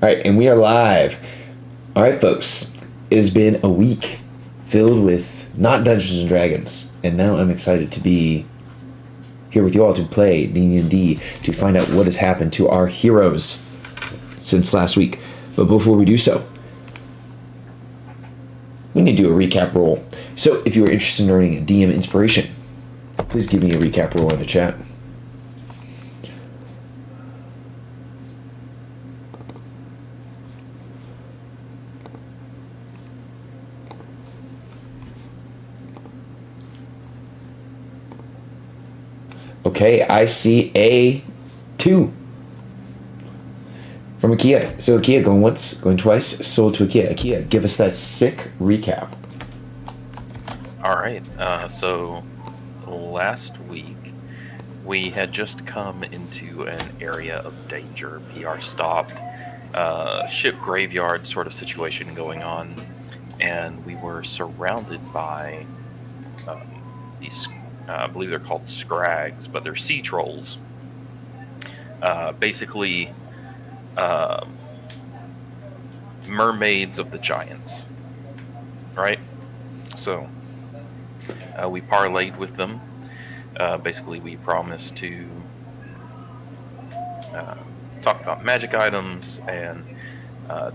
Alright, and we are live. Alright, folks. It has been a week filled with not Dungeons and Dragons, and now I'm excited to be here with you all to play D&D, to find out what has happened to our heroes since last week. But before we do so, we need to do a recap roll. So if you are interested in earning a DM inspiration, please give me a recap roll in the chat. Okay, I see a 2 from Akia. So Akia going once, going twice, sold to Akia. Akia, give us that sick recap. Alright, so last week we had just come into an area of danger. PR stopped, ship graveyard sort of situation going on, and we were surrounded by these, I believe they're called scrags, but they're sea trolls. Basically, mermaids of the giants, right? So we parlayed with them. Basically, we promised to talk about magic items, and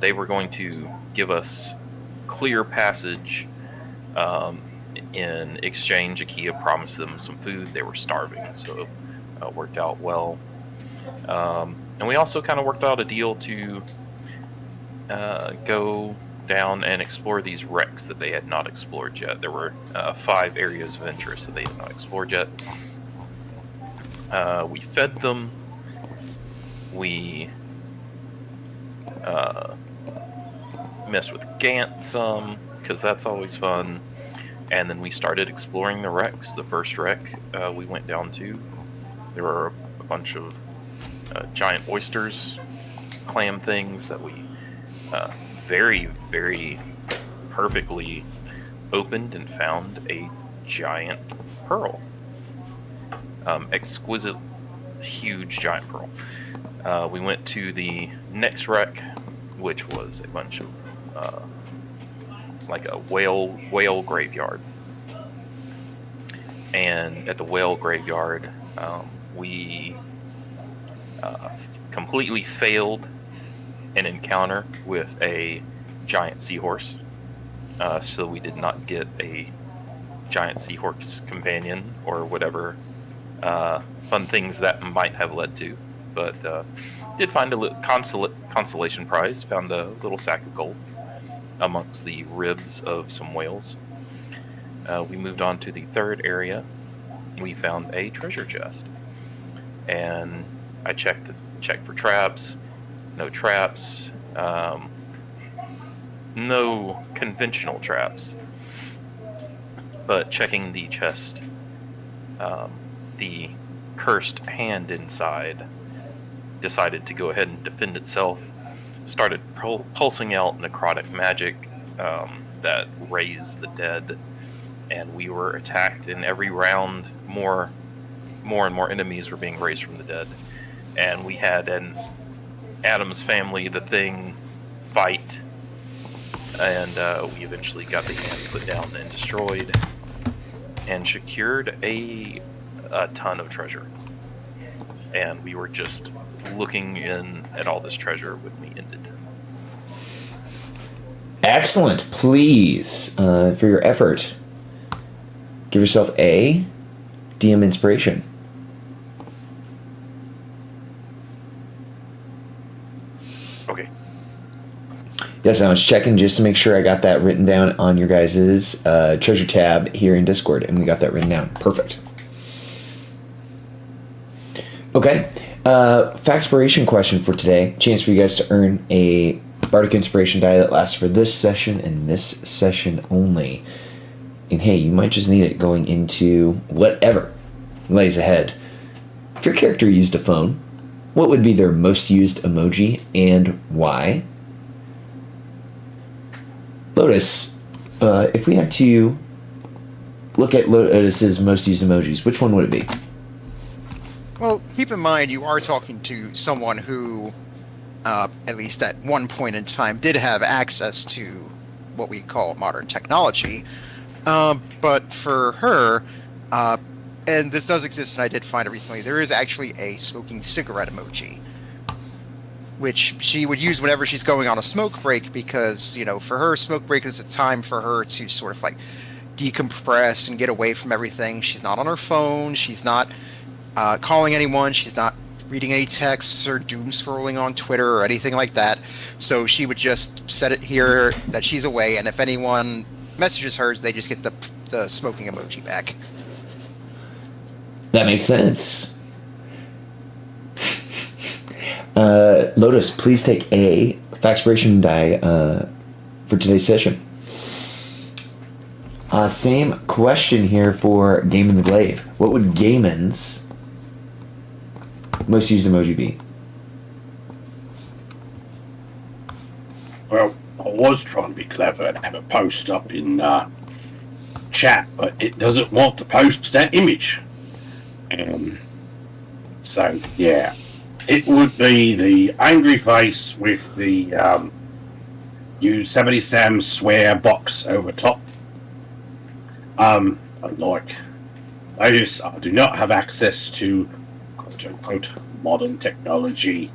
they were going to give us clear passage. In exchange, Akia promised them some food. They were starving, so it worked out well. And we also kind of worked out a deal to go down and explore these wrecks that they had not explored yet. There were 5 areas of interest that they had not explored yet. We fed them. We messed with Gant some, because that's always fun. And then we started exploring the wrecks. The first wreck we went down to, there were a bunch of giant oysters, clam things that we very, very perfectly opened and found a giant pearl. Exquisite, huge giant pearl. We went to the next wreck, which was a bunch of like a whale graveyard. And at the whale graveyard, we completely failed an encounter with a giant seahorse. So we did not get a giant seahorse companion or whatever fun things that might have led to. But did find a consolation prize, found a little sack of gold amongst the ribs of some whales. We moved on to the third area. We found a treasure chest, and I checked for traps. No traps. No conventional traps. But checking the chest, the cursed hand inside decided to go ahead and defend itself. Started pulsing out necrotic magic that raised the dead, and we were attacked in every round. More and more enemies were being raised from the dead, and we had an Addams Family, the Thing, fight, and we eventually got the hand put down and destroyed, and secured a ton of treasure. And we were just looking in at all this treasure when we ended. Excellent. Please, for your effort, give yourself a DM inspiration. Okay. Yes, I was checking just to make sure I got that written down on your guys' treasure tab here in Discord, and we got that written down. Perfect. Okay. Factspiration question for today. Chance for you guys to earn a Bardic Inspiration die that lasts for this session and this session only. And hey, you might just need it going into whatever lays ahead. If your character used a phone, what would be their most used emoji and why? Lotus, if we had to look at Lotus's most used emojis, which one would it be? Well, keep in mind you are talking to someone who at least at one point in time, did have access to what we call modern technology. But for her, and this does exist, and I did find it recently, there is actually a smoking cigarette emoji, which she would use whenever she's going on a smoke break, because, for her, smoke break is a time for her to sort of like decompress and get away from everything. She's not on her phone, she's not calling anyone, she's not reading any texts or doom scrolling on Twitter or anything like that. So she would just set it here that she's away, and if anyone messages her, they just get the smoking emoji back. That makes sense. Lotus, please take a Factspiration die for today's session. Same question here for Game in the Glaive. What would Gaiman's most used emoji be? Well, I was trying to be clever and have a post up in chat, but it doesn't want to post that image. So, yeah. It would be the angry face with the Yosemite Sam swear box over top. Like, I do not have access to quote-unquote modern technology.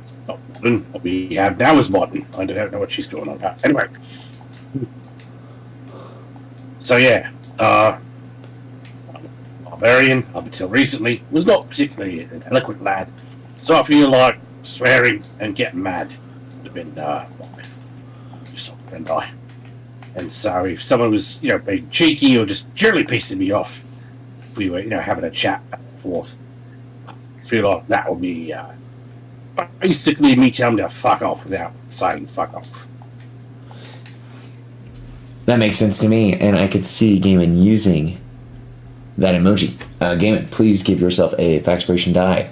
It's not modern. What we have now is modern. I don't know what she's going on about. Anyway. So, yeah. Barbarian, up until recently, was not particularly an eloquent lad. So I feel like swearing and getting mad would have been just and I. And so if someone was, being cheeky or just generally pissing me off, if we were, having a chat back and forth, I feel like that would be basically me telling them to fuck off without saying fuck off. That makes sense to me, and I could see Gaiman using that emoji. Gaiman, please give yourself a Factspiration die.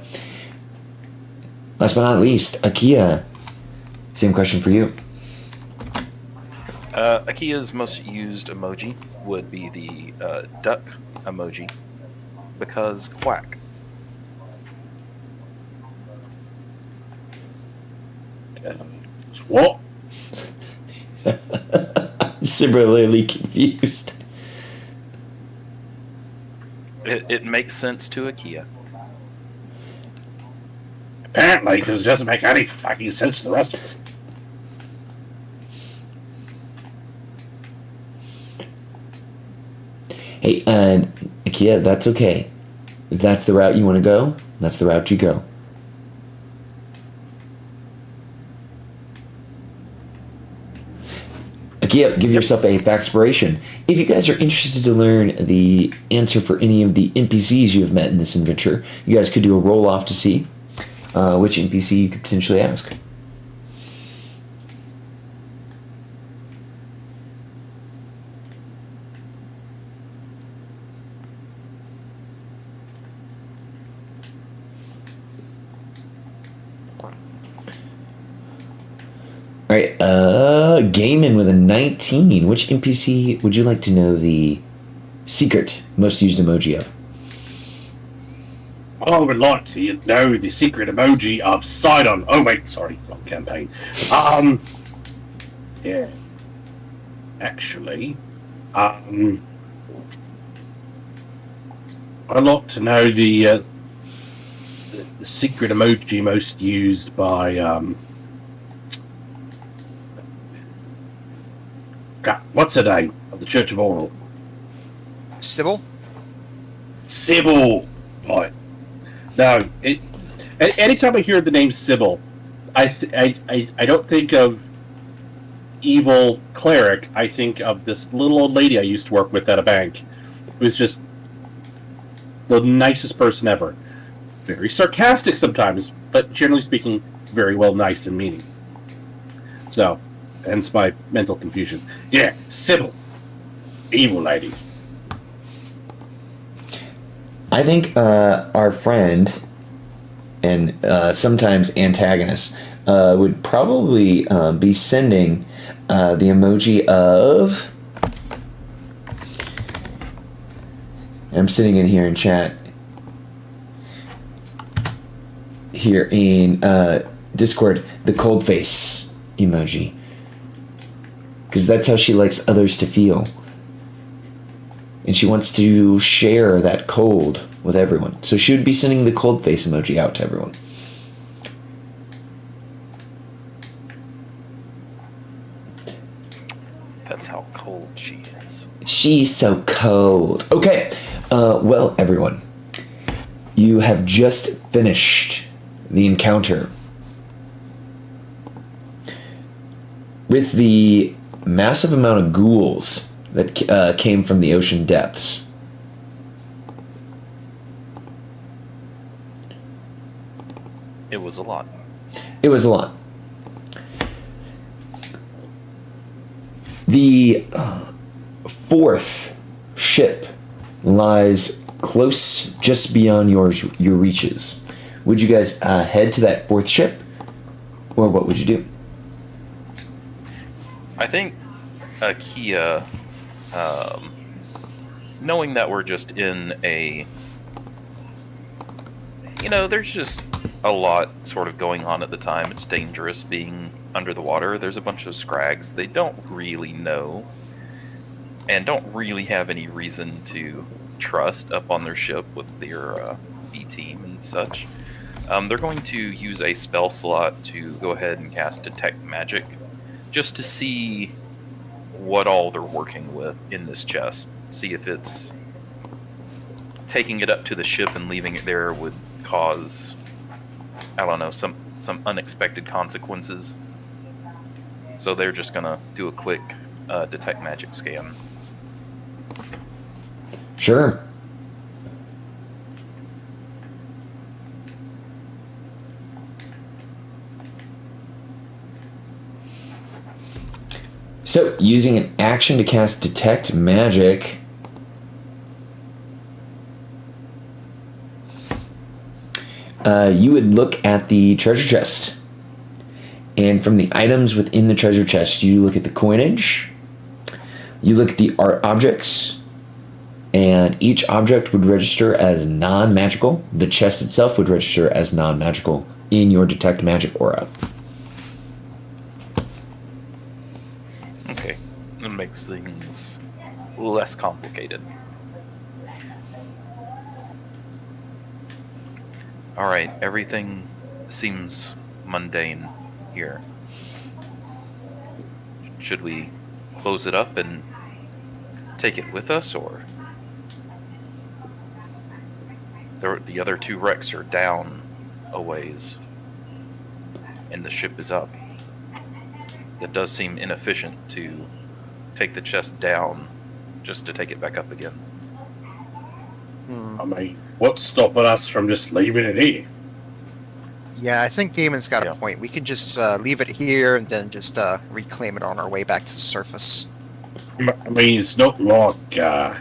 Last but not least, Akia. Same question for you. Akia's most used emoji would be the duck emoji, because quack. What? Similarly confused. It makes sense to Akia. Apparently, because it doesn't make any fucking sense to the rest of us. Hey, Akia, that's okay. If that's the route you want to go, that's the route you go. Akia, give yourself a Factspiration. If you guys are interested to learn the answer for any of the NPCs you have met in this adventure, you guys could do a roll-off to see which NPC you could potentially ask. Alright, Gaiman with a 19. Which NPC would you like to know the secret most used emoji of? I would like to know the secret emoji of Sidon. Oh wait, sorry, wrong campaign. Yeah. Actually, I'd like to know the secret emoji most used by God, what's her name of the Church of Auril? Sybil? Sybil. Right. No, anytime I hear the name Sybil, I don't think of evil cleric. I think of this little old lady I used to work with at a bank, who was just the nicest person ever. Very sarcastic sometimes, but generally speaking, very well nice and meaning. So, hence my mental confusion. Yeah, Sybil. Evil lady. I think our friend and sometimes antagonist would probably be sending the emoji of... I'm sitting in here in chat. Here in Discord the cold face emoji. Because that's how she likes others to feel. And she wants to share that cold with everyone. So she would be sending the cold face emoji out to everyone. That's how cold she is. She's so cold. Okay. Well, everyone. You have just finished the encounter with the massive amount of ghouls that came from the ocean depths. It was a lot. It was a lot. The fourth ship lies close, just beyond your reaches. Would you guys head to that fourth ship, or what would you do? I think Akia, knowing that we're just in a, there's just a lot sort of going on at the time. It's dangerous being under the water. There's a bunch of scrags. They don't really know and don't really have any reason to trust up on their ship with their B team and such. They're going to use a spell slot to go ahead and cast Detect Magic just to see what all they're working with in this chest. See if it's taking it up to the ship and leaving it there would cause, I don't know, some unexpected consequences. So they're just gonna do a quick Detect Magic scan. Sure. So, using an action to cast Detect Magic, you would look at the treasure chest. And from the items within the treasure chest, you look at the coinage, you look at the art objects, and each object would register as non-magical. The chest itself would register as non-magical in your Detect Magic aura. Okay, that makes things less complicated. Alright, everything seems mundane here. Should we close it up and take it with us, or the other two wrecks are down a ways and the ship is up? It does seem inefficient to take the chest down just to take it back up again. I mean, what's stopping us from just leaving it here? Yeah, I think Damon's got a point. We can just leave it here and then just reclaim it on our way back to the surface. I mean, it's not like we have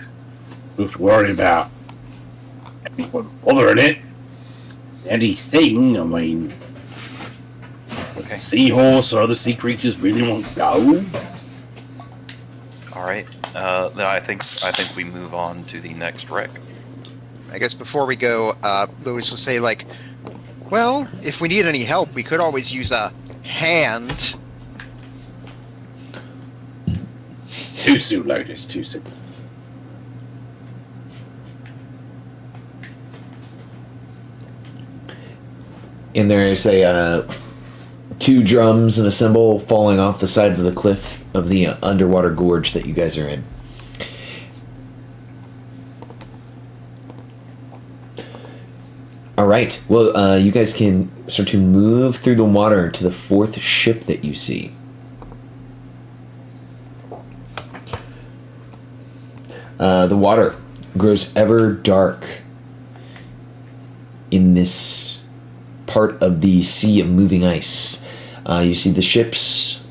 to worry about anyone bothering it. Anything, I mean, does a seahorse or other sea creatures really want to go? All right. Then I think we move on to the next wreck. I guess before we go, Louis will say, like, well, if we need any help, we could always use a hand. Too soon, Lotus, too soon. And there's a two drums and a cymbal falling off the side of the cliff of the underwater gorge that you guys are in. All right. Well, you guys can start to move through the water to the fourth ship that you see. The water grows ever dark in this part of the sea of moving ice. You see the ships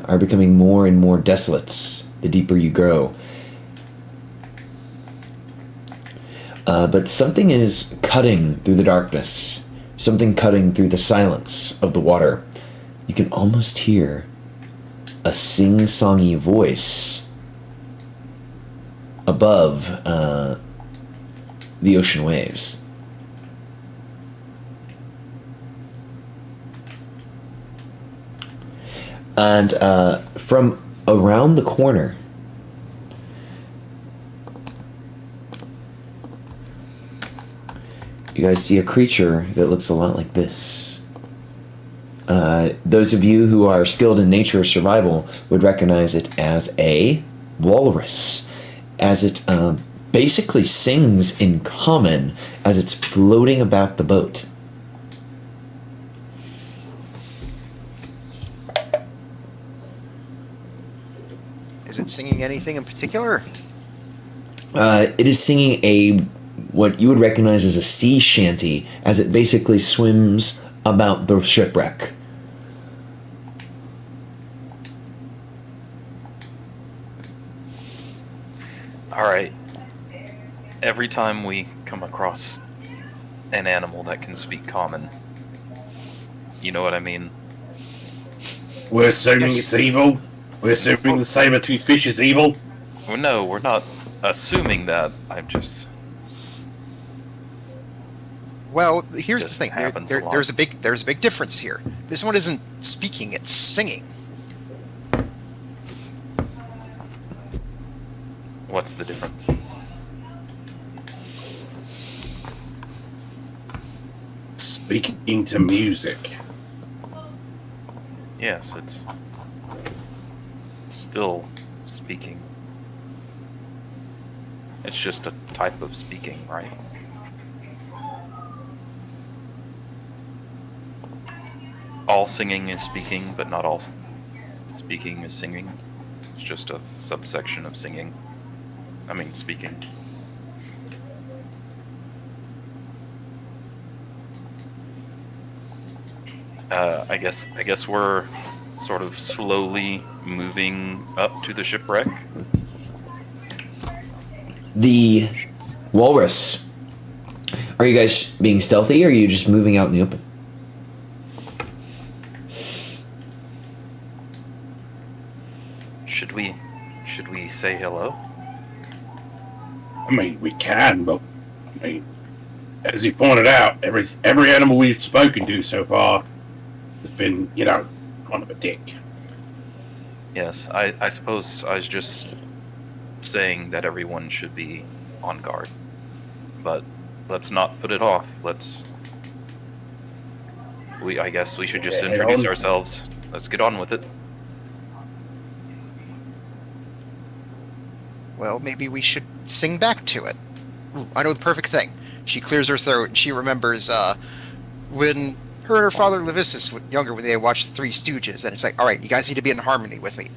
are becoming more and more desolate the deeper you go. But something is cutting through the darkness. Something cutting through the silence of the water. You can almost hear a sing-songy voice above the ocean waves. And from around the corner, you guys see a creature that looks a lot like this. Those of you who are skilled in nature survival would recognize it as a walrus, as it basically sings in common as it's floating about the boat. Is it singing anything in particular? It is singing what you would recognize as a sea shanty, as it basically swims about the shipwreck. All right. Every time we come across an animal that can speak common, you know what I mean? We're assuming Yes. it's evil. We're assuming the saber-toothed fish is evil. Well, no, we're not assuming that. I'm just. Well, here's the This thing. happens a lot. There's a big difference here. This one isn't speaking; it's singing. What's the difference? Speaking to music. Yes, it's still speaking. It's just a type of speaking, right? All singing is speaking, but not all speaking is singing. It's just a subsection of singing. I mean, speaking. I guess we're sort of slowly moving up to the shipwreck. The walrus. Are you guys being stealthy, or are you just moving out in the open? Should we say hello? I mean, we can, but I mean, as you pointed out, every animal we've spoken to so far has been, kind of a dick. Yes, I suppose I was just saying that everyone should be on guard. But let's not put it off. I guess we should just Yeah, introduce on. ourselves. Let's get on with it. Well, maybe we should sing back to it. Ooh, I know the perfect thing. She clears her throat and she remembers when her and her father Levisus were younger, when they watched the Three Stooges, and it's like, all right, you guys need to be in harmony with me.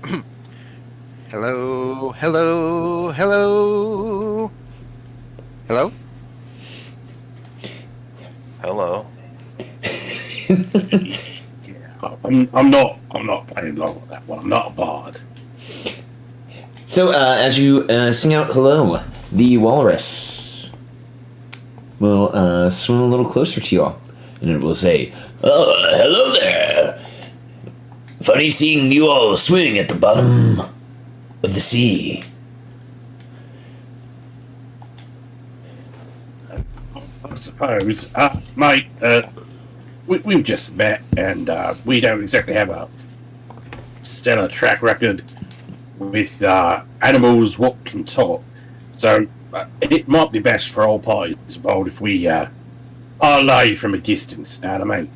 Hello, hello, hello, hello. Hello. I'm not playing along with that one. I'm not a bard. So, as you sing out hello, the walrus will swim a little closer to you all, and it will say, "Oh, hello there. Funny seeing you all swimming at the bottom of the sea." I suppose, mate. We've just met, and we don't exactly have a stellar track record with animals what can talk. So it might be best for all parties involved if we parlay from a distance. Know what I mean?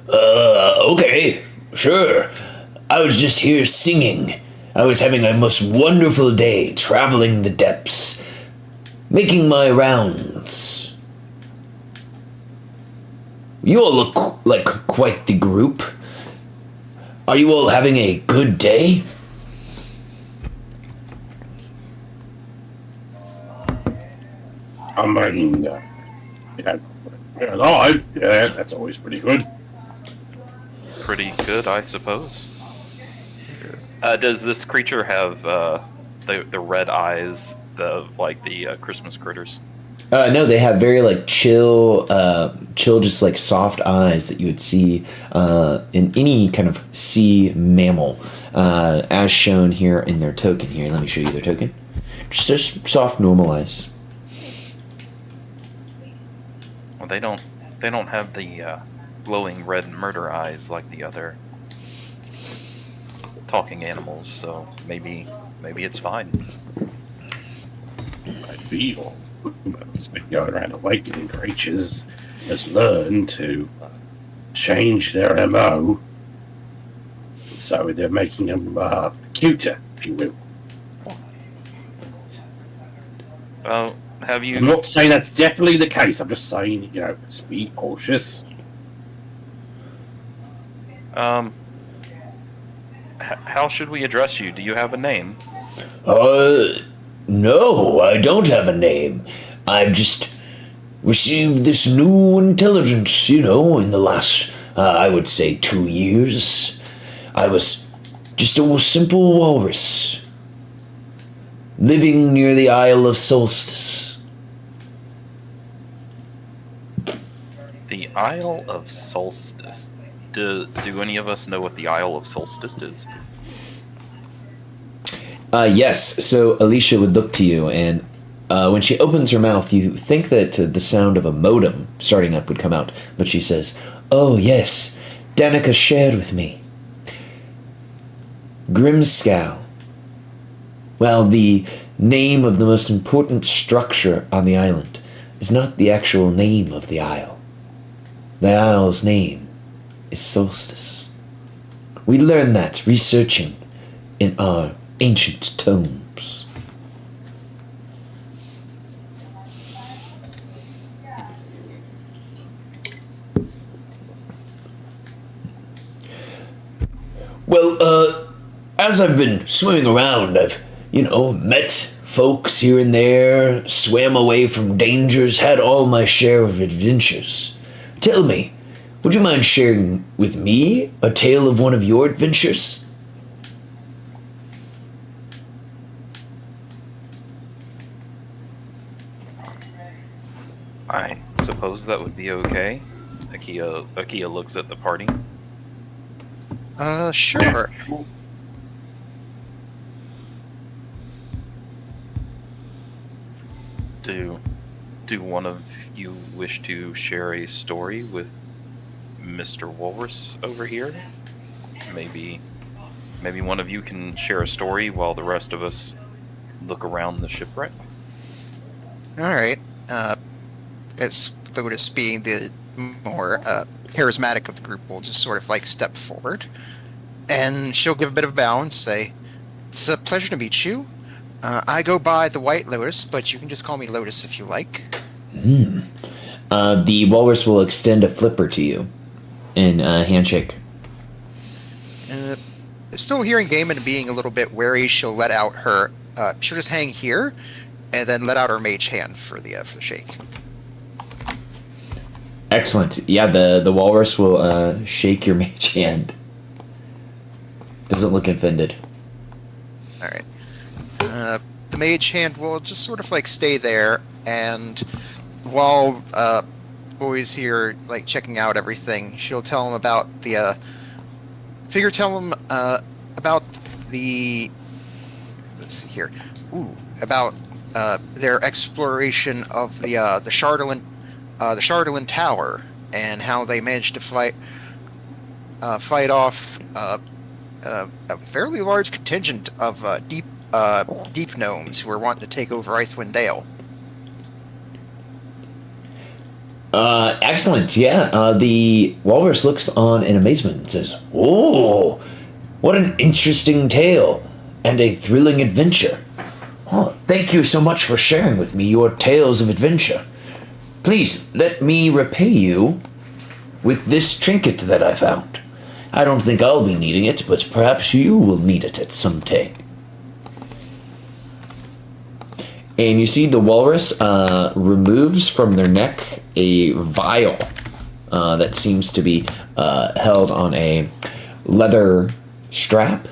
Okay, sure. I was just here singing. I was having a most wonderful day traveling the depths, making my rounds. You all look like quite the group. Are you all having a good day? I mean, we're alive. Yeah, that's always pretty good. Pretty good, I suppose. Does this creature have the red eyes of like the Christmas critters? No, they have very chill, just like soft eyes that you would see in any kind of sea mammal, as shown here in their token. Here, let me show you their token. Just soft, normal eyes. Well, they don't have the glowing red murder eyes like the other talking animals, so maybe it's fine. I feel it's been going around awakening creatures has learned to change their MO, so they're making them cuter, if you will. Have you? I'm not saying that's definitely the case. I'm just saying, just be cautious. How should we address you? Do you have a name? No, I don't have a name. I've just received this new intelligence, in the last, I would say, 2 years. I was just a simple walrus, living near the Isle of Solstice. The Isle of Solstice. Do any of us know what the Isle of Solstice is? Yes, so Alicia would look to you, and when she opens her mouth, you think that the sound of a modem starting up would come out, but she says, "Oh yes, Danica shared with me. Grimscow. Well, the name of the most important structure on the island is not the actual name of the isle. The isle's name is Solstice. We learned that researching in our ancient tomes." Well, as I've been swimming around, I've, met folks here and there, swam away from dangers, had all my share of adventures. Tell me, would you mind sharing with me a tale of one of your adventures? I suppose that would be okay. Akia looks at the party. Sure. Do one of you wish to share a story with Mr. Walrus over here? Maybe one of you can share a story while the rest of us look around the shipwreck. Alright. As Lotus, being the more charismatic of the group, will just sort of step forward. And she'll give a bit of a bow and say, "It's a pleasure to meet you. I go by the White Lotus, but you can just call me Lotus if you like." The walrus will extend a flipper to you in a handshake. Still hearing game and being a little bit wary, she'll let out her. She'll just hang here, and then let out her mage hand for the shake. Excellent. Yeah, the walrus will shake your mage hand. Doesn't look offended. All right. The mage hand will just sort of stay there, and while boys here checking out everything, she'll tell them about the about the let's see here. About their exploration of the Chardalin Tower, and how they managed to fight off a fairly large contingent of deep gnomes who were wanting to take over Icewind Dale. Excellent. Yeah. The walrus looks on in amazement and says, "Oh, what an interesting tale and a thrilling adventure. Oh, thank you so much for sharing with me your tales of adventure. Please let me repay you with this trinket that I found. I don't think I'll be needing it, but perhaps you will need it at some day." And you see the walrus removes from their neck a vial that seems to be held on a leather strap.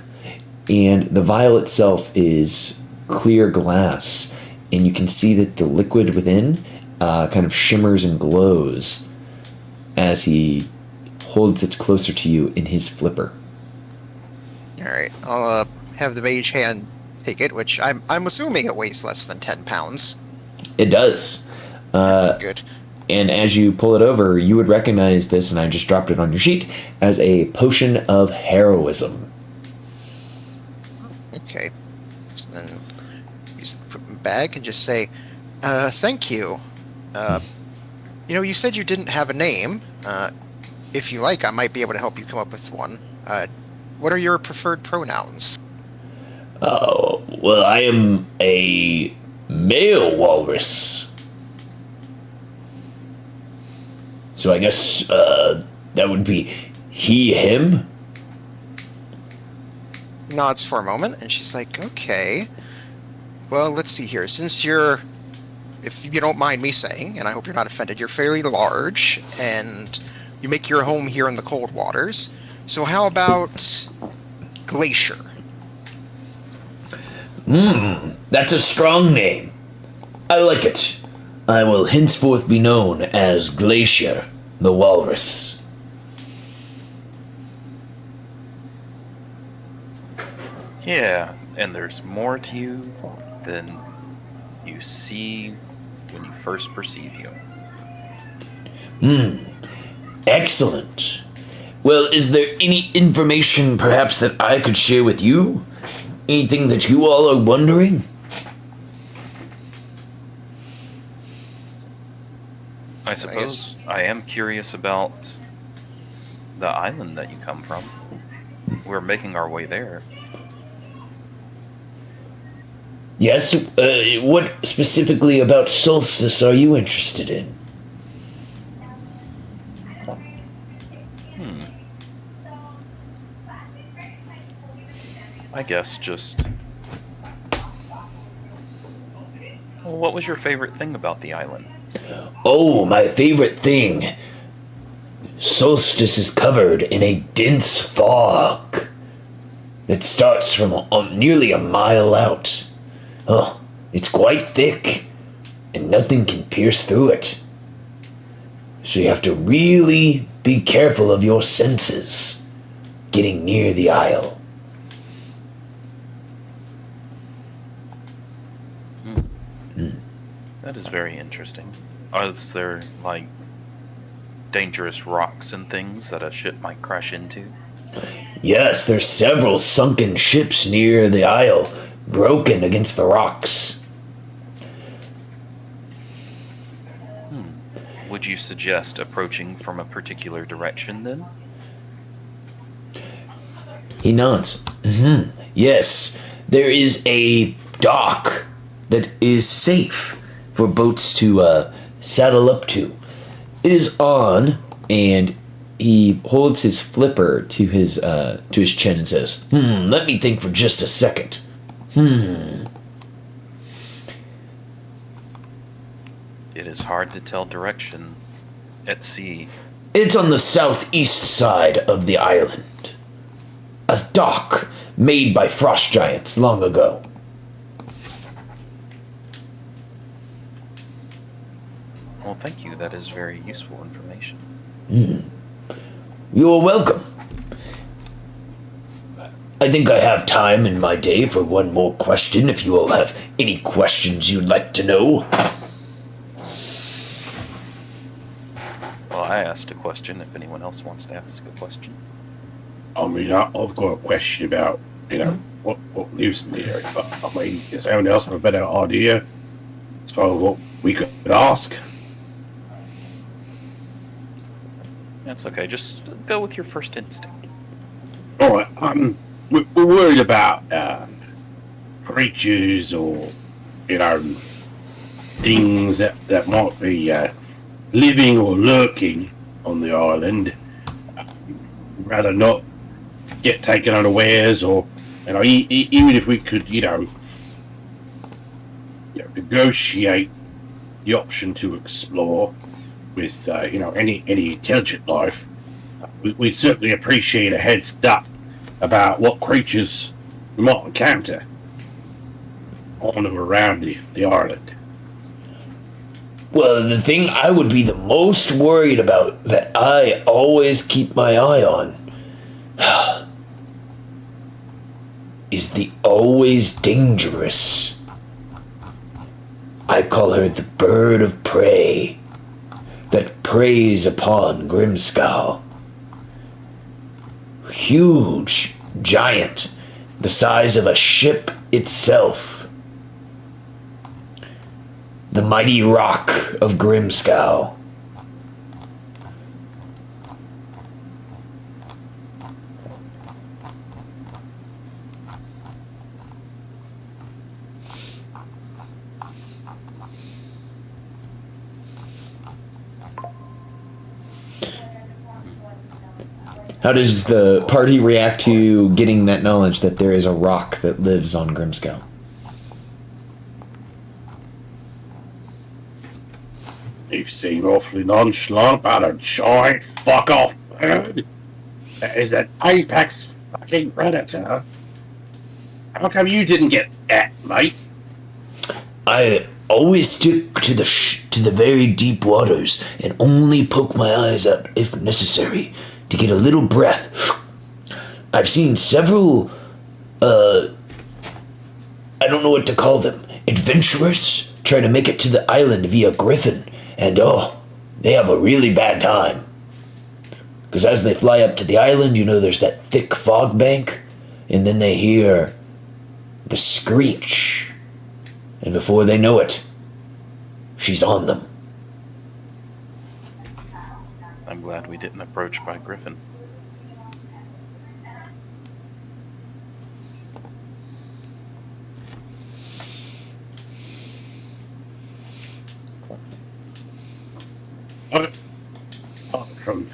And the vial itself is clear glass. And you can see that the liquid within kind of shimmers and glows as he holds it closer to you in his flipper. Alright, I'll have the mage hand take it, which I'm assuming it weighs less than 10 pounds. It does. Good. And as you pull it over, you would recognize this, and I just dropped it on your sheet, as a potion of heroism. Okay. So then use the equipment bag and just say, thank you. You said you didn't have a name. If you like, I might be able to help you come up with one. What are your preferred pronouns? Oh, well, I am a male walrus. So I guess, that would be he, him? Nods for a moment, and she's like, okay. Well, let's see here. Since if you don't mind me saying, and I hope you're not offended, you're fairly large, and you make your home here in the cold waters. So how about Glacier? That's a strong name. I like it. I will henceforth be known as Glacier, the walrus. Yeah, and there's more to you than you see when you first perceive you. Excellent. Well, is there any information perhaps that I could share with you? Anything that you all are wondering? I suppose I am curious about the island that you come from. We're making our way there. Yes, what specifically about Solstice are you interested in? I guess just... Well, what was your favorite thing about the island? Oh, my favorite thing. Solstice is covered in a dense fog that starts from nearly a mile out. Oh, it's quite thick, and nothing can pierce through it. So you have to really be careful of your senses getting near the isle. That is very interesting. Is there, like, dangerous rocks and things that a ship might crash into? Yes, there's several sunken ships near the isle, broken against the rocks. Would you suggest approaching from a particular direction, then? He nods. Yes, there is a dock that is safe for boats to saddle up to. It is on, and he holds his flipper to his chin and says, let me think for just a second. It is hard to tell direction at sea. It's on the southeast side of the island. A dock made by frost giants long ago. Well, thank you. That is very useful information. You're welcome. I think I have time in my day for one more question, if you all have any questions you'd like to know. Well, I asked a question. If anyone else wants to ask a question. I mean, I've got a question about, what lives in the area. But, I mean, does anyone else have a better idea as far as what we could ask? That's okay. Just go with your first instinct. All right. We're worried about creatures or things that might be living or lurking on the island. Rather not get taken unawares, or even if we could, negotiate the option to explore with any intelligent life, we'd certainly appreciate a heads up about what creatures we might encounter on or around the island. Well, the thing I would be the most worried about, that I always keep my eye on, is the always dangerous. I call her the bird of prey that preys upon Grimskull. Huge, giant, the size of a ship itself. The mighty rock of Grimskow. How does the party react to getting that knowledge that there is a rock that lives on Grimskow? You seem awfully nonchalant about a giant fuck-off bird. That is an apex fucking predator. How come you didn't get that, mate? I always stick to the very deep waters and only poke my eyes out if necessary to get a little breath. I've seen several, I don't know what to call them, adventurers try to make it to the island via Griffin, and they have a really bad time. Because as they fly up to the island, there's that thick fog bank, and then they hear the screech, and before they know it, she's on them. I'm glad we didn't approach by Griffin. From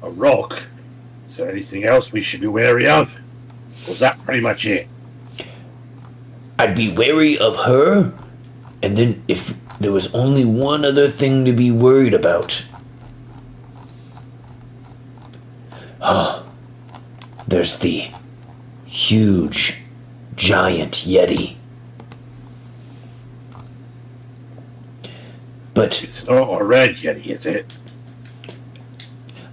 a rock. Is there anything else we should be wary of? Or was that pretty much it? I'd be wary of her, and then if there was only one other thing to be worried about. There's the huge, giant Yeti. But It's not a red Yeti, is it?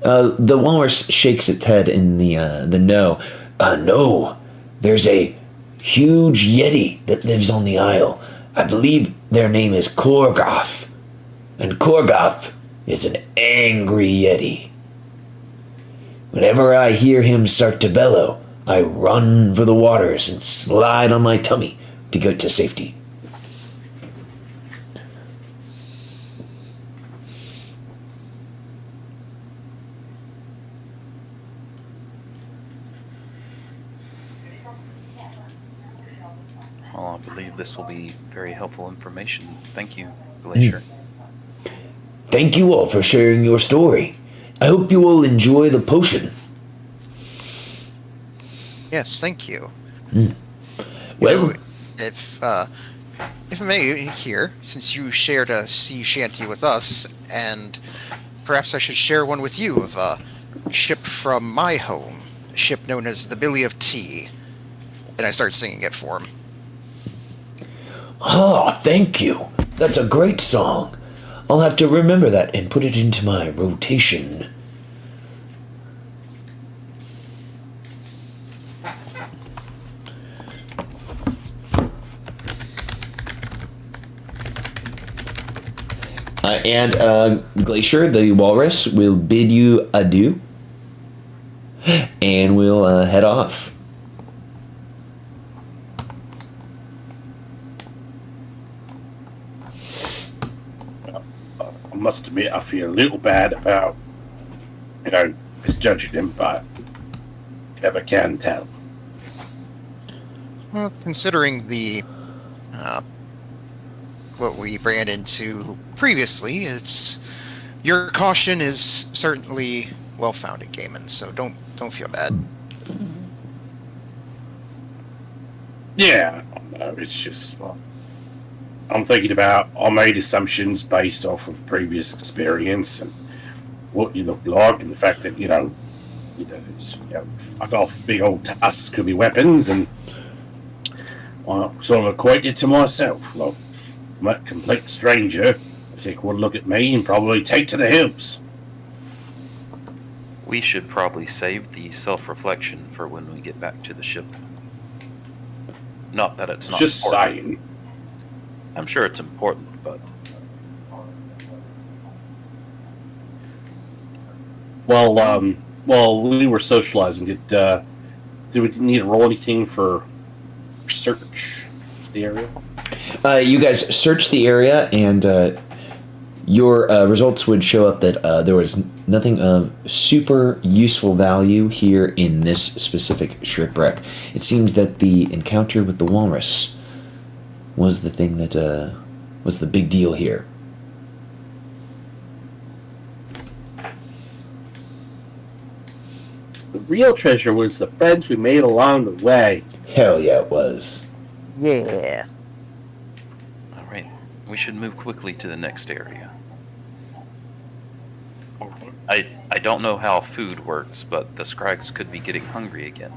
the walrus shakes its head in the no. No, there's a huge Yeti that lives on the isle. I believe their name is Korgoth. And Korgoth is an angry Yeti. Whenever I hear him start to bellow, I run for the waters and slide on my tummy to get to safety. Well, I believe this will be very helpful information. Thank you, Glacier. Thank you all for sharing your story. I hope you all enjoy the potion. Yes, thank you. Well, If I may here, since you shared a sea shanty with us, and perhaps I should share one with you of a ship from my home, a ship known as the Billy of Tea. And I start singing it for him. thank you. That's a great song. I'll have to remember that and put it into my rotation. And Glacier, the walrus, will bid you adieu. And we'll head off. I must admit, I feel a little bad about, misjudging him, but never can tell. Well, considering the what we ran into previously, your caution is certainly well founded, Gaiman. So don't feel bad. Yeah, no, it's just I'm thinking about I made assumptions based off of previous experience and what you look like, and the fact that fuck off big old tusks could be weapons, and I sort of equated to myself. Like, I'm a complete stranger. Take one look at me and probably take to the hills. We should probably save the self-reflection for when we get back to the ship. Not that it's not Just important. saying. I'm sure it's important, but Well, While we were socializing, did we need to roll anything for search the area? You guys searched the area, and your results would show up that there was nothing of super useful value here in this specific shipwreck. It seems that the encounter with the walrus was the thing that was the big deal here. The real treasure was the friends we made along the way. Hell yeah, it was. Yeah. All right, we should move quickly to the next area. I don't know how food works, but the Scrags could be getting hungry again.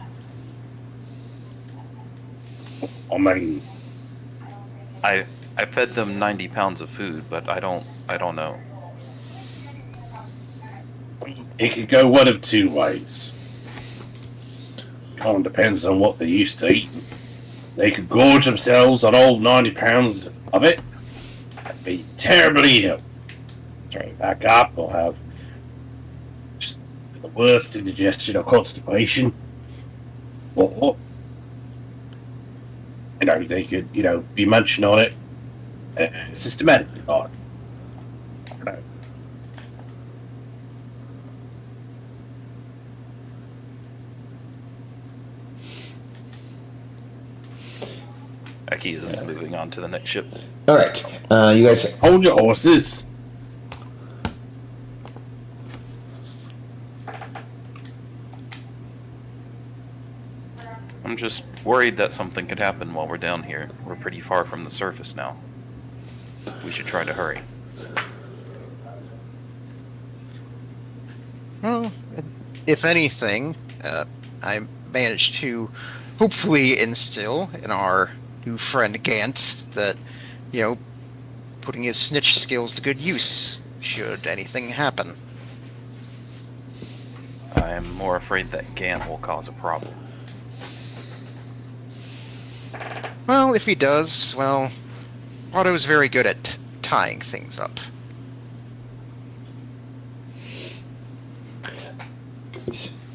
I mean, I fed them 90 pounds of food, but I don't know. it could go one of two ways. Kind of depends on what they used to eat. They could gorge themselves on all 90 pounds of it and be terribly ill. Straight back up, they'll have just the worst indigestion or constipation. Or, they could, be munching on it systematically. Like, you know. Aki is moving on to the next ship. All right, you guys. Hold your horses. I'm just worried that something could happen while we're down here. We're pretty far from the surface now. We should try to hurry. Well, if anything, I managed to hopefully instill in our new friend Gant that, putting his snitch skills to good use should anything happen. I am more afraid that Gan will cause a problem. Well, if he does, Otto's very good at tying things up.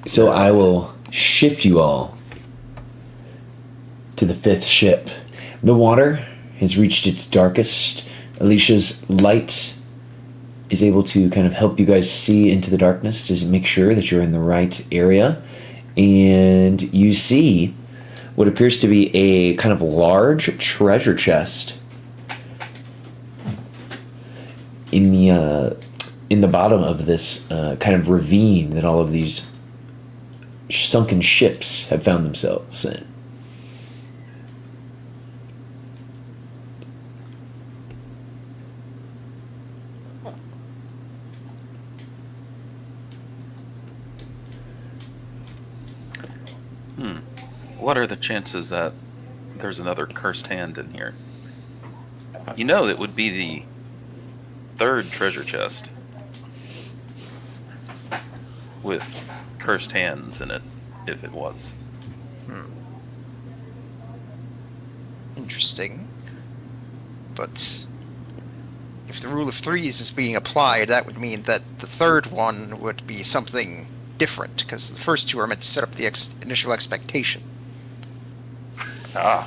So I will shift you all to the fifth ship. The water has reached its darkest. Alicia's light is able to kind of help you guys see into the darkness to make sure that you're in the right area. And you see what appears to be a kind of large treasure chest in the bottom of this kind of ravine that all of these sunken ships have found themselves in. What are the chances that there's another cursed hand in here? It would be the third treasure chest with cursed hands in it, if it was. Interesting. But if the rule of threes is being applied, that would mean that the third one would be something different, because the first two are meant to set up the initial expectation. Ah,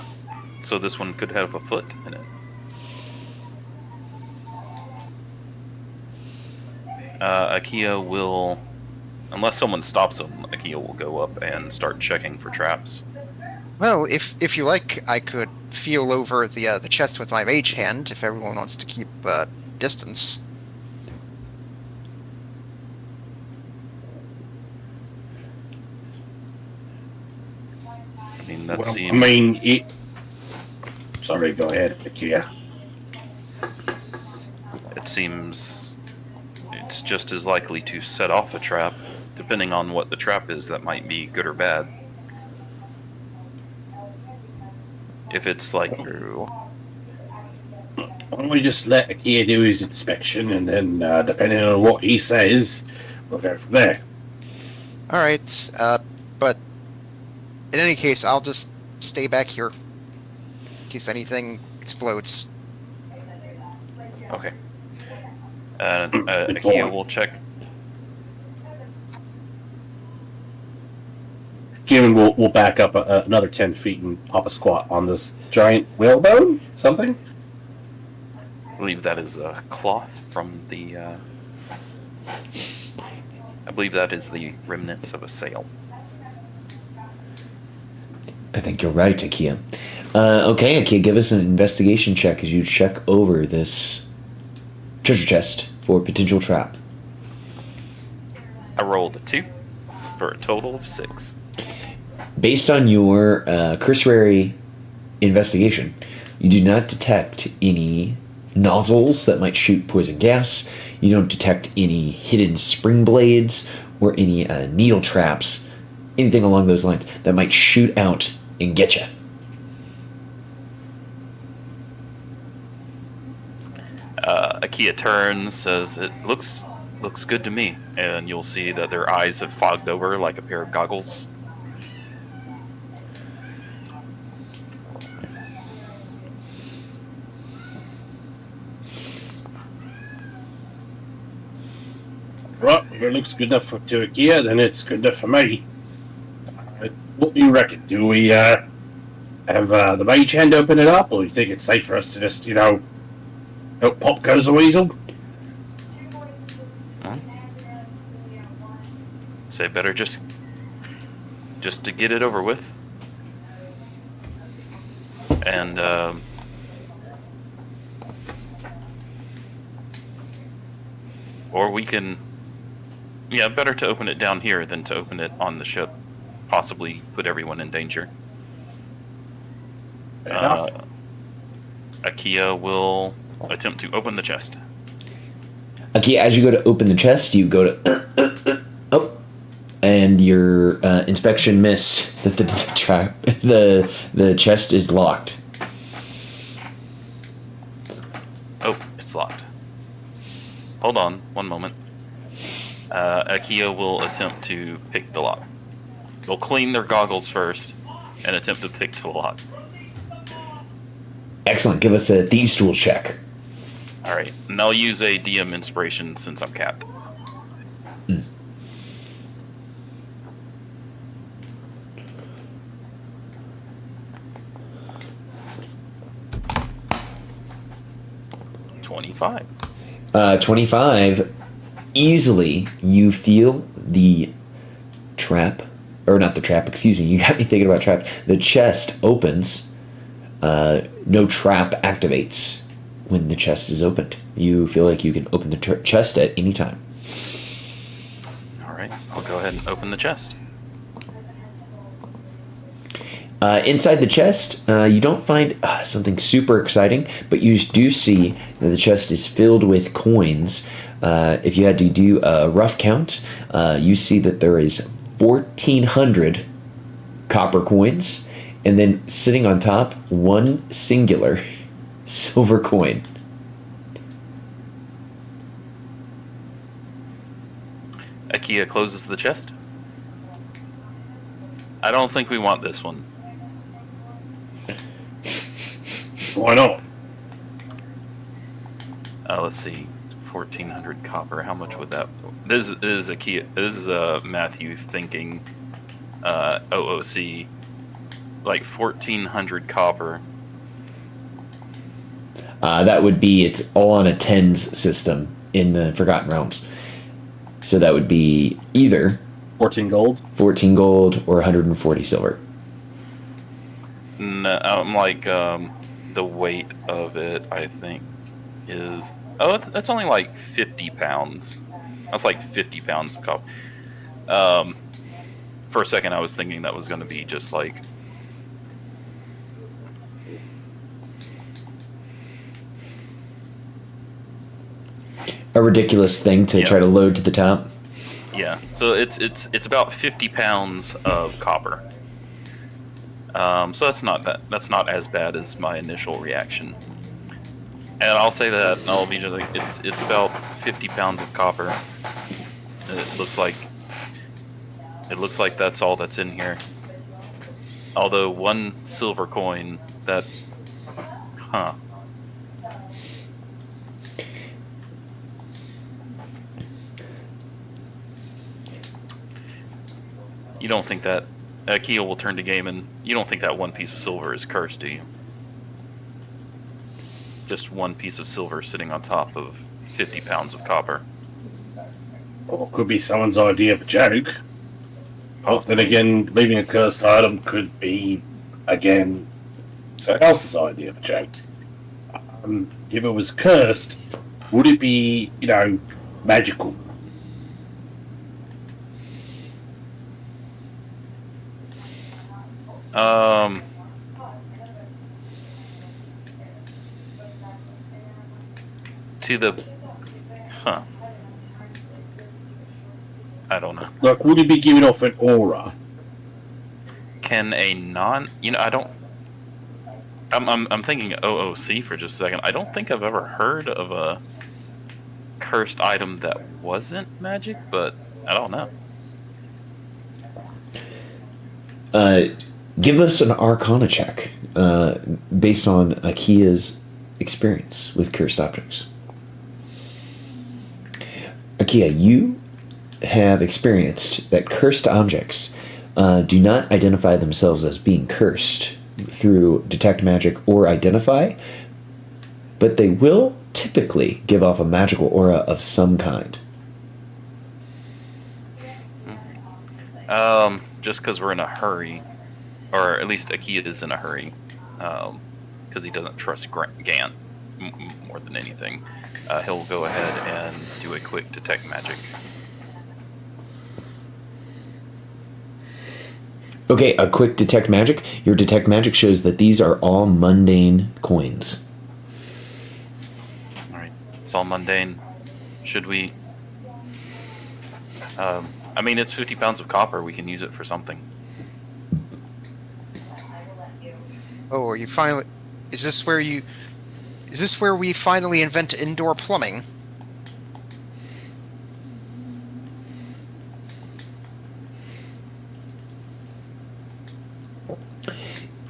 so this one could have a foot in it. Akia will, unless someone stops him, Akia will go up and start checking for traps. Well, if you like, I could feel over the chest with my mage hand if everyone wants to keep distance. I mean, that Well, seems... Sorry, go ahead, Akia. It seems it's just as likely to set off a trap, depending on what the trap is. That might be good or bad. If it's like... Why don't we just let Akia do his inspection, and then, depending on what he says, we'll go from there. Alright, but in any case, I'll just stay back here in case anything explodes. Okay. Akia will check. Given we'll back up another 10 feet and pop a squat on this giant whalebone? Something? I believe that is a cloth from the. I believe that is the remnants of a sail. I think you're right, Akia. Okay, Akia, give us an investigation check as you check over this treasure chest for potential trap. I rolled a 2 for a total of 6. Based on your cursory investigation, you do not detect any nozzles that might shoot poison gas. You don't detect any hidden spring blades or any needle traps, anything along those lines that might shoot out and get you. Akia turns, says, "It looks good to me," and you'll see that their eyes have fogged over like a pair of goggles. Right, if it looks good enough to Akia, then it's good enough for me. What do you reckon? Do we have the mage hand open it up, or do you think it's safe for us to just, pop goes the weasel? Say better just to get it over with. And or we can, better to open it down here than to open it on the ship, possibly put everyone in danger. Fair enough. Akia will attempt to open the chest. Akia, as you go to open the chest, you go to and your inspection miss that the chest is locked. Oh, it's locked. Hold on, one moment. Akia will attempt to pick the lock. They'll clean their goggles first and attempt to pick the lock. Excellent. Give us a thieves' tool check. All right, and I'll use a DM inspiration since I'm capped. 25. 25. Easily, you feel the trap, or not the trap, excuse me, you got me thinking about trap. The chest opens. No trap activates when the chest is opened. You feel like you can open the chest at any time. Alright, I'll go ahead and open the chest. Inside the chest, you don't find something super exciting, but you do see that the chest is filled with coins. If you had to do a rough count, you see that there is 1,400 copper coins, and then sitting on top, one singular silver coin. Akia closes the chest. I don't think we want this one. Why not? Let's see, 1,400 copper. How much would that? This is Akia. This is Matthew thinking. OOC, like 1,400 copper. That would be, it's all on a tens system in the Forgotten Realms. So that would be either 14 gold? 14 gold or 140 silver. No, I'm like, the weight of it, I think, is... Oh, that's only like 50 pounds. That's like 50 pounds of copper. For a second, I was thinking that was going to be just like... A ridiculous thing to try to load to the top. Yeah, so it's about 50 pounds of copper. So that's not as bad as my initial reaction. And I'll say that I'll be just like it's about 50 pounds of copper. It looks like that's all that's in here. Although one silver coin that, You don't think that Keel will turn to Game, and you don't think that one piece of silver is cursed, do you? Just one piece of silver sitting on top of 50 pounds of copper. Or could be someone's idea of a joke. Oh, then again, leaving a cursed item could be, again, someone else's idea of a joke. If it was cursed, would it be, magical? I don't know. Like, would it be giving off an aura? Can a non... I don't... I'm thinking OOC for just a second. I don't think I've ever heard of a cursed item that wasn't magic, but I don't know. Give us an Arcana check based on Akia's experience with cursed objects. Akia, you have experienced that cursed objects do not identify themselves as being cursed through detect magic or identify, but they will typically give off a magical aura of some kind. Just because we're in a hurry, or at least Akia is in a hurry, because he doesn't trust Gant more than anything, he'll go ahead and do a quick detect magic. Okay, a quick detect magic. Your detect magic shows that these are all mundane coins. Alright, it's all mundane. Should we... it's 50 pounds of copper. We can use it for something. Oh, are you finally... Is this where we finally invent indoor plumbing?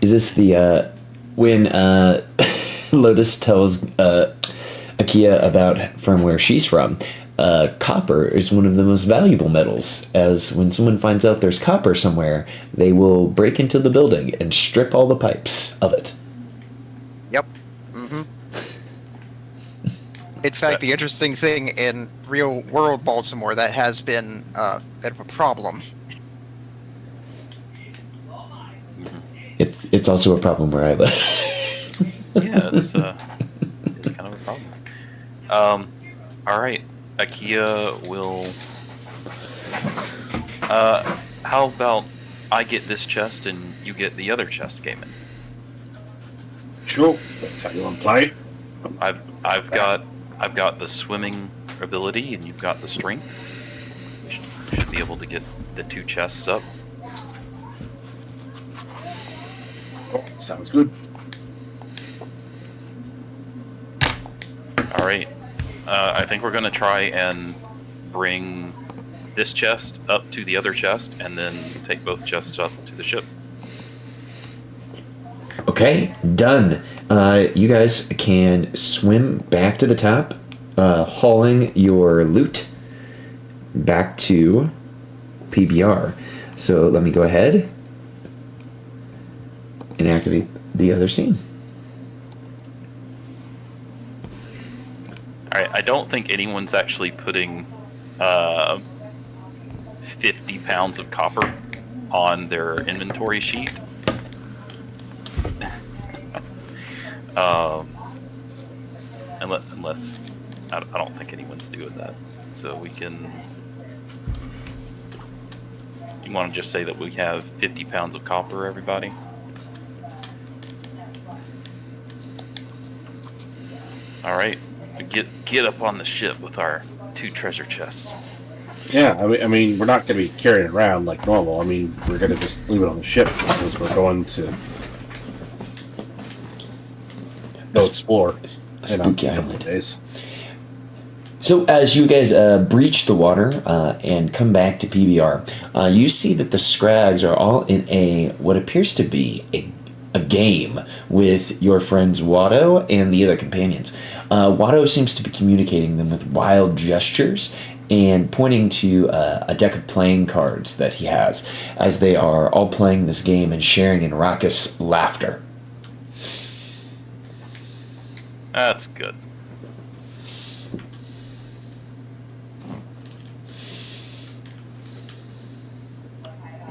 Is this the when Lotus tells Akia about from where she's from? Copper is one of the most valuable metals, as when someone finds out there's copper somewhere, they will break into the building and strip all the pipes of it. Yep. Mm-hmm. In fact, the interesting thing in real world Baltimore that has been a bit of a problem. It's also a problem where I live. Yeah, it's kind of a problem. All right, Akia will. How about I get this chest and you get the other chest, Gaiman? Sure, that's how you want to play. I've got the swimming ability and you've got the strength. You should be able to get the two chests up. Oh, sounds good. All right. I think we're going to try and bring this chest up to the other chest and then take both chests up to the ship. Okay, done. You guys can swim back to the top, hauling your loot back to PBR. So let me go ahead and activate the other scene. Alright, I don't think anyone's actually putting 50 pounds of copper on their inventory sheet. Unless I don't think anyone's doing that. So we can... You want to just say that we have 50 pounds of copper, everybody? Alright, get up on the ship with our two treasure chests. Yeah, I mean, we're not going to be carrying it around like normal. I mean, we're going to just leave it on the ship since we're going to go explore. Spooky Island. Days. So as you guys breach the water and come back to PBR, you see that the Scrags are all in what appears to be a game with your friends Watto and the other companions. Watto seems to be communicating them with wild gestures, and pointing to a deck of playing cards that he has, as they are all playing this game and sharing in raucous laughter. That's good.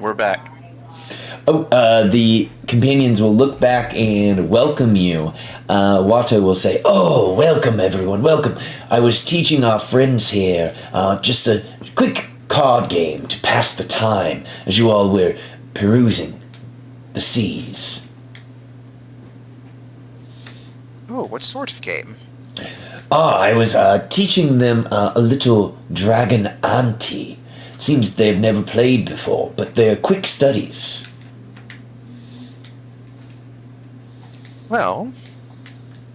We're back. The companions will look back and welcome you. Watto will say, "Oh, welcome everyone, welcome. I was teaching our friends here just a quick card game to pass the time as you all were perusing the seas." Oh, what sort of game? I was teaching them a little dragon ante. Seems they've never played before, but they're quick studies. Well,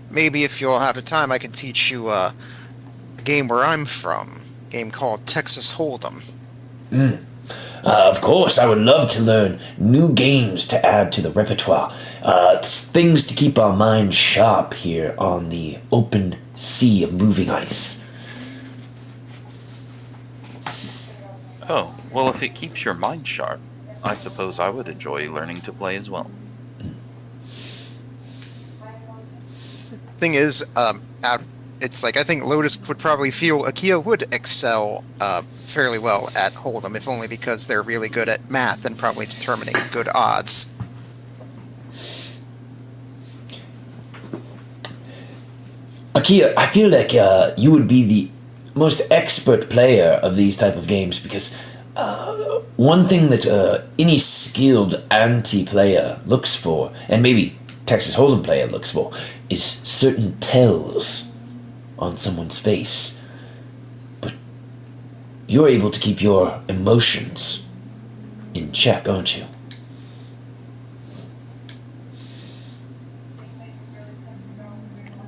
maybe if you'll have the time, I can teach you a game where I'm from. A game called Texas Hold'em. Of course, I would love to learn new games to add to the repertoire. It's things to keep our minds sharp here on the open sea of moving ice. Oh, well, if it keeps your mind sharp, I suppose I would enjoy learning to play as well. Thing is, it's like I think Lotus would probably feel Akia would excel fairly well at Hold'em, if only because they're really good at math and probably determining good odds. Akia, I feel like you would be the most expert player of these type of games, because one thing that any skilled anti-player looks for, and maybe Texas Hold'em player looks for, is certain tells on someone's face. But you're able to keep your emotions in check, aren't you?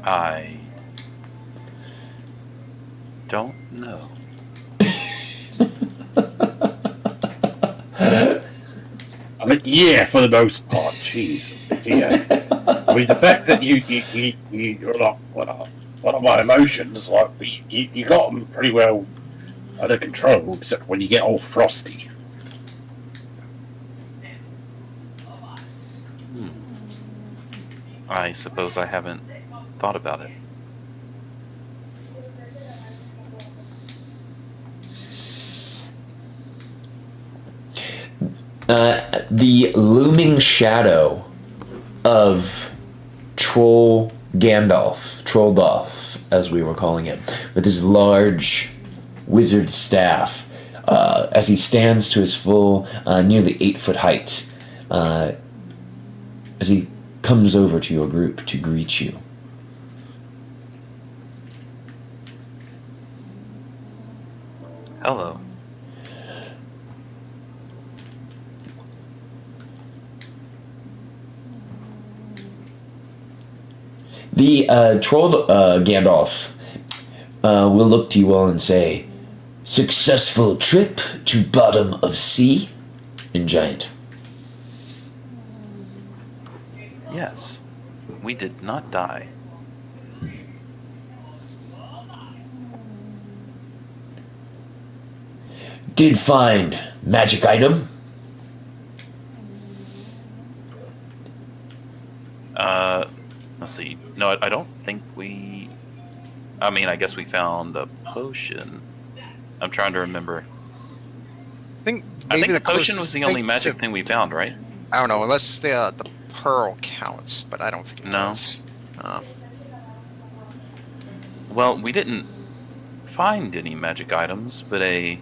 I don't know. I mean, yeah, for the most part, jeez. Yeah. I mean, the fact that you're like, what are my emotions? Like, you got them pretty well under control, except when you get all frosty. I suppose I haven't thought about it. The looming shadow of Trolldolf, as we were calling him, with his large wizard staff, as he stands to his full, nearly 8-foot height, as he comes over to your group to greet you. Hello. The troll Gandalf will look to you all and say, "Successful trip to bottom of sea in Giant." Yes, we did not die. Did find magic item? Let's see. No, I don't think we... I mean, I guess we found a potion. I'm trying to remember. I think The potion was the only magic thing we found, right? I don't know, unless the pearl counts, but I don't think it No. does. Well, we didn't find any magic items, but a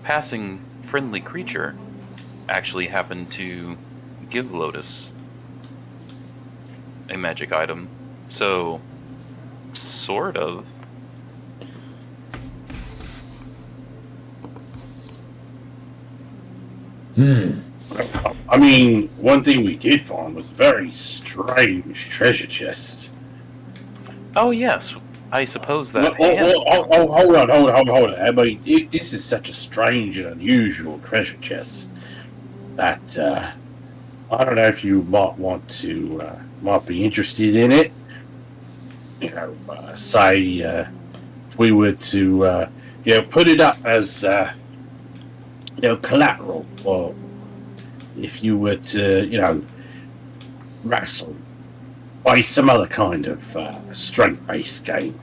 passing friendly creature actually happened to give Lotus a magic item. So, sort of. I mean, one thing we did find was a very strange treasure chest. Oh, yes. I suppose that... Hold on. I mean, this is such a strange and unusual treasure chest that I don't know if you might be interested in it. You know, say we were to, put it up as, collateral, or if you were to, wrestle, play some other kind of strength-based game,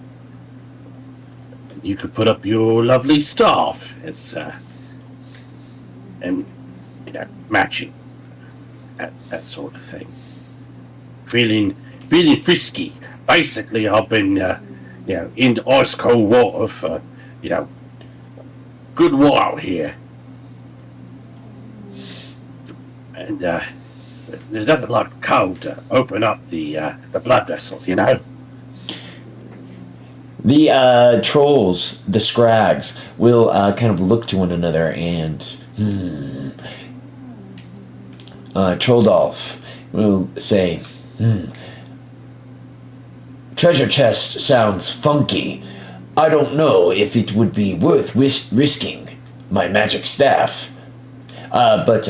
you could put up your lovely staff as, and matching, that sort of thing. Feeling frisky. Basically, I've been, in ice cold water for, good while here, and there's nothing like the cold to open up the blood vessels, The trolls, the scrags, will kind of look to one another and Trolldolf will say, treasure chest sounds funky. I don't know if it would be worth risking my magic staff. But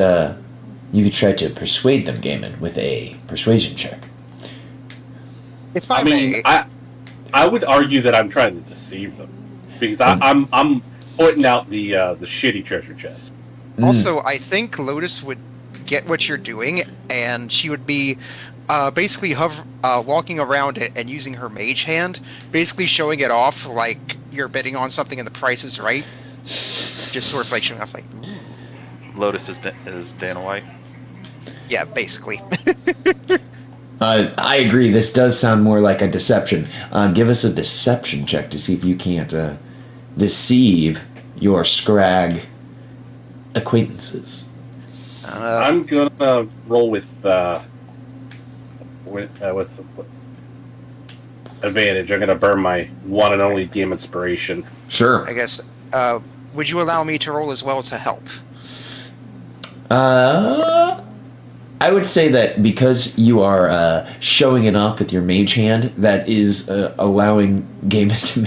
you could try to persuade them, Gaiman, with a persuasion check. If I may, I would argue that I'm trying to deceive them, because I'm pointing out the shitty treasure chest. also, I think Lotus would get what you're doing, and she would be basically walking around it and using her mage hand, basically showing it off like you're bidding on something and the price is right. Just sort of like showing off, like, Lotus is Dana White. yeah, basically. I agree. This does sound more like a deception. Give us a deception check to see if you can't deceive your scrag acquaintances. I'm gonna roll with advantage. I'm gonna burn my one and only DM inspiration. Sure. I guess. Would you allow me to roll as well to help? I would say that because you are showing it off with your mage hand, that is allowing Gaiman to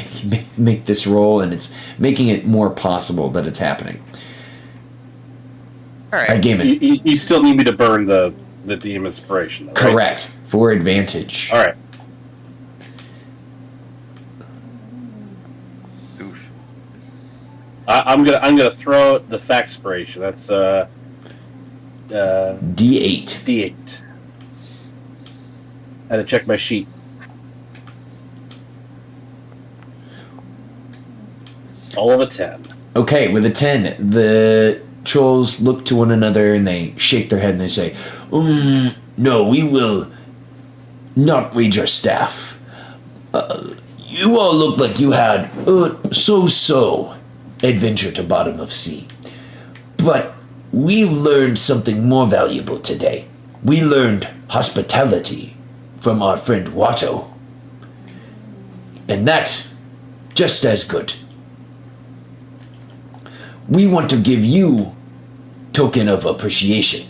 make this roll, and it's making it more possible that it's happening. All right. Gaiman. You still need me to burn the DM inspiration, though, right? Correct. For advantage. All right. Oof. I'm gonna throw the factspiration. That's D8. D8. I had to check my sheet. All of a 10. Okay, with a 10, the trolls look to one another and they shake their head and they say, no, we will not raid your staff. You all look like you had so-so adventure to bottom of sea. But we've learned something more valuable today. We learned hospitality from our friend Watto. And that's just as good. We want to give you token of appreciation.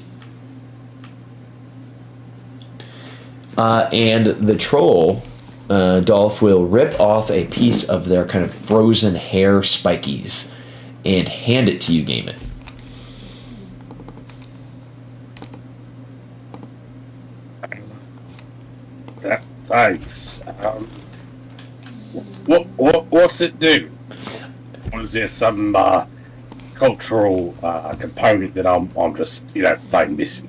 And the troll, Dolph, will rip off a piece of their kind of frozen hair spikies and hand it to you, Gaiman. Thanks. What's it do? Was there some cultural component that I'm just plain missing?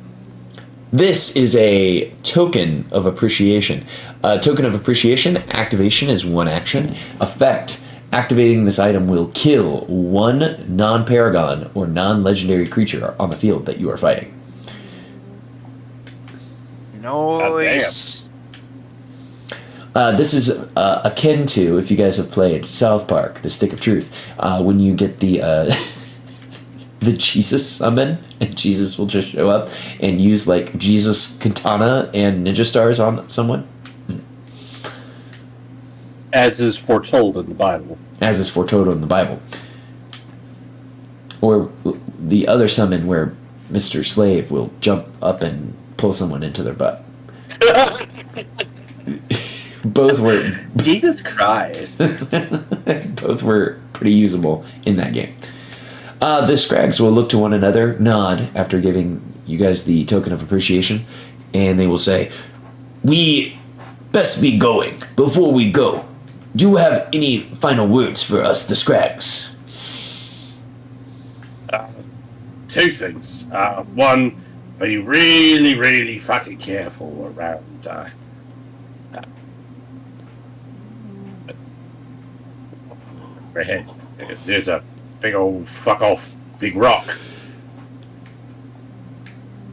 This is a token of appreciation. A token of appreciation activation is one action. Effect: activating this item will kill one non-paragon or non-legendary creature on the field that you are fighting. Nice. This is akin to, if you guys have played South Park, The Stick of Truth, when you get the the Jesus summon, and Jesus will just show up and use like Jesus katana and ninja stars on someone. As is foretold in the Bible. As is foretold in the Bible. Or the other summon where Mr. Slave will jump up and pull someone into their butt. Both were Jesus Christ. both were pretty usable in that game. The Scrags will look to one another, nod after giving you guys the token of appreciation, and they will say, "We best be going. Before we go, do you have any final words for us, the Scrags? Two things. One, be really, really fucking careful around Reghed. Because there's a big old fuck off big rock.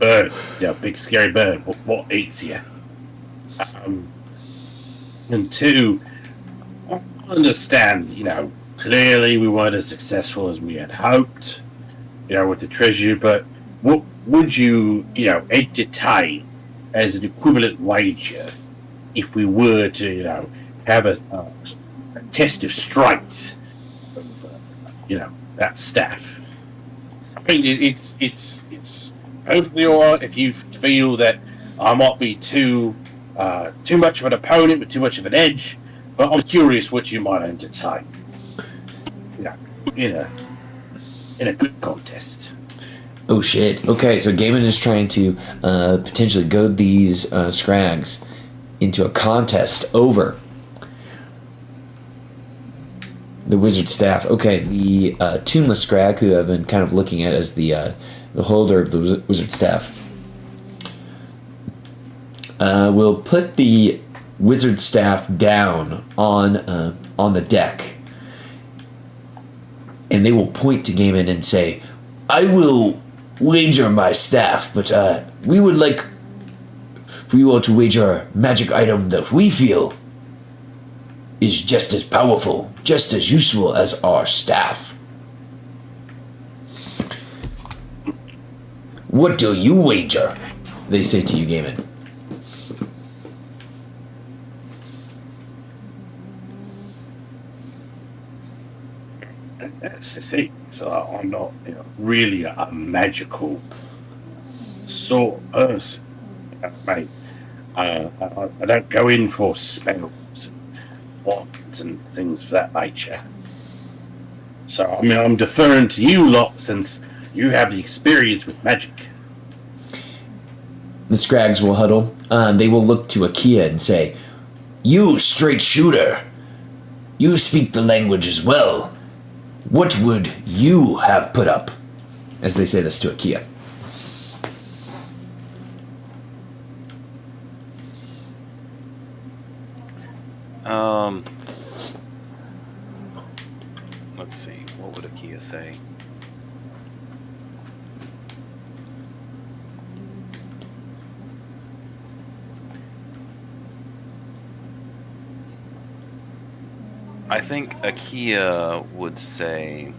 Bird. Yeah, big scary bird. What eats you? And two, I understand, clearly we weren't as successful as we had hoped, with the treasure, but what would you, entertain as an equivalent wager if we were to, have a test of strength of, that staff? I mean, it's perfectly alright if you feel that I might be too much of an opponent with too much of an edge, but I'm curious what you might entertain. In a good contest. Oh shit. Okay, so Gaiman is trying to potentially goad these Scrags into a contest over the wizard staff. Okay, the tuneless Scrag, who I've been kind of looking at as the holder of the wizard staff, will put the wizard staff down on the deck, and they will point to Gaiman and say, "I will wager my staff, but we would like for you all to wager a magic item that we feel is just as powerful, just as useful as our staff. What do you wager?" they say to you, Gaiman. That's the thing. So I'm not, really a magical sort of person, mate. I don't go in for spells and wands and things of that nature. So I mean, I'm deferring to you lot since you have the experience with magic. The Scrags will huddle. They will look to Akia and say, "You straight shooter, you speak the language as well. What would you have put up?" As they say this to Akia. Let's see. What would Akia say? I think Akia would say,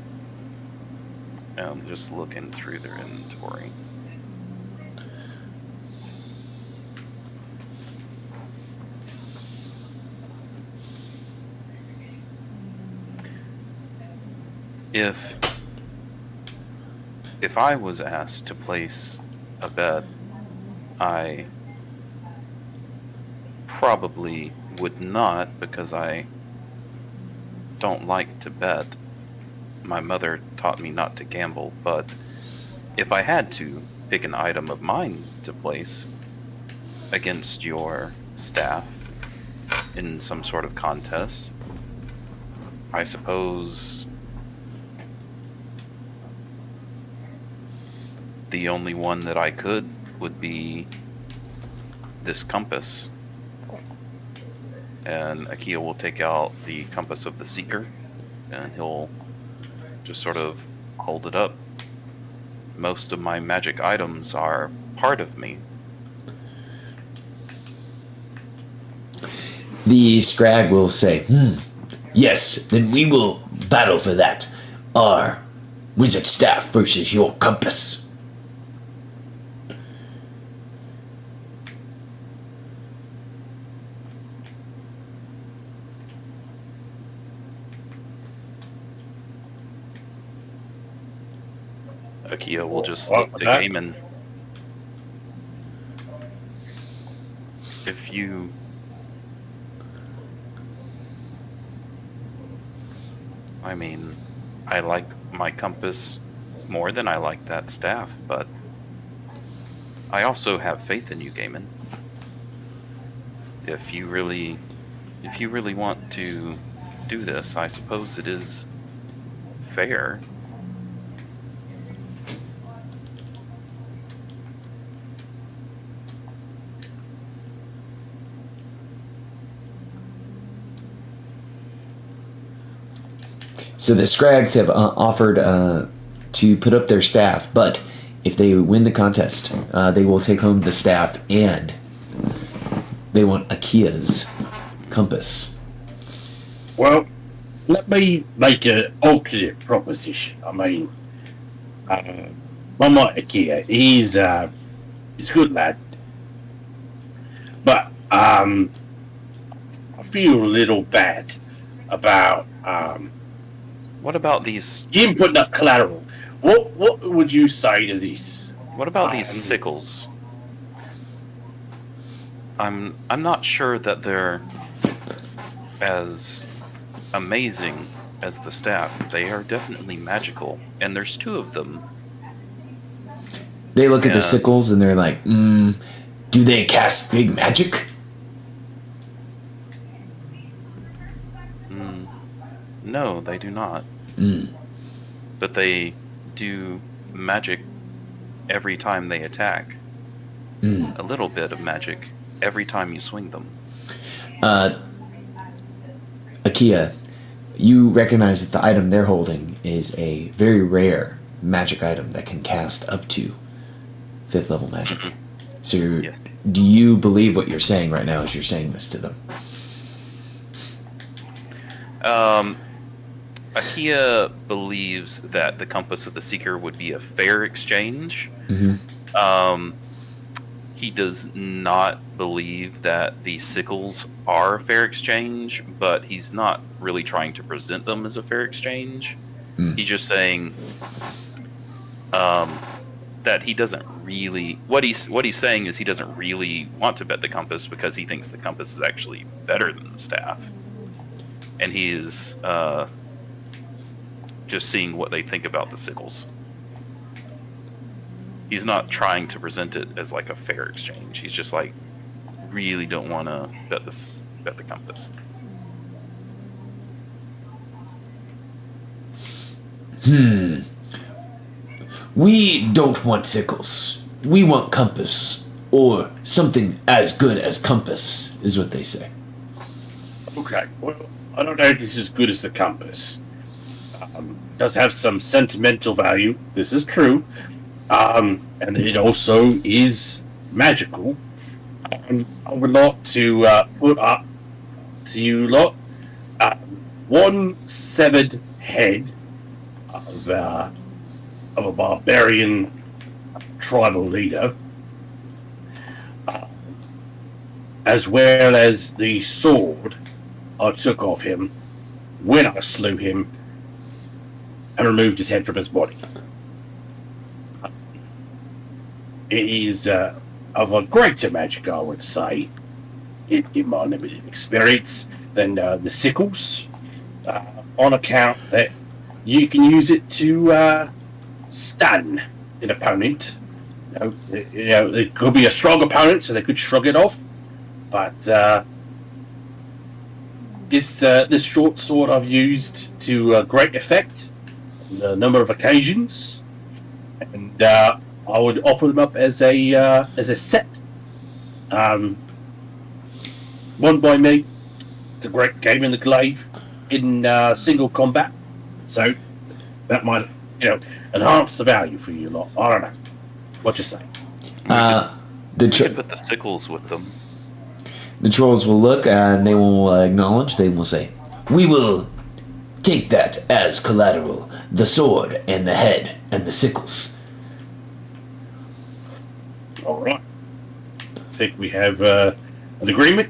I'm just looking through their inventory. If I was asked to place a bet, I probably would not, because I don't like to bet. My mother taught me not to gamble, but if I had to pick an item of mine to place against your staff in some sort of contest, I suppose the only one that I could would be this compass. And Akia will take out the compass of the Seeker, and he'll just sort of hold it up. Most of my magic items are part of me. The Scrag will say, "Yes, then we will battle for that. Our wizard staff versus your compass." Akia will just look to Gaiman. If you... I mean, I like my compass more than I like that staff, but I also have faith in you, Gaiman. If you really want to do this. I suppose it is fair. So the Scrags have offered to put up their staff, but if they win the contest, they will take home the staff, and they want Akia's compass. Well, let me make an alternate proposition. I mean, my mate Ikea, he's a good lad, but I feel a little bad about What about these? him putting up collateral. What would you say to this? What about these sickles? I'm not sure that they're as amazing as the staff. They are definitely magical, and there's 2 of them. They look at the Yeah. sickles and they're like, do they cast big magic? No, they do not. Mm. But they do magic every time they attack. A little bit of magic every time you swing them. Akia, you recognize that the item they're holding is a very rare magic item that can cast up to 5th level magic. So Yes. do you believe what you're saying right now as you're saying this to them? Akia believes that the Compass of the Seeker would be a fair exchange. He does not believe that the sickles are a fair exchange, but he's not really trying to present them as a fair exchange. He's just saying that he doesn't really. What he's saying is he doesn't really want to bet the Compass because he thinks the Compass is actually better than the staff, and he's just seeing what they think about the sickles. He's not trying to present it as like a fair exchange. He's just like, really don't want to bet the Compass. We don't want sickles. We want compass. Or something as good as compass, is what they say. Okay, well, I don't know if this is as good as the compass. Does have some sentimental value. This is true. And it also is magical. I would like to put up to you lot one severed head of a barbarian tribal leader, as well as the sword I took off him when I slew him and removed his head from his body. It is of a greater magic, I would say, in my limited experience, than the sickles, on account that you can use it to stun an opponent. It could be a strong opponent, so they could shrug it off. But this short sword I've used to great effect on a number of occasions, and I would offer them up as a set. One by me. It's a great game in the glaive in single combat, so that might enhance the value for you lot. I don't know. What you say? We could put the sickles with them. The trolls will look and they will acknowledge. They will say, "We will take that as collateral. The sword and the head and the sickles." All right. I think we have an agreement.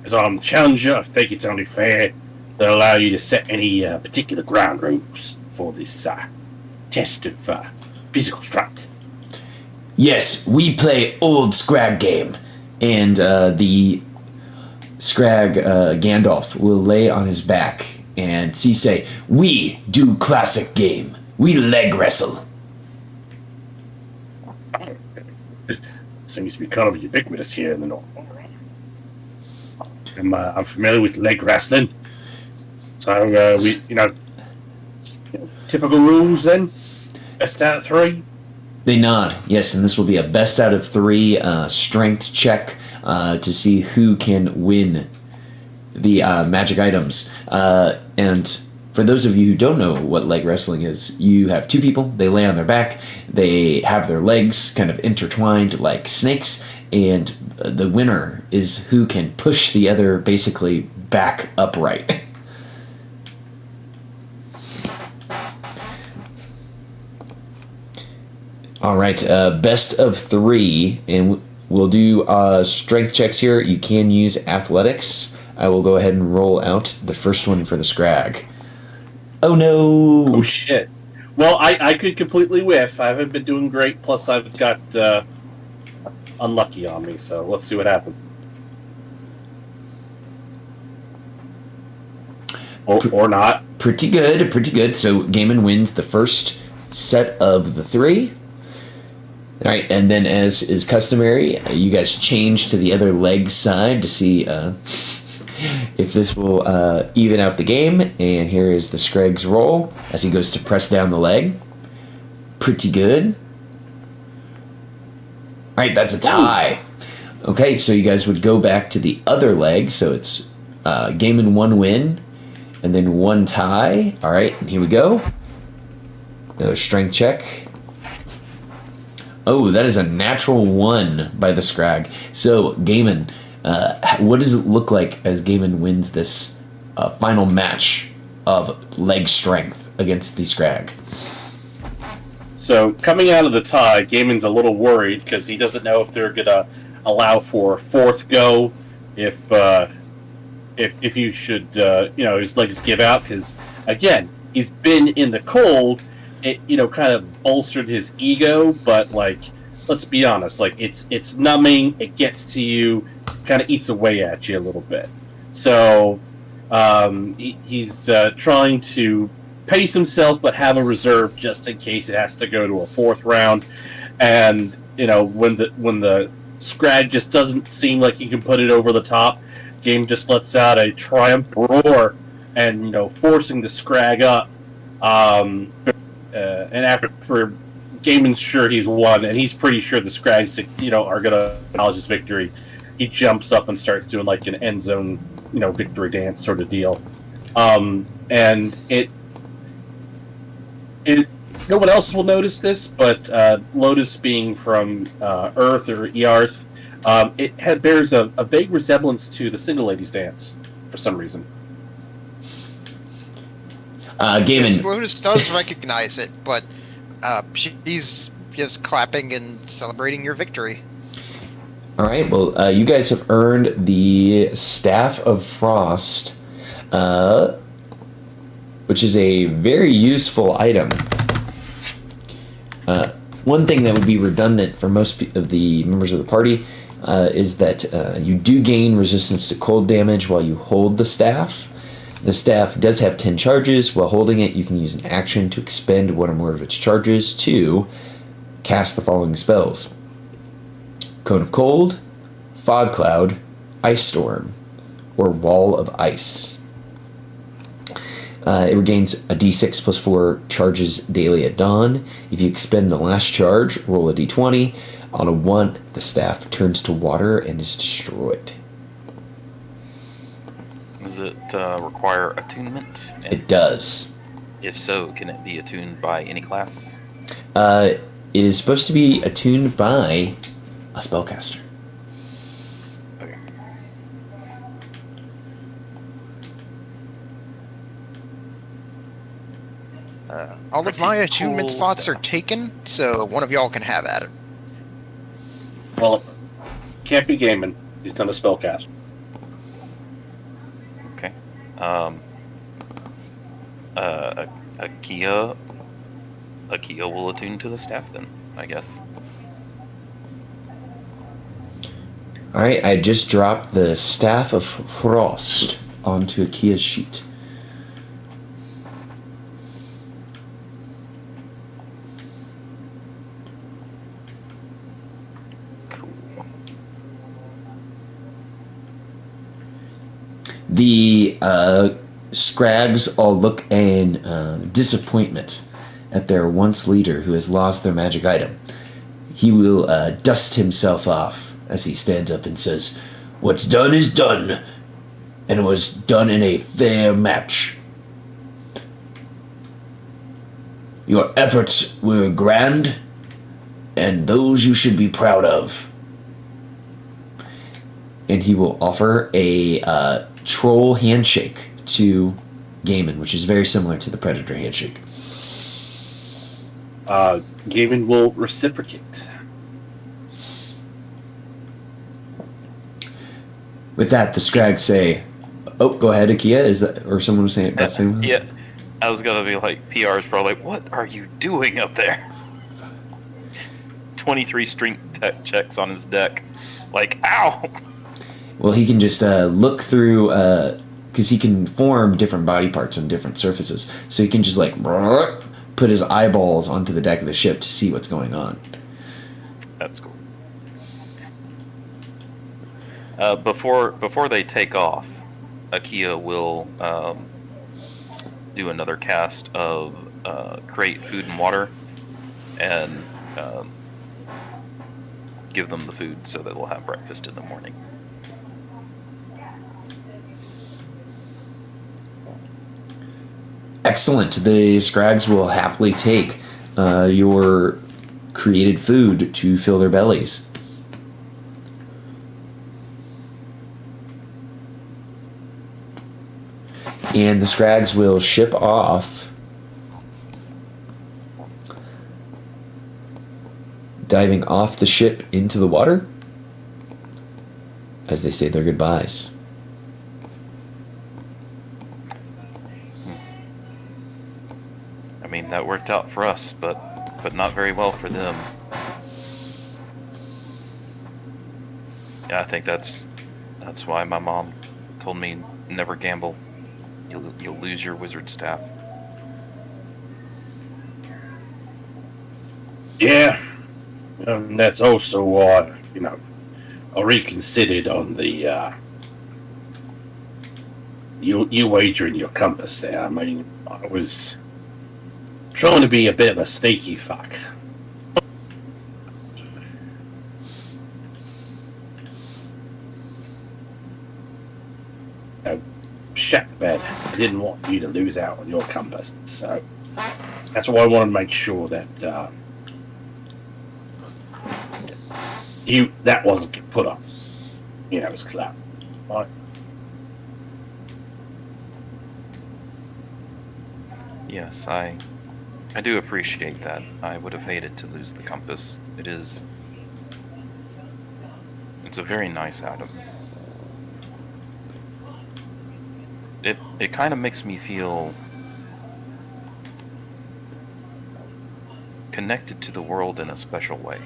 As I'm the challenger, I think it's only fair to allow you to set any particular ground rules for this test of physical strength. Yes, we play old Scrag game. And the Scrag Gandalf will lay on his back and he say, "We do classic game. We leg wrestle." Seems to be kind of ubiquitous here in the north. I'm familiar with leg wrestling. So, typical rules then? Best out of 3? They nod, yes, and this will be a best out of 3 strength check to see who can win the magic items. And for those of you who don't know what leg wrestling is, you have 2 people, they lay on their back, they have their legs kind of intertwined like snakes, and the winner is who can push the other basically back upright. All right, best of 3, and we'll do strength checks here. You can use athletics. I will go ahead and roll out the first one for the scrag. Oh no! Oh shit. Well, I could completely whiff. I haven't been doing great, plus I've got unlucky on me, so let's see what happens. Or not. Pretty good, pretty good. So Gaiman wins the first set of the 3. All right, and then as is customary, you guys change to the other leg side to see if this will even out the game. And here is the Scrag's roll as he goes to press down the leg. Pretty good. All right, that's a tie. Okay, so you guys would go back to the other leg. So it's Gaiman 1 win and then 1 tie. All right, and here we go. Another strength check. Oh, that is a natural 1 by the Scrag. So, Gaiman, what does it look like as Gaiman wins this final match of leg strength against the Scrag? So, coming out of the tie, Gaiman's a little worried because he doesn't know if they're going to allow for 4th go, if you should, his legs give out. Because, again, he's been in the cold. It kind of bolstered his ego, but let's be honest, it's numbing, it gets to you, kind of eats away at you a little bit. So he's trying to pace himself, but have a reserve just in case it has to go to a 4th round. And when the Scrag just doesn't seem like he can put it over the top, game just lets out a triumphant roar, and forcing the Scrag up. And after Gaiman's sure he's won, and he's pretty sure the Scrags, are going to acknowledge his victory. He jumps up and starts doing an end zone, victory dance sort of deal. And it no one else will notice this, but Lotus being from Earth or Earth, it bears a vague resemblance to the Single Ladies dance for some reason. Gaiman. Yes, Lotus does recognize it, but she's just clapping and celebrating your victory. All right, well, you guys have earned the Staff of Frost, which is a very useful item. One thing that would be redundant for most of the members of the party is that you do gain resistance to cold damage while you hold the staff. The staff does have 10 charges. While holding it, you can use an action to expend one or more of its charges to cast the following spells: Cone of Cold, Fog Cloud, Ice Storm, or Wall of Ice. It regains a d6 plus 4 charges daily at dawn. If you expend the last charge, roll a d20. On a 1, the staff turns to water and is destroyed. Does it require attunement? And It does. if so, can it be attuned by any class? It is supposed to be attuned by a spellcaster. Okay. All of my Pretty attunement cool slots are stuff. taken, so one of y'all can have at it. Well, can't be Gaiman. He's done a spellcast. Okay. Akia will attune to the staff then, I guess. Alright, I just dropped the Staff of Frost onto Akia's sheet. Cool. The Scrags all look in disappointment at their once leader who has lost their magic item. He will dust himself off as he stands up and says, "What's done is done, and it was done in a fair match. Your efforts were grand, and those you should be proud of." And he will offer a troll handshake to Gaiman, which is very similar to the Predator handshake. Gaiman will reciprocate. With that, the Scrags say, "Oh, go ahead, Akia." Is that, or someone was saying it about saying that? Yeah, I was gonna be like, PR's probably like, "What are you doing up there?" 23 strength checks on his deck. Like, ow! Well, he can just look through, because he can form different body parts on different surfaces. So he can just like put his eyeballs onto the deck of the ship to see what's going on. That's cool. Before they take off, Akia will do another cast of create food and water, and give them the food so that they'll have breakfast in the morning. Excellent. The Scrags will happily take your created food to fill their bellies. And the Scrags will ship off, diving off the ship into the water as they say their goodbyes. I mean, that worked out for us, but not very well for them. Yeah, I think that's why my mom told me never gamble. You'll lose your wizard staff. Yeah, that's also why, I reconsidered on the you wagering your compass there. I mean, I was trying to be a bit of a sneaky fuck. Shut bed. I didn't want you to lose out on your compass, so that's why I wanted to make sure that that wasn't put up. It was clout. Right? Yes, I do appreciate that. I would have hated to lose the compass. It's a very nice item. It kind of makes me feel connected to the world in a special way.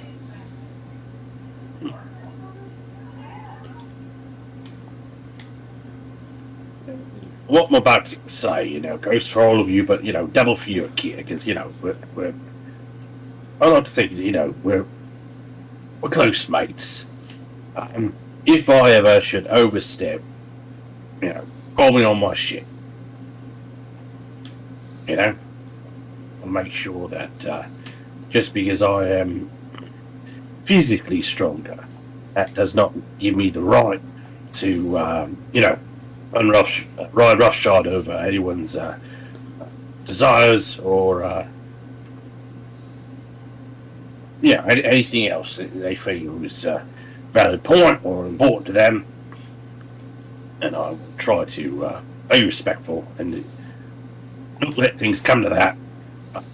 What I'm about to say, goes for all of you, but double for you, Kia, because we're. I like to think, we're close mates. If I ever should overstep, call me on my shit. And make sure that just because I am physically stronger, that does not give me the right to, ride roughshod over anyone's desires or, anything else that they feel is a valid point or important to them. And I will try to be respectful and not let things come to that. But,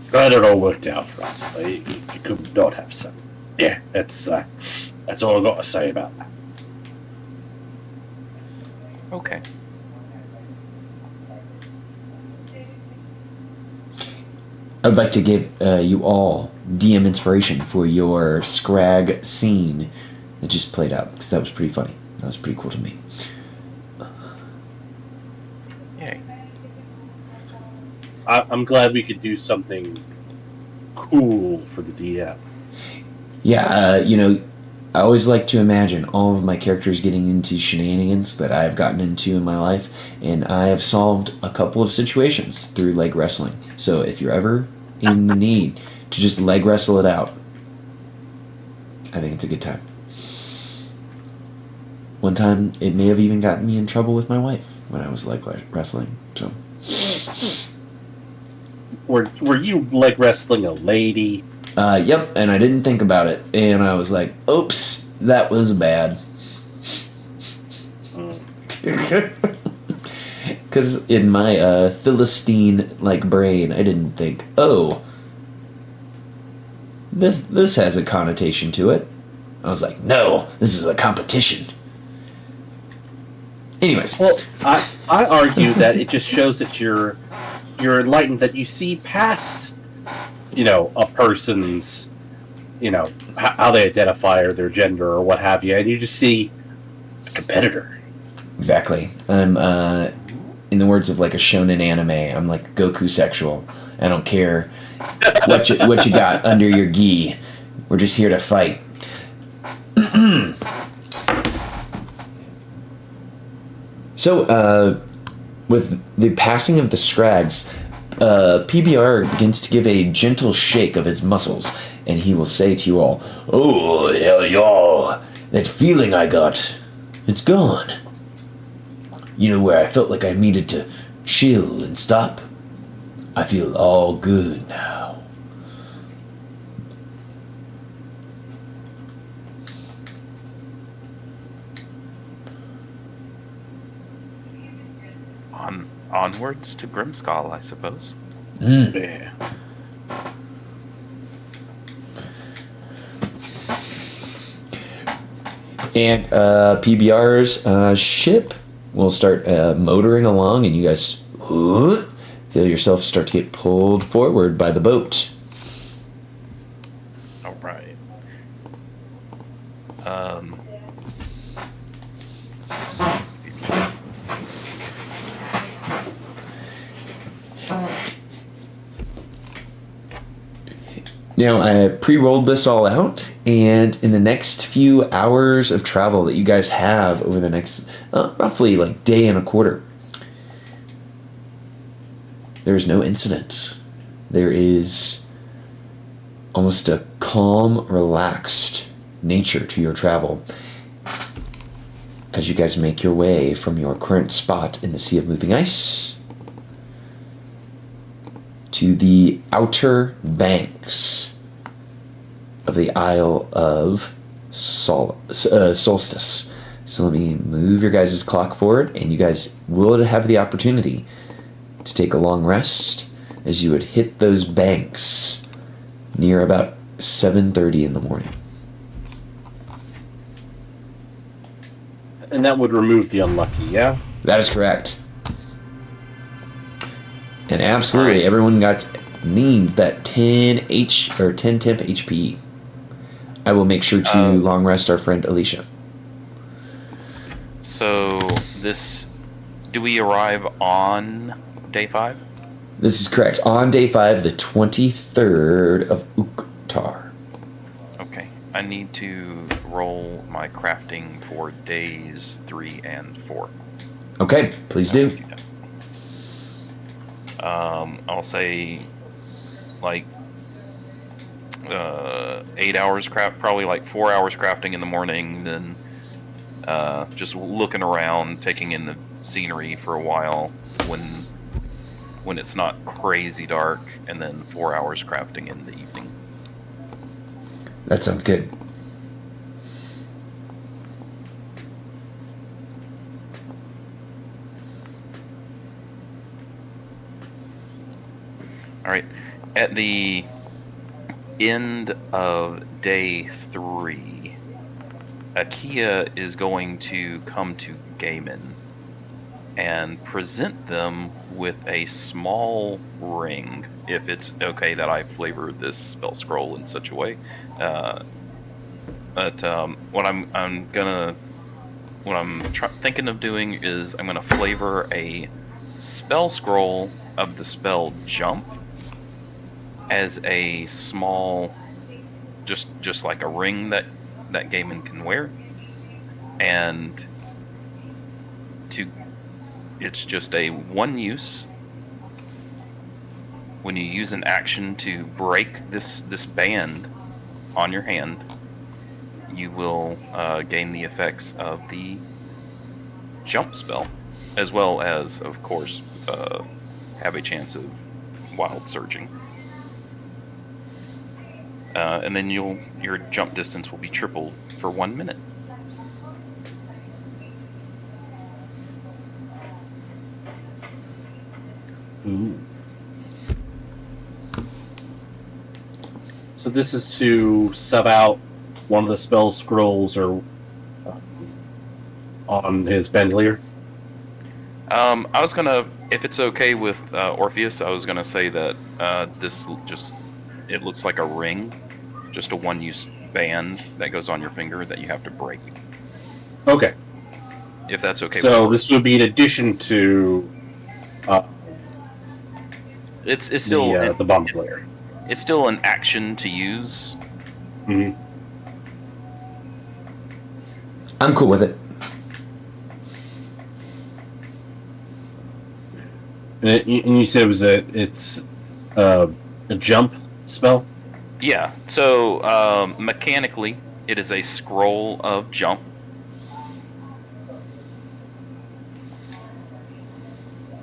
glad it all worked out for us. You could not have some. Yeah, that's all I've got to say about that. Okay. I'd like to give you all DM inspiration for your Scrag scene that just played out, because that was pretty funny. That was pretty cool to me. Yay. I'm glad we could do something cool for the DM. I always like to imagine all of my characters getting into shenanigans that I've gotten into in my life, and I have solved a couple of situations through leg wrestling. So if you're ever in the need to just leg wrestle it out, I think it's a good time. One time, it may have even gotten me in trouble with my wife when I was leg wrestling. So, were you leg wrestling a lady? yep, and I didn't think about it, and I was like, "Oops, that was bad." Because in my Philistine-like brain, I didn't think, "Oh, this has a connotation to it." I was like, "No, this is a competition." Anyways, Well, I argue that it just shows that you're enlightened, that you see past, a person's, how they identify or their gender or what have you, and you just see a competitor. exactly. I'm, in the words of like a shonen anime, I'm like Goku sexual. I don't care what you got under your gi. We're just here to fight. So, with the passing of the Scrags, PBR begins to give a gentle shake of his muscles, and he will say to you all, "Oh, hell y'all, that feeling I got, it's gone. You know where I felt like I needed to chill and stop? I feel all good now." Onwards to Grimskull, I suppose. Yeah. And PBR's ship will start motoring along, and you guys feel yourself start to get pulled forward by the boat. All right. Now, I pre-rolled this all out, and in the next few hours of travel that you guys have over the next roughly like day and a quarter, there's no incident. There is almost a calm, relaxed nature to your travel as you guys make your way from your current spot in the Sea of Moving Ice to the outer banks of the Isle of Solstice. So let me move your guys' clock forward, and you guys will have the opportunity to take a long rest as you would hit those banks near about 7:30 in the morning. And that would remove the unlucky, yeah? That is correct. And absolutely, everyone needs that 10 temp HP. I will make sure to long rest our friend Alicia. So do we arrive on day 5? This is correct. On day 5, the 23rd of Uktar. Okay. I need to roll my crafting for days 3 and 4. Okay, please do. I'll say like 8 hours craft, probably like 4 hours crafting in the morning, then just looking around, taking in the scenery for a while when it's not crazy dark, and then 4 hours crafting in the evening. That sounds good. All right. At the end of day 3, Akia is going to come to Gaiman and present them with a small ring, if it's okay that I flavor this spell scroll in such a way. But what I'm thinking of doing is I'm gonna flavor a spell scroll of the spell Jump as a small just like a ring that Gaiman can wear, and it's just a one use. When you use an action to break this band on your hand, you will gain the effects of the jump spell, as well as, of course, have a chance of wild surging. And then your jump distance will be tripled for 1 minute. Ooh. So this is to sub out one of the spell scrolls or on his bandolier? I was gonna, if it's okay with Orpheus, I was gonna say that this it looks like a ring, just a one-use band that goes on your finger that you have to break. Okay. If that's okay. So this would be in addition to it's still the bandolier. It's still an action to use. Mm-hmm. I'm cool with it. And you said it's a jump spell? Yeah. So mechanically, it is a scroll of jump.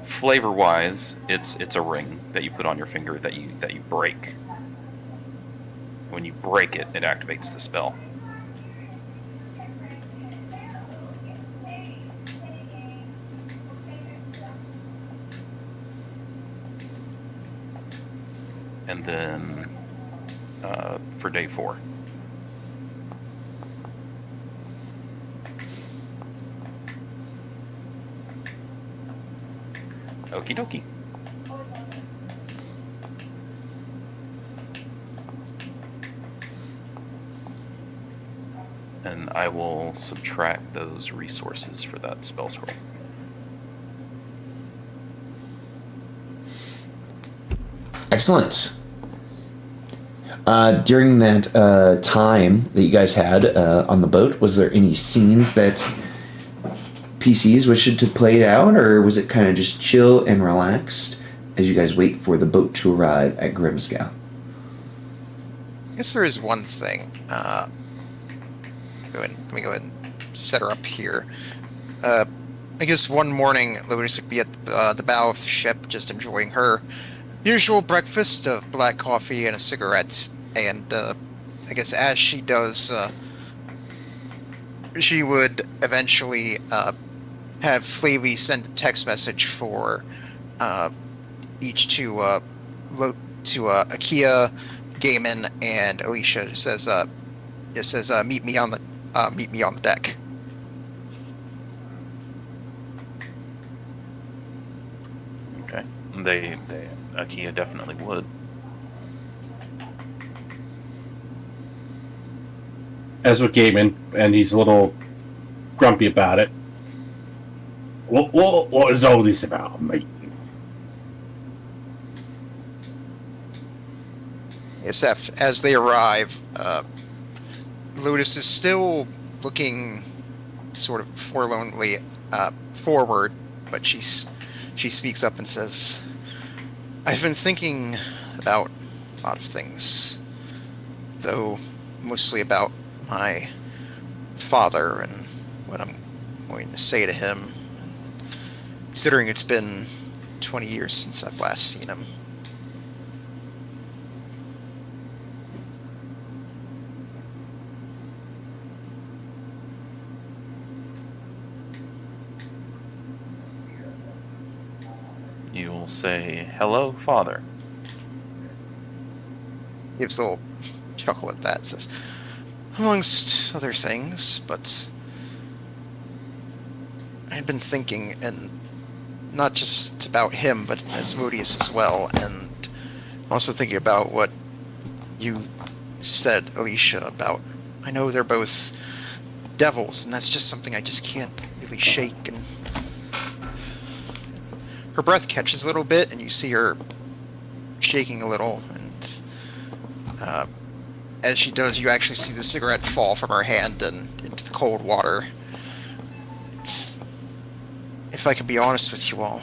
Flavor-wise, it's a ring that you put on your finger that you break. When you break it, it activates the spell. And then for day 4. Okie dokie. And I will subtract those resources for that spell scroll. Excellent. During that time that you guys had on the boat, was there any scenes that PCs wished to play out, or was it kind of just chill and relaxed as you guys wait for the boat to arrive at Grimscow? I guess there is one thing. Let me go ahead and set her up here. I guess one morning, Lotus would be at the bow of the ship, just enjoying her usual breakfast of black coffee and a cigarette. And I guess as she does, she would eventually have Flavy send a text message for each to Akia, Gaiman, and Alicia. It says meet me on the deck. Okay. They Akia definitely would. As with Gaiman, and he's a little grumpy about it. What is all this about, mate? Yes, as they arrive, Lotus is still looking sort of forlornly forward, but she speaks up and says, "I've been thinking about a lot of things, though mostly about my father and what I'm going to say to him, considering it's been 20 years since I've last seen him." You will say, "Hello, Father." Gives a little chuckle at that, says, "Amongst other things, but I've been thinking, and not just about him, but Asmodeus as well, and also thinking about what you said, Alicia, about, I know they're both devils, and that's just something I just can't really shake." And her breath catches a little bit, and you see her shaking a little, and as she does, you actually see the cigarette fall from her hand and into the cold water. If I can be honest with you all,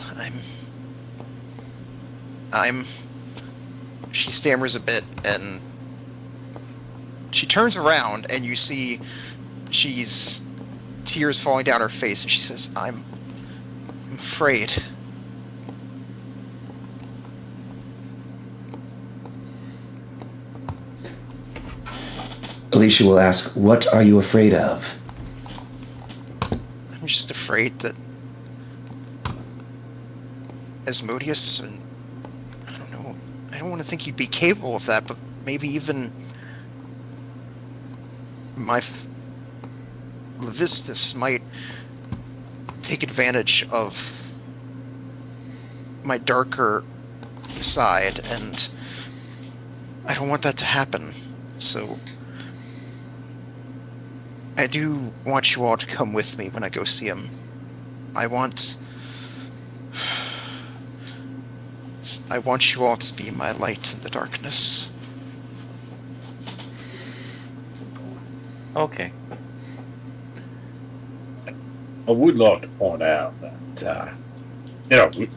She stammers a bit, and she turns around, and you see she's tears falling down her face, and she says, I'm afraid. Alicia will ask, what are you afraid of? I'm just afraid that Asmodeus, and I don't know, I don't want to think he'd be capable of that, but maybe even my Levistus might take advantage of my darker side, and I don't want that to happen. So I do want you all to come with me when I go see him. I want you all to be my light in the darkness. Okay. I would like to point out that,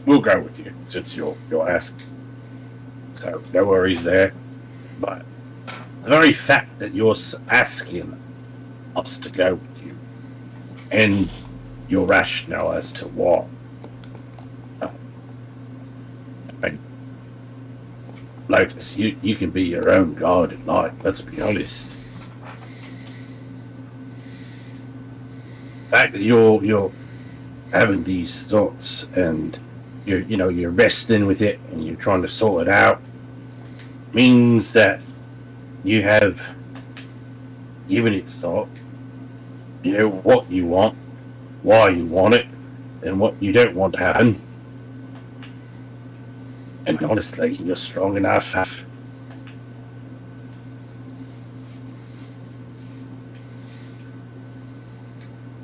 we'll go with you since you're asking. So, no worries there. But the very fact that you're asking us to go with you and your rationale as to why. Locus, you can be your own god at night, let's be honest. The fact that you're having these thoughts and you're wrestling with it and you're trying to sort it out means that you have given it thought. You know what you want, why you want it, and what you don't want to happen. And honestly, you're strong enough.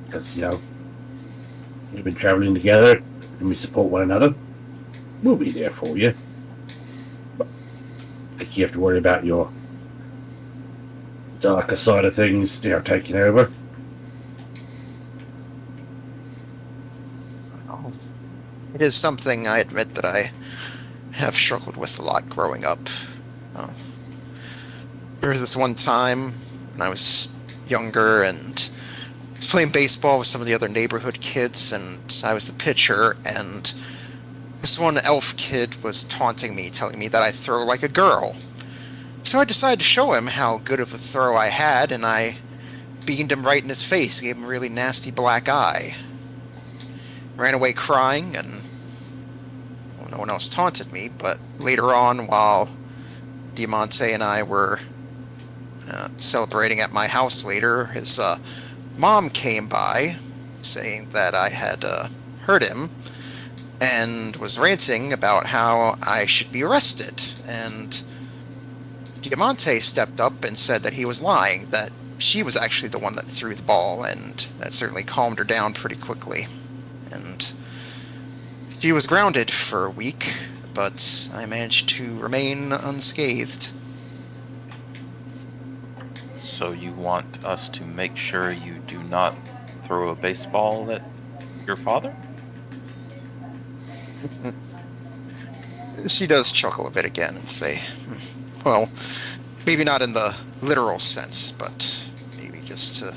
Because, we've been traveling together and we support one another. We'll be there for you. But I think you have to worry about your darker side of things, taking over. Oh, it is something I admit that I have struggled with a lot growing up. There was this one time when I was younger and I was playing baseball with some of the other neighborhood kids, and I was the pitcher, and this one elf kid was taunting me, telling me that I throw like a girl. So I decided to show him how good of a throw I had, and I beamed him right in his face, gave him a really nasty black eye. Ran away crying, and no one else taunted me, but later on, while Diamante and I were celebrating at my house later, his mom came by, saying that I had hurt him, and was ranting about how I should be arrested, and Diamante stepped up and said that he was lying, that she was actually the one that threw the ball, and that certainly calmed her down pretty quickly. And she was grounded for a week, but I managed to remain unscathed. So you want us to make sure you do not throw a baseball at your father? She does chuckle a bit again and say, well, maybe not in the literal sense, but maybe just to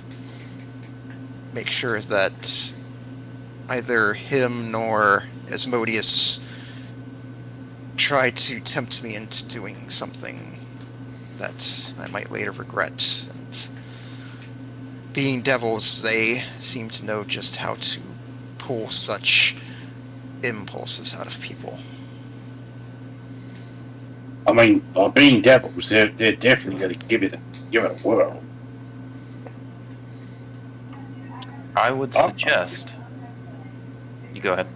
make sure that either him nor Asmodeus try to tempt me into doing something that I might later regret. And being devils, they seem to know just how to pull such impulses out of people. I mean, being devils, they're definitely going to give it a whirl. I would suggest... You go ahead.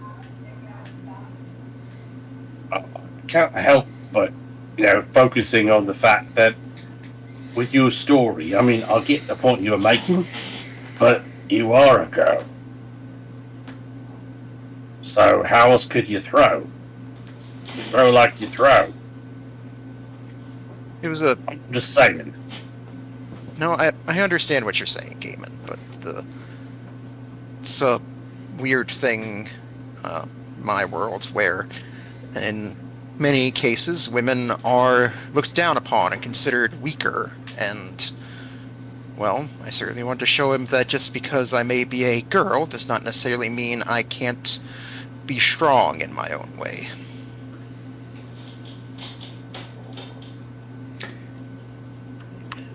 I can't help but, focusing on the fact that with your story, I mean, I get the point you were making, but you are a girl. So how else could you throw? You throw like you throw. It was a... I'm just saying. No, I understand what you're saying, Gaiman, but it's a weird thing, my world, where in many cases women are looked down upon and considered weaker, and, well, I certainly want to show him that just because I may be a girl does not necessarily mean I can't be strong in my own way.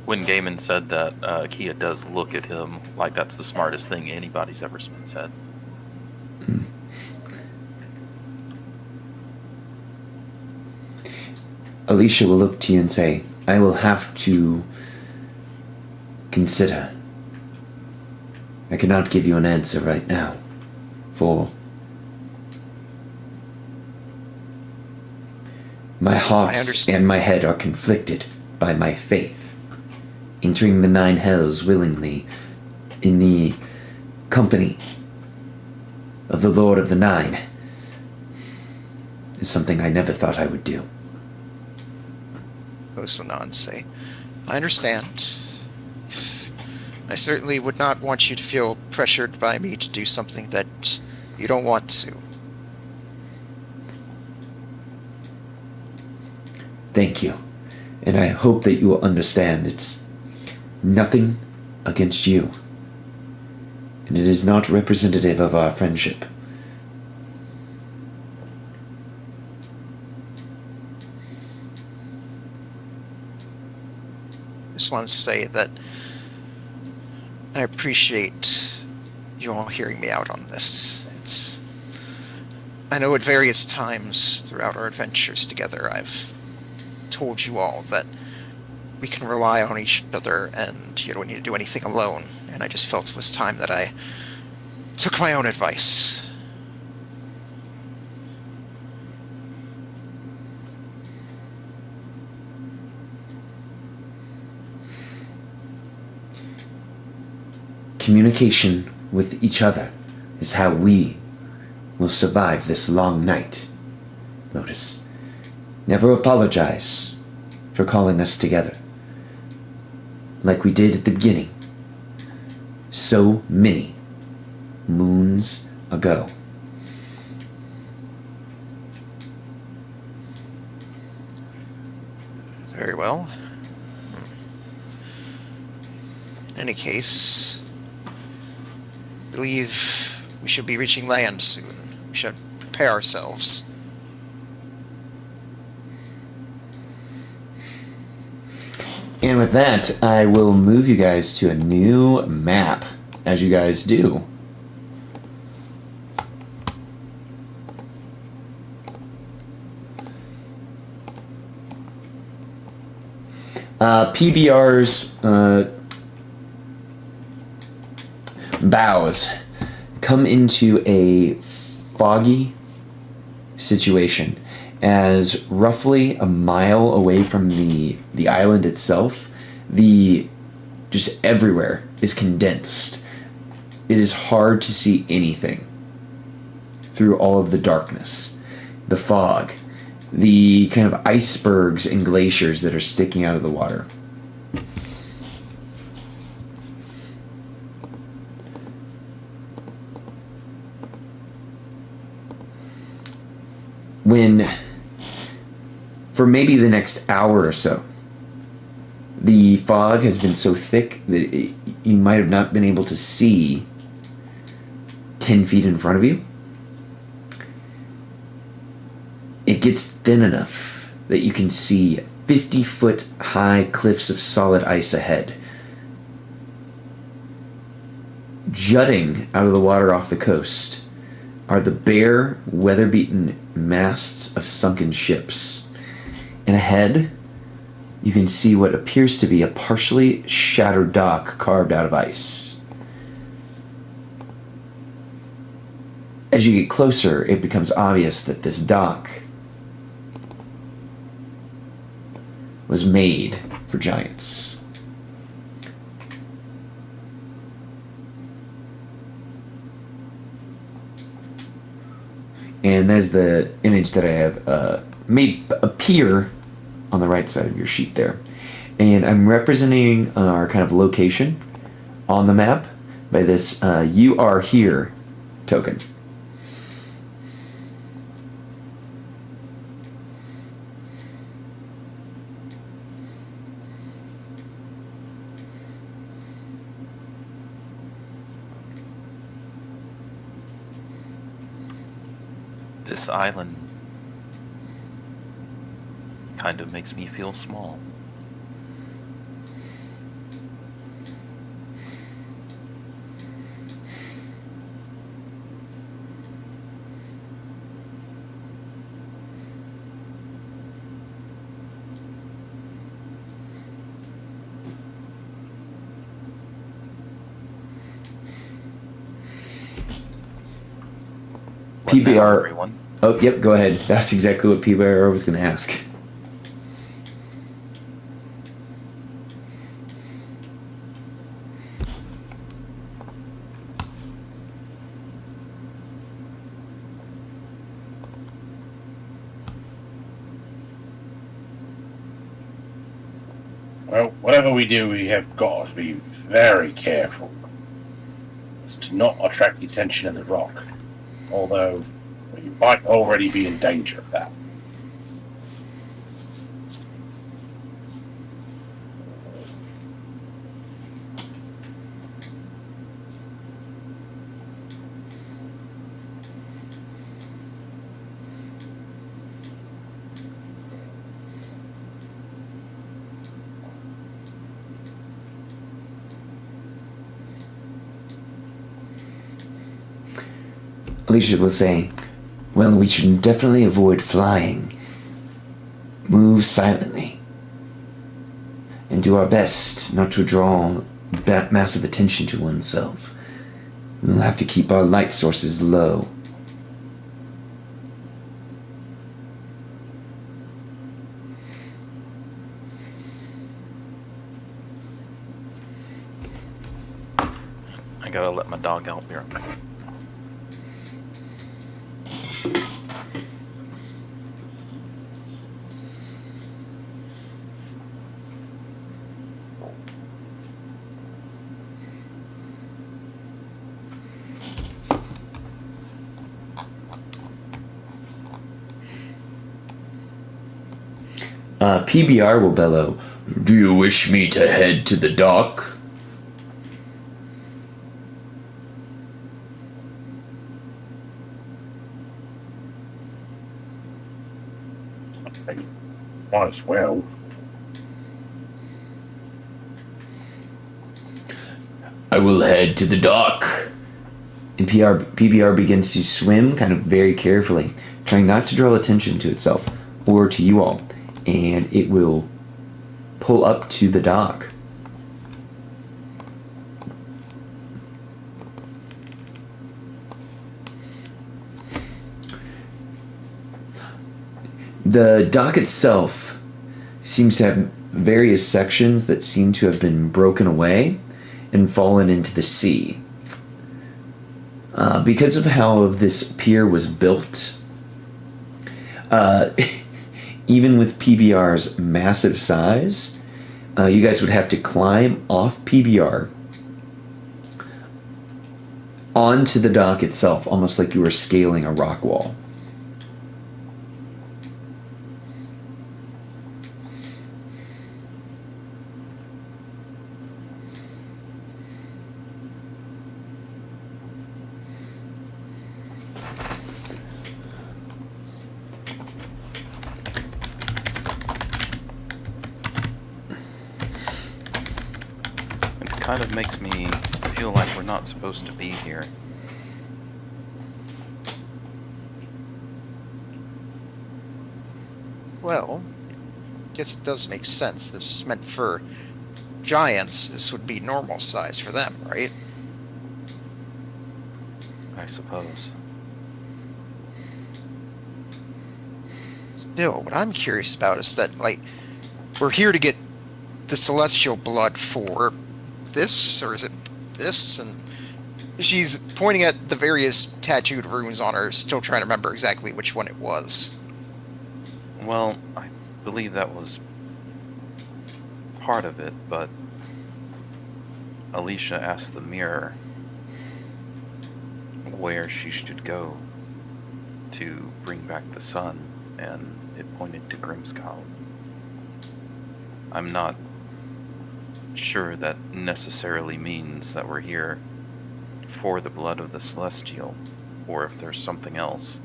When Gaiman said that, Kia does look at him like that's the smartest thing anybody's ever said. Alicia will look to you and say, I will have to consider. I cannot give you an answer right now, for my heart and my head are conflicted by my faith. Entering the 9 hells willingly in the company of the Lord of the 9 is something I never thought I would do. Osunan say, I understand. I certainly would not want you to feel pressured by me to do something that you don't want to. Thank you. And I hope that you will understand it's nothing against you. And it is not representative of our friendship. I just want to say that I appreciate you all hearing me out on this. I know at various times throughout our adventures together I've told you all that we can rely on each other and you don't need to do anything alone, and I just felt it was time that I took my own advice. Communication with each other is how we will survive this long night. Lotus, never apologize for calling us together. Like we did at the beginning, so many moons ago. Very well. In any case, I believe we should be reaching land soon. We should prepare ourselves. And with that, I will move you guys to a new map, as you guys do. PBR's bows come into a foggy situation, as roughly a mile away from the island itself, just everywhere is condensed. It is hard to see anything through all of the darkness, the fog, the kind of icebergs and glaciers that are sticking out of the water. When, for maybe the next hour or so, the fog has been so thick that you might have not been able to see 10 feet in front of you. It gets thin enough that you can see 50-foot high cliffs of solid ice ahead. Jutting out of the water off the coast are the bare, weather-beaten masts of sunken ships. And ahead, you can see what appears to be a partially shattered dock carved out of ice. As you get closer, it becomes obvious that this dock was made for giants. And there's the image that I have made appear on the right side of your sheet there. And I'm representing our kind of location on the map by this "You Are Here" token. This island kind of makes me feel small. What now, PBR. everyone? Oh, yep. Go ahead. That's exactly what PBR was going to ask. Well, whatever we do, we have got to be very careful as to not attract the attention of the rock. Although, we might already be in danger of that. Alicia will say, well, we should definitely avoid flying. Move silently. And do our best not to draw massive attention to oneself. We'll have to keep our light sources low. I gotta let my dog out here. PBR will bellow, do you wish me to head to the dock? Might as well. I will head to the dock. And PBR begins to swim kind of very carefully, trying not to draw attention to itself or to you all. And it will pull up to the dock. The dock itself seems to have various sections that seem to have been broken away and fallen into the sea. Because of how this pier was built, even with PBR's massive size, you guys would have to climb off PBR onto the dock itself, almost like you were scaling a rock wall. Kind of makes me feel like we're not supposed to be here. Well, guess it does make sense. This is meant for giants. This would be normal size for them, right? I suppose. Still, what I'm curious about is that, like, we're here to get the celestial blood for this, or is it this? And she's pointing at the various tattooed runes on her, still trying to remember exactly which one it was. Well, I believe that was part of it, but Alicia asked the mirror where she should go to bring back the sun, and it pointed to Grimskull. I'm not sure that necessarily means that we're here for the blood of the Celestial, or if there's something else.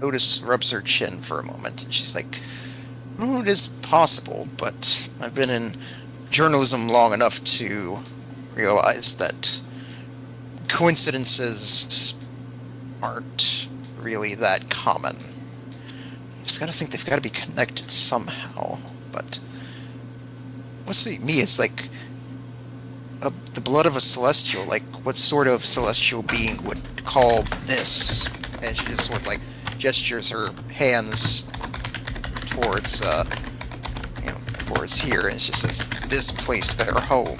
Otis rubs her chin for a moment, and she's like, "Oh, it is possible, but I've been in journalism long enough to realize that coincidences aren't really that common. Just gotta think they've got to be connected somehow. But what's to me? It's like the blood of a celestial. Like, what sort of celestial being would call this?" And she just sort of like gestures her hands towards, towards here, and it just says, "This place, their home."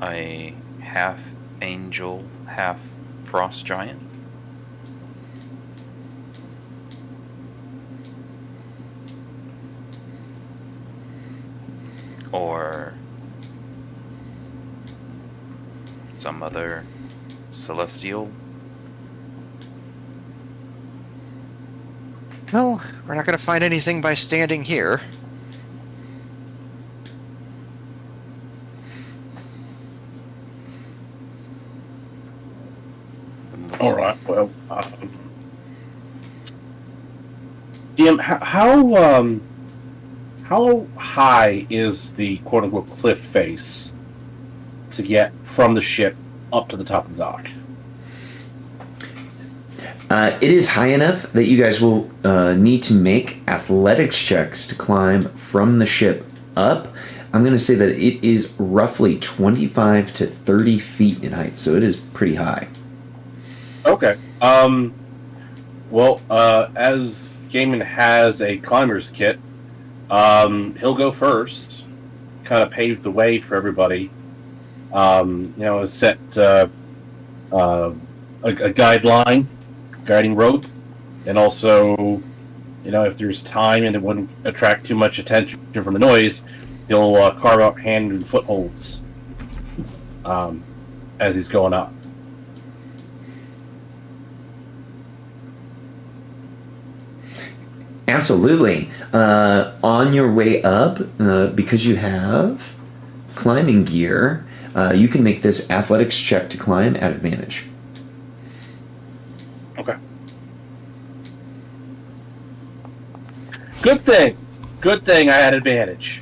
A half angel, half frost giant? Or some other celestial? No, we're not going to find anything by standing here. All right. Well, DM, how high is the quote unquote cliff face to get from the ship up to the top of the dock? It is high enough that you guys will need to make athletics checks to climb from the ship up. I'm going to say that it is roughly 25 to 30 feet in height, so it is pretty high. Okay. Well, as Gaiman has a climber's kit, he'll go first, kind of pave the way for everybody. Set a guideline, guiding rope, and also, if there's time and it wouldn't attract too much attention from the noise, he'll carve out hand and footholds as he's going up. Absolutely. On your way up, because you have climbing gear, you can make this athletics check to climb at advantage. Okay. Good thing I had advantage.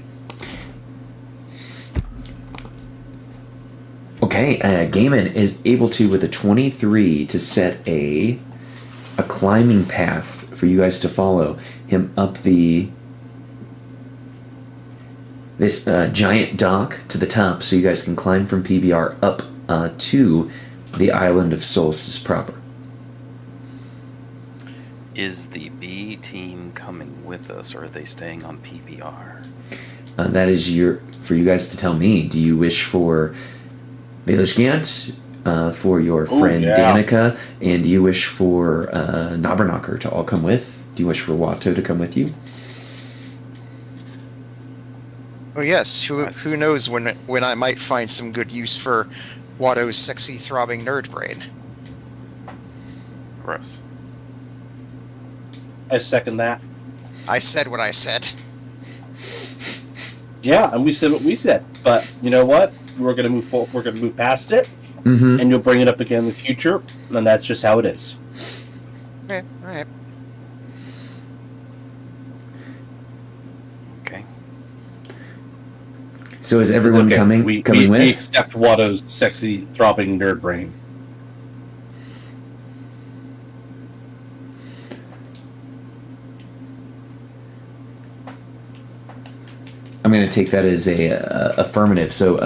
Okay, Gaiman is able to, with a 23, to set a climbing path for you guys to follow him up this giant dock to the top, so you guys can climb from PBR up to the island of Solstice proper. Is the B team coming with us, or are they staying on PBR? That is for you guys to tell me. Do you wish for Velishgant, for your friend Danica, and do you wish for Nabernacher to all come with? Do you wish for Watto to come with you? Oh yes, who knows when I might find some good use for Watto's sexy throbbing nerd brain. Gross. I second that. I said what I said. Yeah, and we said what we said. But you know what? We're gonna move forward. We're gonna move past it, and you'll bring it up again in the future, and that's just how it is. Okay, all right. Okay. So is everyone coming with? We accept Watto's sexy throbbing nerd brain. I'm going to take that as a affirmative. So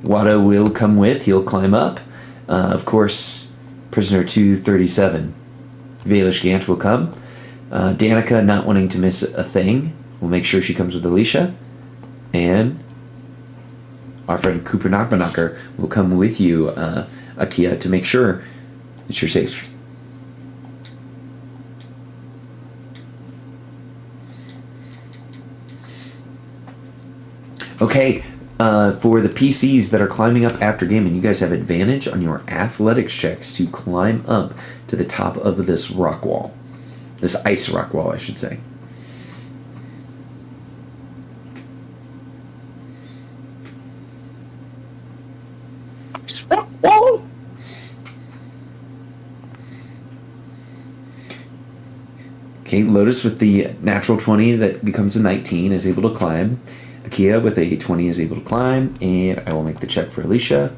Watto will come with. He'll climb up. Of course, prisoner 237, Valish Gant will come. Danica, not wanting to miss a thing, will make sure she comes with Alicia. And our friend Cooper Nabernacher will come with you, Akia, to make sure that you're safe. hey, for the PCs that are climbing up after gaming, you guys have advantage on your athletics checks to climb up to the top of this rock wall. This ice rock wall, I should say. Whoa! Okay, Lotus with the natural 20 that becomes a 19 is able to climb. Akia with a 20 is able to climb, and I will make the check for Alicia.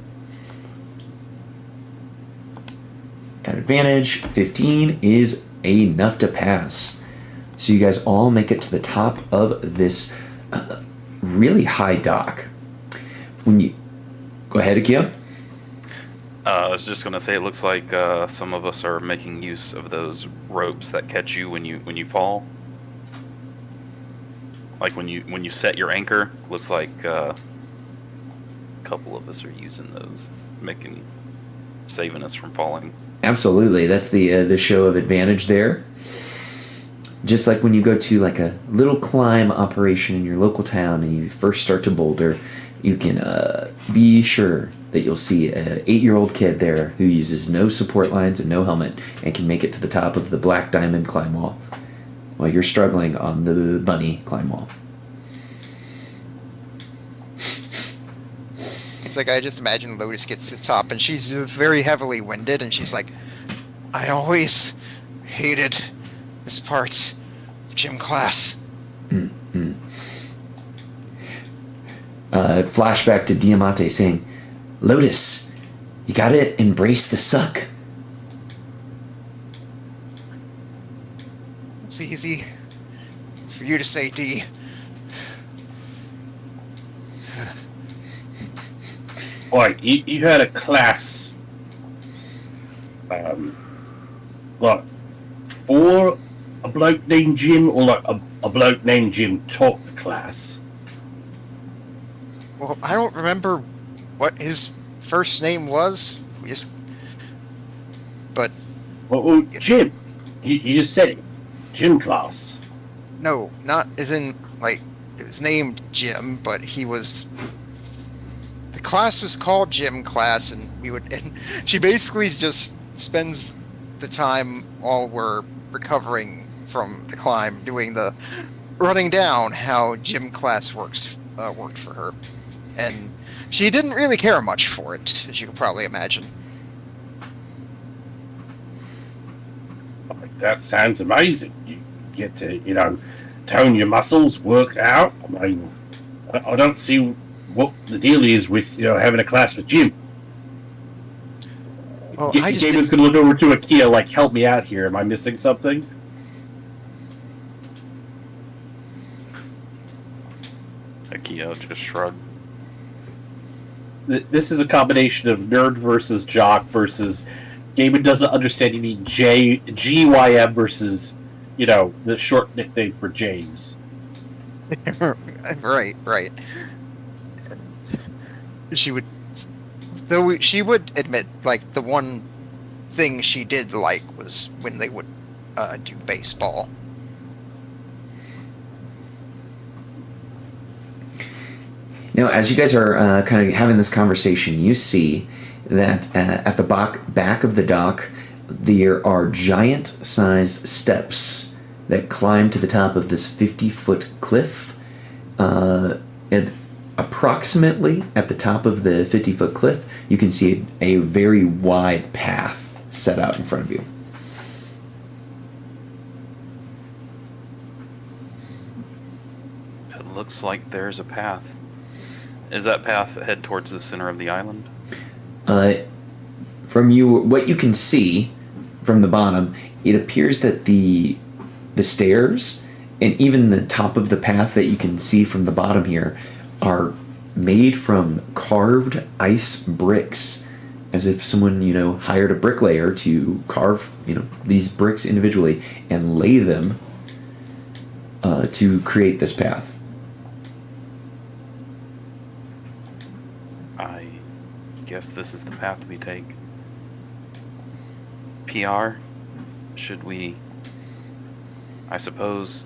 At advantage, 15 is enough to pass. So you guys all make it to the top of this really high dock. When you go ahead, Akia. I was just gonna say, it looks like some of us are making use of those ropes that catch you when you fall. Like when you set your anchor, looks like a couple of us are using those, saving us from falling. Absolutely, that's the show of advantage there. Just like when you go to like a little climb operation in your local town and you first start to boulder, you can be sure that you'll see an 8-year-old kid there who uses no support lines and no helmet and can make it to the top of the black diamond climb wall while you're struggling on the bunny climb wall. It's like I just imagine Lotus gets to the top and she's very heavily winded and she's like, I always hated this part of gym class. Mm-hmm. Flashback to Diamante saying, Lotus, you gotta embrace the suck. It's easy for you to say, D. Like, you had a class, like, for a bloke named Jim, or like a bloke named Jim taught the class? Well, I don't remember what his first name was. Well, Jim. You just said it. Gym class. No, not as in, like, it was named Jim, but he was... The class was called gym class, and she basically just spends the time while we're recovering from the climb doing the running down how gym class worked for her. And she didn't really care much for it, as you can probably imagine. Like, that sounds amazing. You get to, tone your muscles, work out. I mean, I don't see what the deal is with, having a class with Jim. Well, David's going to look over to Akia, like, help me out here. Am I missing something? Akia just shrugged. This is a combination of nerd versus jock versus David doesn't understand you need GYM versus, the short nickname for James. Right. She would admit, like, the one thing she did like was when they would do baseball. Now, as you guys are kind of having this conversation, you see that at the back of the dock, there are giant-sized steps that climb to the top of this 50-foot cliff. And approximately at the top of the 50-foot cliff, you can see a very wide path set out in front of you. It looks like there's a path. Is that path head towards the center of the island? From what you can see from the bottom, it appears that the stairs and even the top of the path that you can see from the bottom here are made from carved ice bricks, as if someone, hired a bricklayer to carve, these bricks individually and lay them to create this path. I guess this is the path we take. PR, should we... I suppose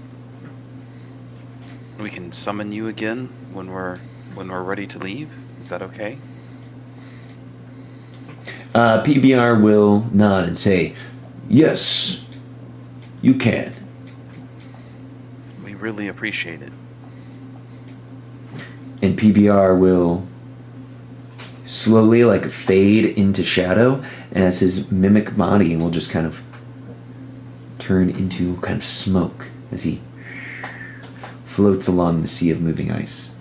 we can summon you again when we're when we're ready to leave. Is that okay? PBR will nod and say, "Yes, you can." We really appreciate it. And PBR will slowly like fade into shadow as his mimic body will just kind of turn into kind of smoke as he floats along the sea of moving ice.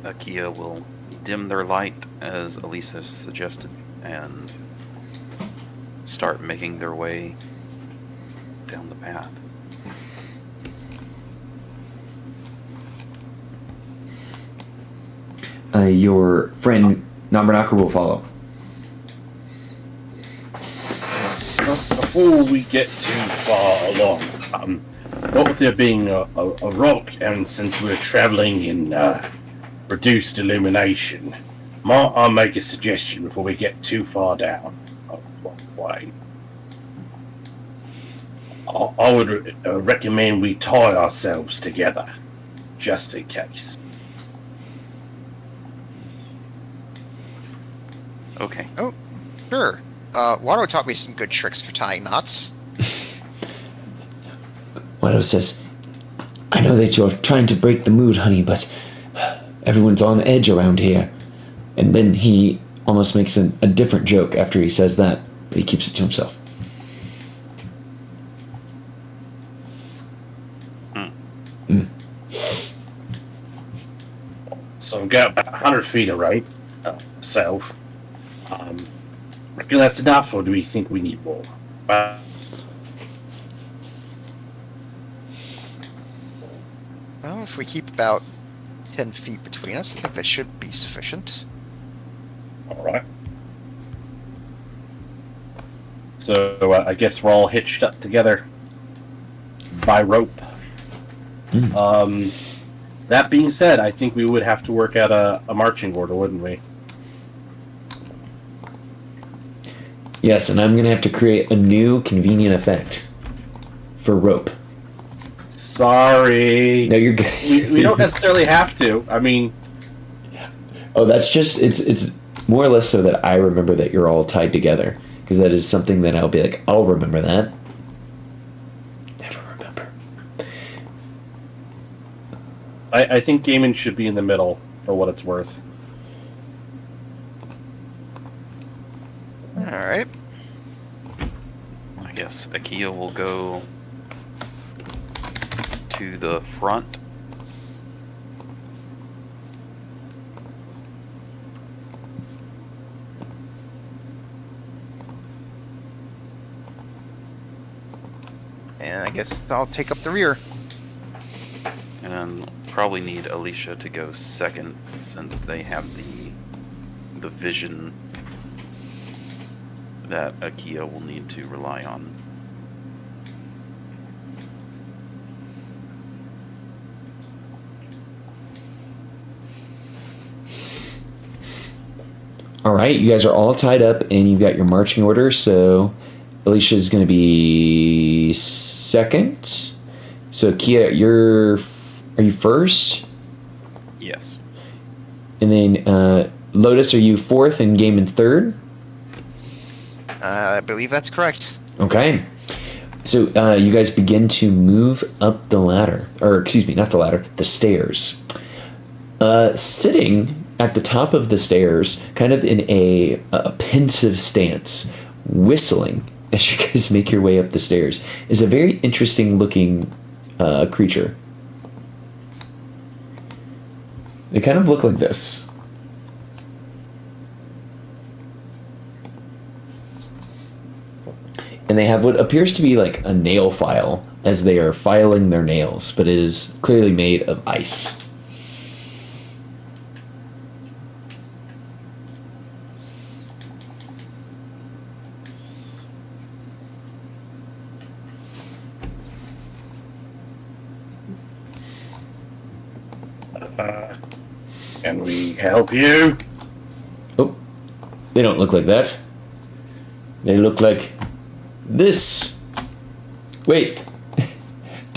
Akia will dim their light as Elisa suggested and start making their way down the path. Your friend Nabernaka will follow. Before we get too far along, what with there being a rock, and since we're traveling in reduced illumination, might I make a suggestion before we get too far down the way? I would recommend we tie ourselves together, just in case. Okay. Oh, sure. Wado taught me some good tricks for tying knots. Wado says, "I know that you're trying to break the mood, honey, but everyone's on edge around here." And then he almost makes a different joke after he says that, but he keeps it to himself. So I've got about 100 feet of rope myself. Reckon that's enough, or do we think we need more? Well, if we keep about 10 feet between us, I think that should be sufficient. Alright. So I guess we're all hitched up together by rope. That being said, I think we would have to work out a marching order, wouldn't we? Yes, and I'm going to have to create a new convenient effect for rope. Sorry. No, you're good. we don't necessarily have to. I mean... Oh, that's just, it's more or less so that I remember that you're all tied together. Because that is something that I'll be like, I'll remember that. Never remember. I think gaming should be in the middle, for what it's worth. Alright. I guess Akia will go to the front. And I guess I'll take up the rear. And probably need Alicia to go second since they have the vision that Akia will need to rely on. All right, you guys are all tied up, and you've got your marching order. So, Alicia's going to be second. So, Kia, are you first? Yes. And then Lotus, are you fourth, and Gaiman's third? I believe that's correct. Okay. So you guys begin to move up the ladder, or excuse me, not the ladder, the stairs. Sitting at the top of the stairs, kind of in a pensive stance, whistling as you guys make your way up the stairs, is a very interesting looking creature. They kind of look like this. And they have what appears to be like a nail file as they are filing their nails, but it is clearly made of ice. Can we help you? Oh, they don't look like that. They look like this. Wait,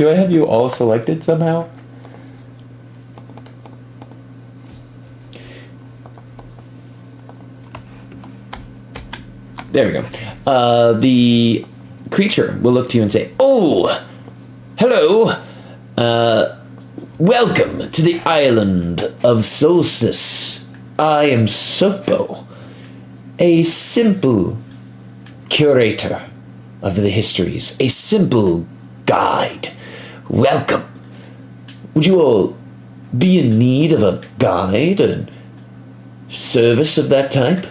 Do I have you all selected somehow? There we go. The creature will look to you and say, "Oh, hello. Welcome to the island of Solstice. I am Sopo, a simple curator of the histories, a simple guide. Welcome. Would you all be in need of a guide and service of that type?"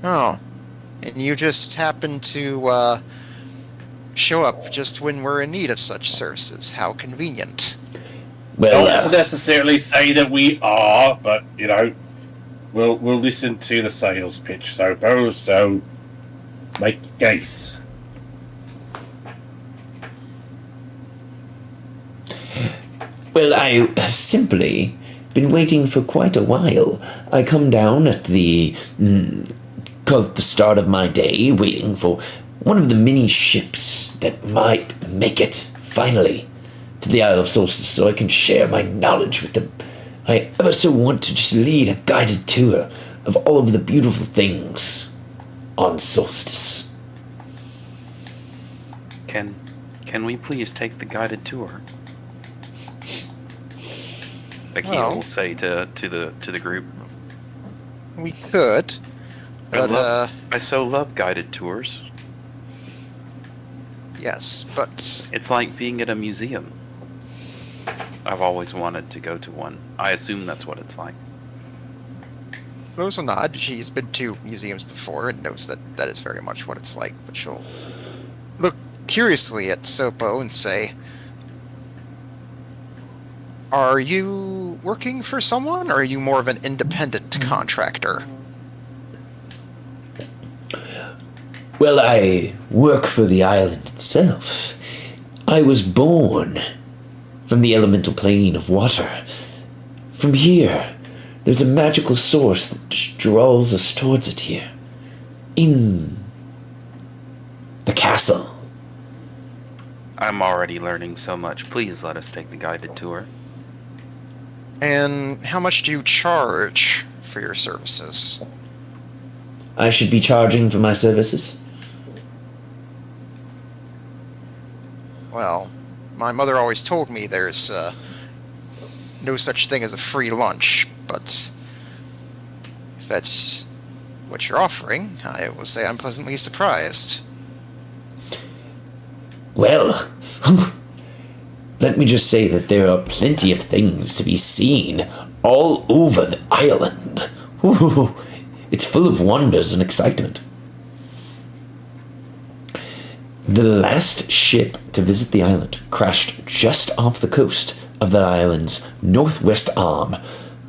Oh, and you just happen to show up just when we're in need of such services. How convenient. Well, Don't necessarily say that we are, but you know, we'll listen to the sales pitch. So make your case. well, I have simply been waiting for quite a while. I come down at the call it the start of my day, waiting for one of the many ships that might make it finally to the Isle of Solstice, so I can share my knowledge with them. I ever so want to just lead a guided tour of all of the beautiful things on Solstice. Can we please take the guided tour? Akio Well. will say to the group. We could, but I so love guided tours. yes, but It's like being at a museum. I've always wanted to go to one. I assume that's what it's like. Rose will nod. She's been to museums before and knows that that is very much what it's like, but she'll look curiously at Sopo and say, "Are you working for someone, or are you more of an independent contractor?" Well, I work for the island itself. I was born from the elemental plane of water. From here, there's a magical source that draws us towards it here. In the castle. I'm already learning so much. Please let us take the guided tour. And how much do you charge for your services? I should be charging for my services. Well, my mother always told me there's no such thing as a free lunch, but if that's what you're offering, I will say I'm pleasantly surprised. Well, let me just say that there are plenty of things to be seen all over the island. Ooh, it's full of wonders and excitement. The last ship to visit the island crashed just off the coast of the island's northwest arm.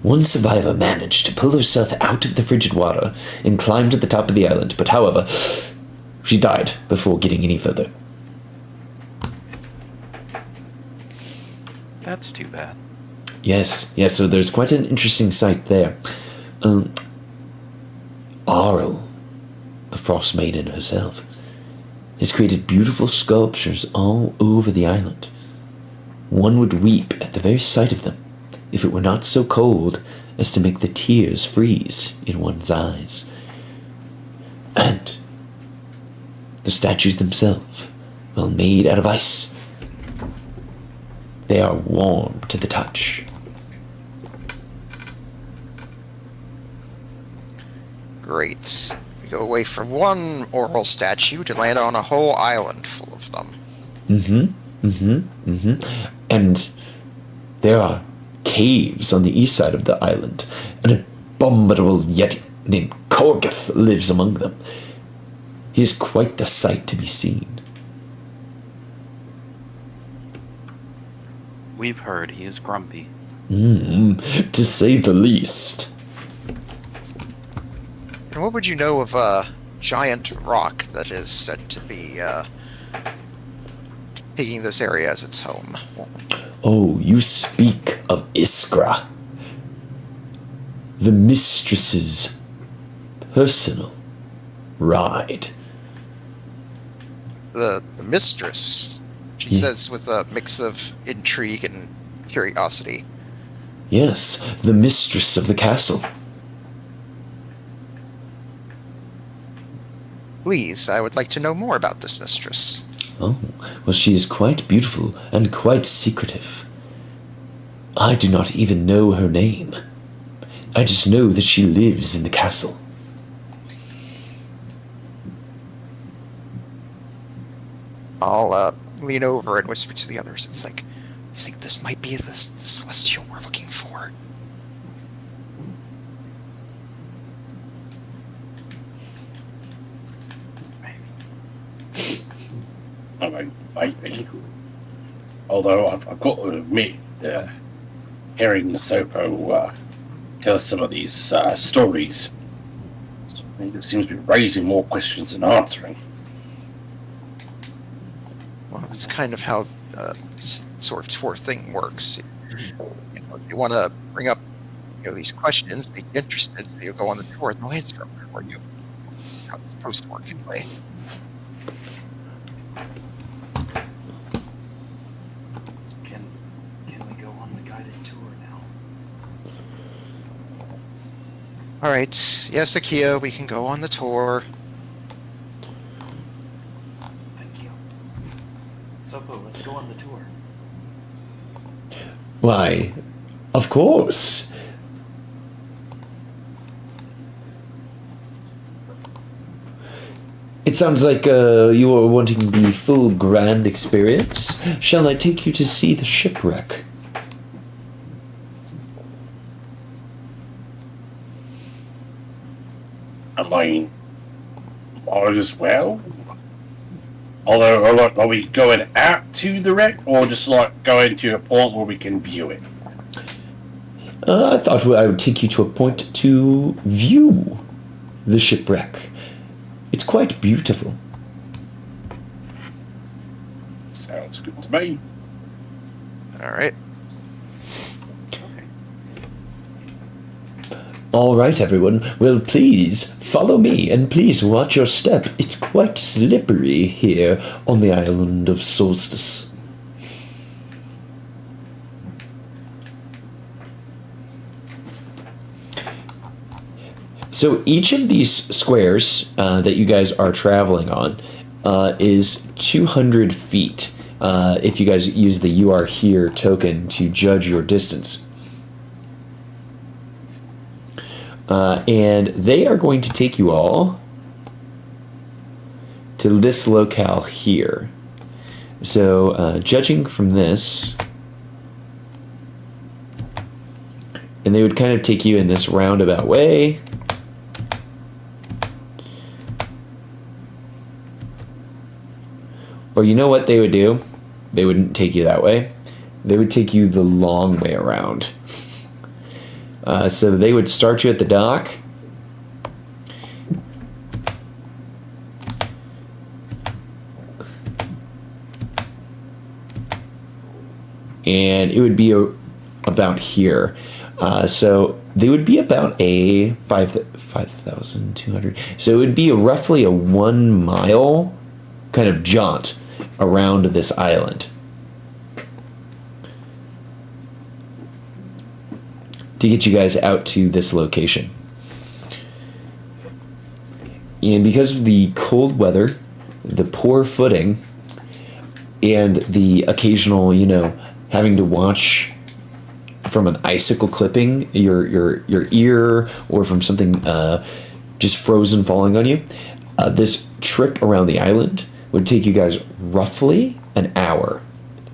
One survivor managed to pull herself out of the frigid water and climb to the top of the island, but however, she died before getting any further. That's too bad. Yes, so there's quite an interesting sight there. Auril, the Frostmaiden herself, has created beautiful sculptures all over the island. One would weep at the very sight of them if it were not so cold as to make the tears freeze in one's eyes. And the statues themselves, well, made out of ice, they are warm to the touch. Great. We go away from one Auril statue to land on a whole island full of them. And there are caves on the east side of the island. An abominable yeti named Korgoth lives among them. He is quite the sight to be seen. We've heard he is grumpy. To say the least. And what would you know of a giant rock that is said to be taking this area as its home? Oh, you speak of Iskra, the mistress's personal ride. The mistress, she says with a mix of intrigue and curiosity. Yes, the mistress of the castle. Please, I would like to know more about this mistress. Oh, well, she is quite beautiful and quite secretive. I do not even know her name. I just know that she lives in the castle. I'll lean over and whisper to the others. It's like, I think this might be the celestial we're looking for. Although I've got to admit, hearing Nasopo tell us some of these stories seems to be raising more questions than answering. Well, that's kind of how this sort of tour thing works. You want to bring up these questions, make you interested, so you'll go on the tour and they'll answer them for you. That's how it's supposed to work anyway. Can we go on the guided tour now? All right. Yes, Akia, we can go on the tour. Thank you. Sopo, let's go on the tour. Why, of course. It sounds like you are wanting the full grand experience. Shall I take you to see the shipwreck? I mean, might as well. Although, are we going out to the wreck, or just going to a point where we can view it? I thought I would take you to a point to view the shipwreck. It's quite beautiful. Sounds good to me. All right. All right, everyone. Well, please follow me, and please watch your step. It's quite slippery here on the island of Solstice. So each of these squares that you guys are traveling on is 200 feet. If you guys use the "You Are Here" token to judge your distance. And they are going to take you all to this locale here. So, judging from this, and they would kind of take you in this roundabout way. Or you know what they would do? They wouldn't take you that way. They would take you the long way around. So they would start you at the dock. And it would be about here. So they would be about a 5,200. So it would be roughly a 1 mile kind of jaunt around this island. To get you guys out to this location. And because of the cold weather, the poor footing, and the occasional, having to watch from an icicle clipping your ear, or from something just frozen falling on you, this trip around the island would take you guys roughly an hour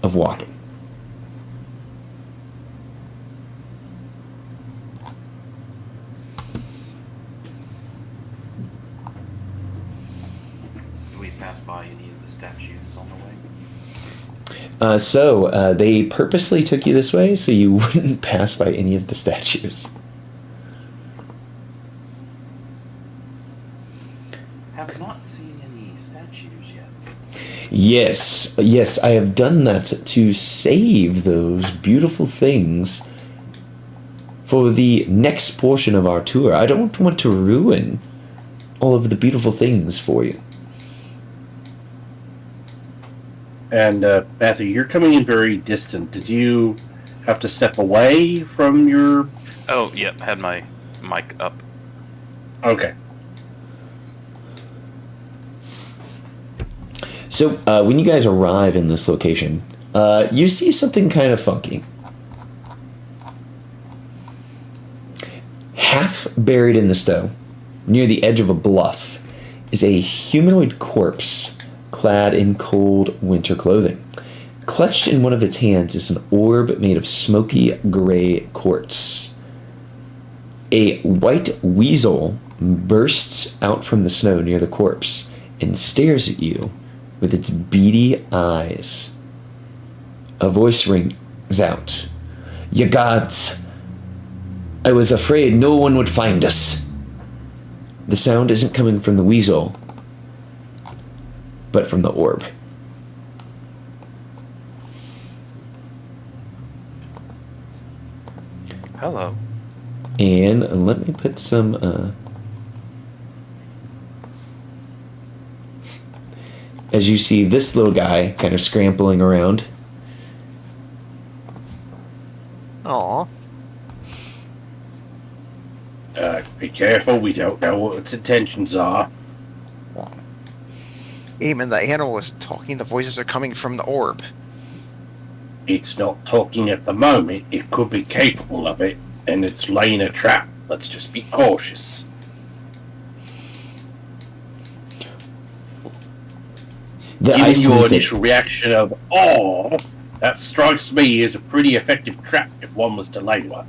of walking. Do we pass by any of the statues on the way? So they purposely took you this way so you wouldn't pass by any of the statues. Have not seen any statues yet. Yes, I have done that to save those beautiful things for the next portion of our tour. I don't want to ruin all of the beautiful things for you. And Matthew, you're coming in very distant. Did you have to step away from your? Oh, yep, had my mic up. Okay. So when you guys arrive in this location, you see something kind of funky. Half buried in the snow, near the edge of a bluff, is a humanoid corpse clad in cold winter clothing. Clutched in one of its hands is an orb made of smoky gray quartz. A white weasel bursts out from the snow near the corpse and stares at you with its beady eyes. A voice rings out. "You gods! I was afraid no one would find us." The sound isn't coming from the weasel, but from the orb. Hello. And let me put some, as you see this little guy kind of scrambling around. Aw. Be careful. We don't know what its intentions are. Even the animal is talking. The voices are coming from the orb. It's not talking at the moment. It could be capable of it, and it's laying a trap. Let's just be cautious. The Given ice your with it. initial reaction of awe, that strikes me as a pretty effective trap if one was to lay one.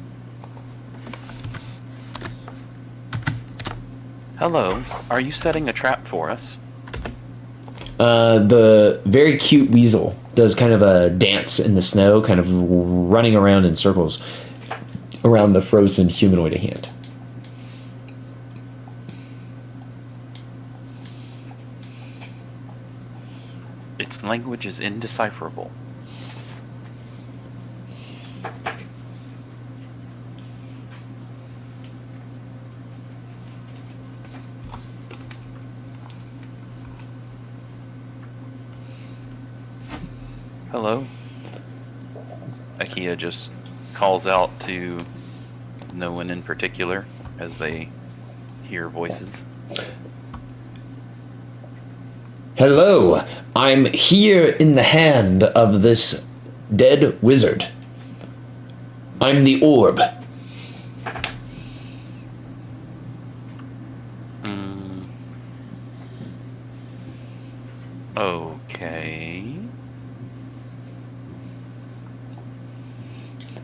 Hello. Are you setting a trap for us? The very cute weasel does kind of a dance in the snow, kind of running around in circles around the frozen humanoid hand. Its language is indecipherable. Hello? Akia just calls out to no one in particular as they hear voices. Hello, I'm here in the hand of this dead wizard. I'm the orb. Okay.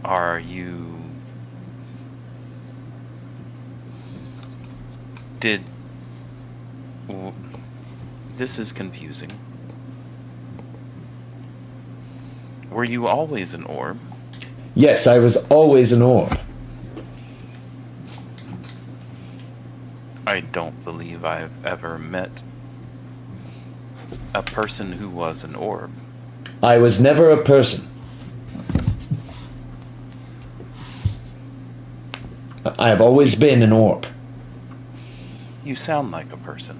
Are you... This is confusing. Were you always an orb? Yes, I was always an orb. I don't believe I've ever met a person who was an orb. I was never a person. I have always been an orb. You sound like a person.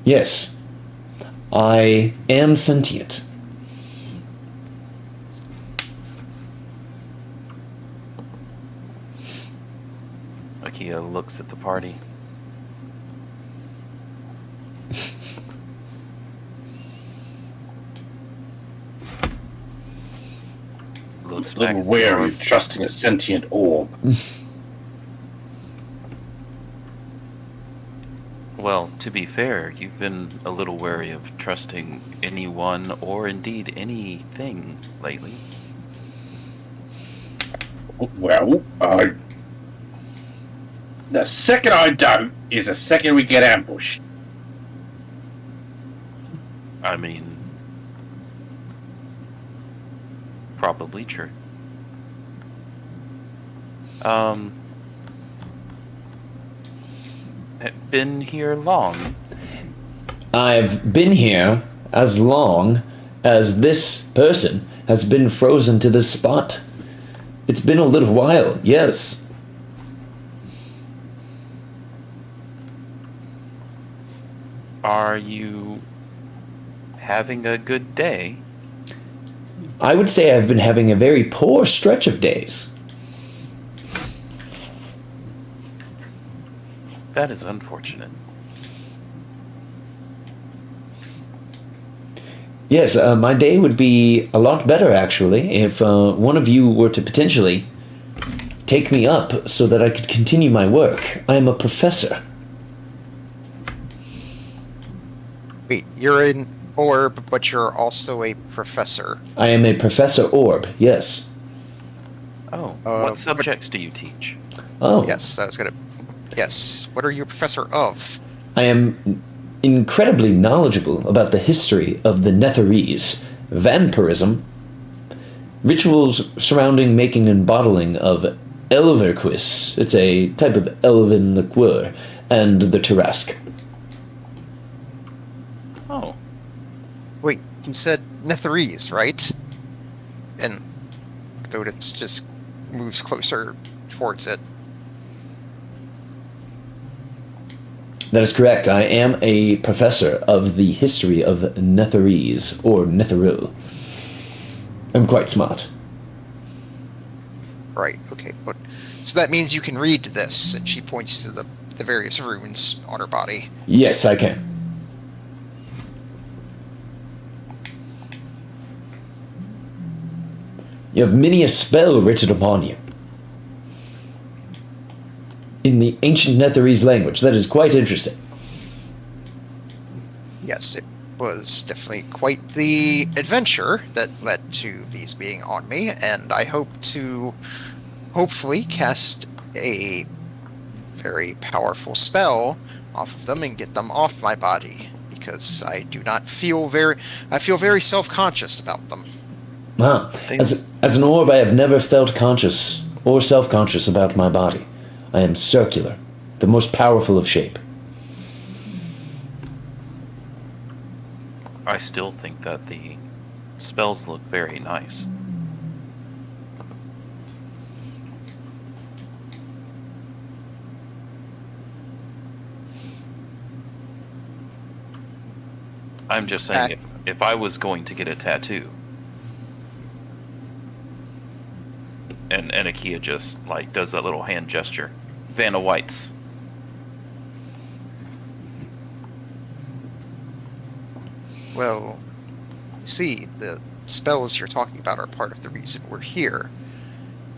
Yes, I am sentient. Akia looks at the party. Looks A back little at the wary orb. of trusting a sentient orb. Well, to be fair, you've been a little wary of trusting anyone or indeed anything lately. Well, the second I don't is the second we get ambushed. I mean, probably true. Been here long? I've been here as long as this person has been frozen to this spot. It's been a little while, yes. Are you having a good day. I would say I've been having a very poor stretch of days. That is unfortunate. Yes, my day would be a lot better, actually, if one of you were to potentially take me up so that I could continue my work. I am a professor. Wait, you're an orb, but you're also a professor. I am a professor orb, yes. Oh, but- what subjects do you teach? Oh, Yes, I was gonna. Yes, what are you a professor of? I am incredibly knowledgeable about the history of the Netherese, vampirism, rituals surrounding making and bottling of Elverquis, it's a type of elven liqueur, and the Tarrasque. Oh, Wait, you said Netherese, right? And though it just moves closer towards it. That is correct. I am a professor of the history of Netherese, or Netheril. I'm quite smart. Right, okay, but so that means you can read this, and she points to the various runes on her body. Yes, I can. You have many a spell written upon you. In the ancient Netherese language. That is quite interesting. Yes, it was definitely quite the adventure that led to these being on me, and I hope to hopefully cast a very powerful spell off of them and get them off my body, because I do not feel I feel very self-conscious about them. Ah, as an orb, I have never felt conscious or self-conscious about my body. I am circular, the most powerful of shape. I still think that the spells look very nice. I'm just saying, if I was going to get a tattoo, and Akia just like does that little hand gesture, Vanna White's. Well, see, the spells you're talking about are part of the reason we're here.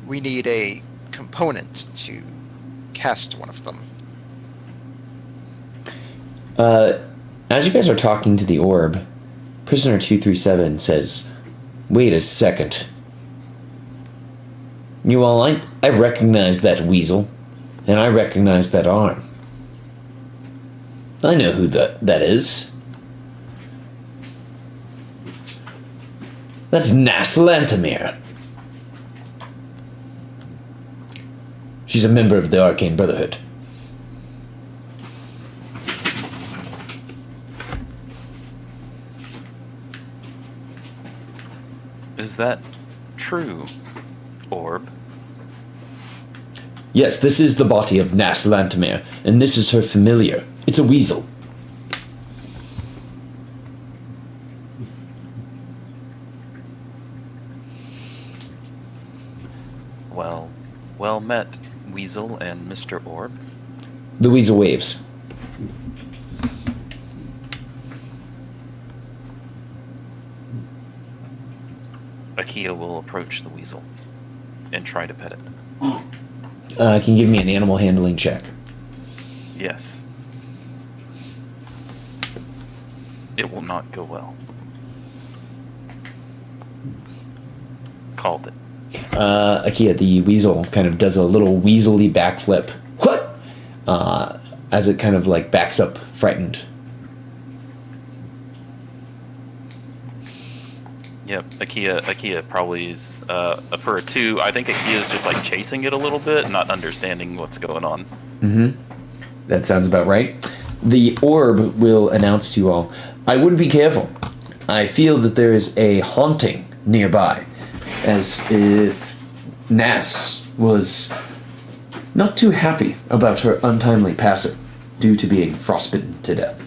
We need a component to cast one of them. As you guys are talking to the orb, Prisoner 237 says, "Wait a second. You all, I recognize that weasel, and I recognize that arm. I know who that is. That's Naslantamir. She's a member of the Arcane Brotherhood." Is that true, Orb? Yes, this is the body of Naslantamir, and this is her familiar. It's a weasel. Well met, Weasel and Mr. Orb. The weasel waves. Akia will approach the weasel and try to pet it. Can you give me an animal handling check? Yes. It will not go well. Called it. Akia, the weasel, kind of does a little weaselly backflip. What? As it kind of like backs up, frightened. Yep, Akia probably is, for a 2, I think Akia is just like chasing it a little bit, not understanding what's going on. Mm-hmm. That sounds about right. The orb will announce to you all, I would be careful. I feel that there is a haunting nearby, as if Nas was not too happy about her untimely passing due to being frostbitten to death.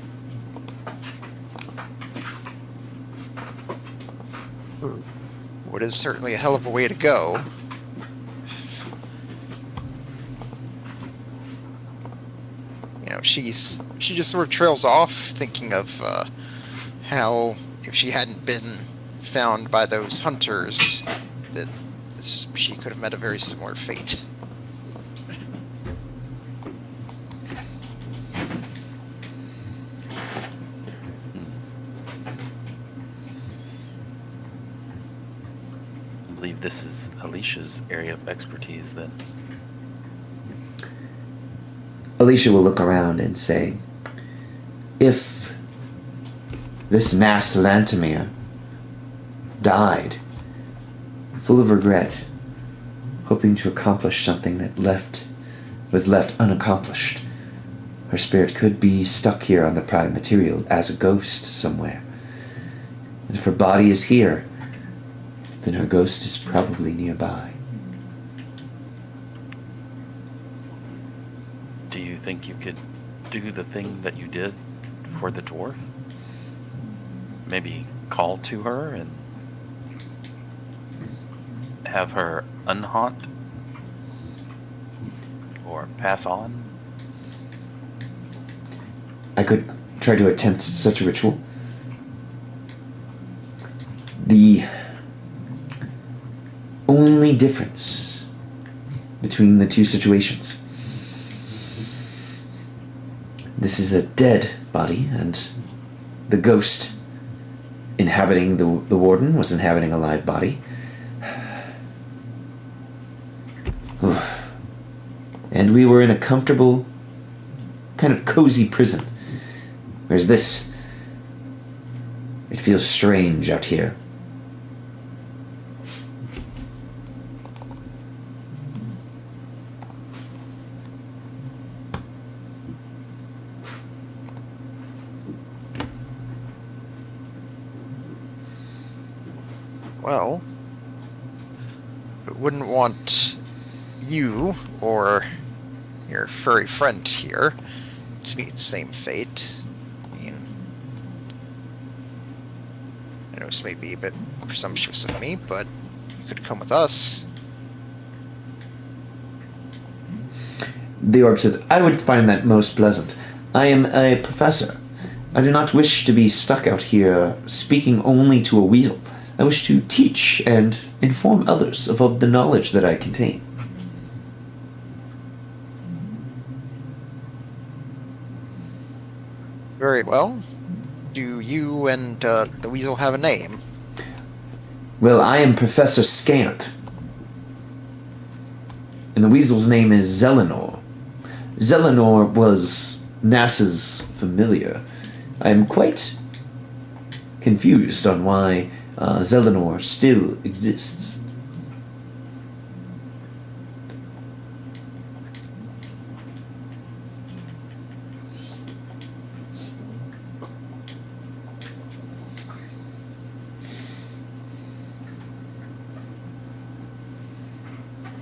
is certainly a hell of a way to go. You know, she just sort of trails off, thinking of how if she hadn't been found by those hunters, that she could have met a very similar fate. I believe this is Alicia's area of expertise then. Alicia will look around and say, if this Nas Lantamir died, full of regret, hoping to accomplish something that was left unaccomplished, her spirit could be stuck here on the prime material as a ghost somewhere. And if her body is here, then her ghost is probably nearby. Do you think you could do the thing that you did for the dwarf? Maybe call to her and have her unhaunt? Or pass on? I could try to attempt such a ritual. The only difference between the two situations: this is a dead body, and the ghost inhabiting the warden was inhabiting a live body. And we were in a comfortable, kind of cozy prison. Whereas this, it feels strange out here. Well, I wouldn't want you or your furry friend here to meet the same fate. I mean, I know this may be a bit presumptuous of me, but you could come with us. The orb says, I would find that most pleasant. I am a professor. I do not wish to be stuck out here speaking only to a weasel. I wish to teach and inform others of the knowledge that I contain. Very well. Do you and the weasel have a name? Well, I am Professor Scant. And the weasel's name is Zelenor. Zelenor was Nasa's familiar. I am quite confused on why Zelenor still exists.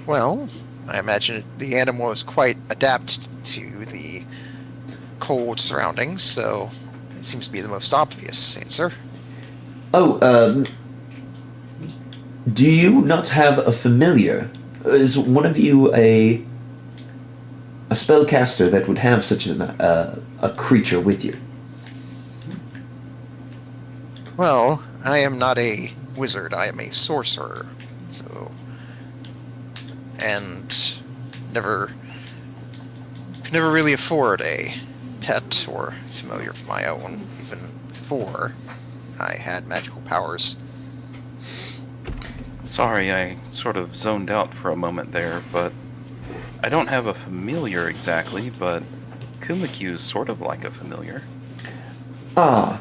Well, I imagine the animal is quite adapted to the cold surroundings, so it seems to be the most obvious answer. Oh, do you not have a familiar? Is one of you a spellcaster that would have such a creature with you? Well, I am not a wizard, I am a sorcerer, so... and never really afford a pet or familiar of my own, even before I had magical powers. Sorry, I sort of zoned out for a moment there, but I don't have a familiar exactly, but Kumakyu's sort of like a familiar. Ah,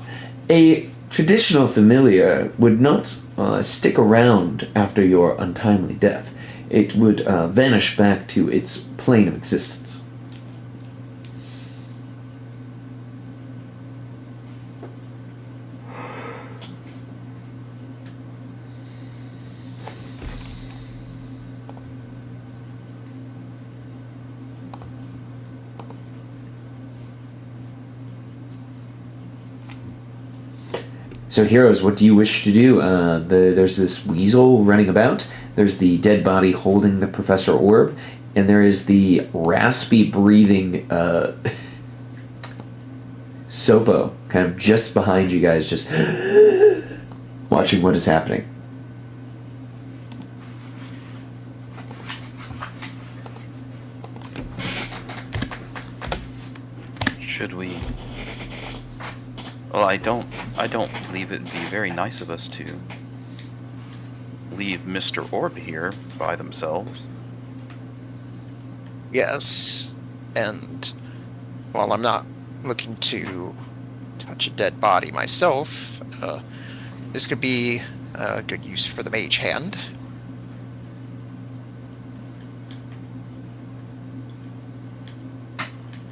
a traditional familiar would not stick around after your untimely death. It would vanish back to its plane of existence. So, heroes, what do you wish to do? There's this weasel running about. There's the dead body holding the Professor Orb. And there is the raspy breathing Sopo kind of just behind you guys, just watching what is happening. Should we? Well, I don't believe it'd be very nice of us to leave Mr. Orb here by themselves. Yes, and while I'm not looking to touch a dead body myself, this could be a good use for the mage hand.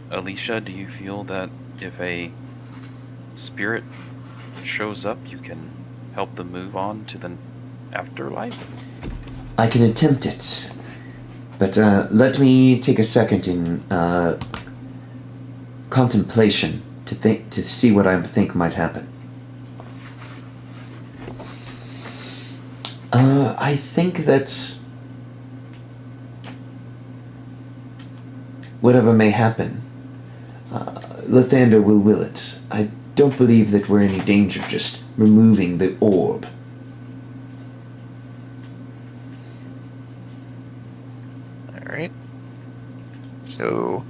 Alicia, do you feel that if a spirit shows up, you can help them move on to the afterlife? I can attempt it. But let me take a second in contemplation to see what I think might happen. I think that whatever may happen, Lathander will will it. I don't believe that we're in any danger just removing the orb. Alright. So,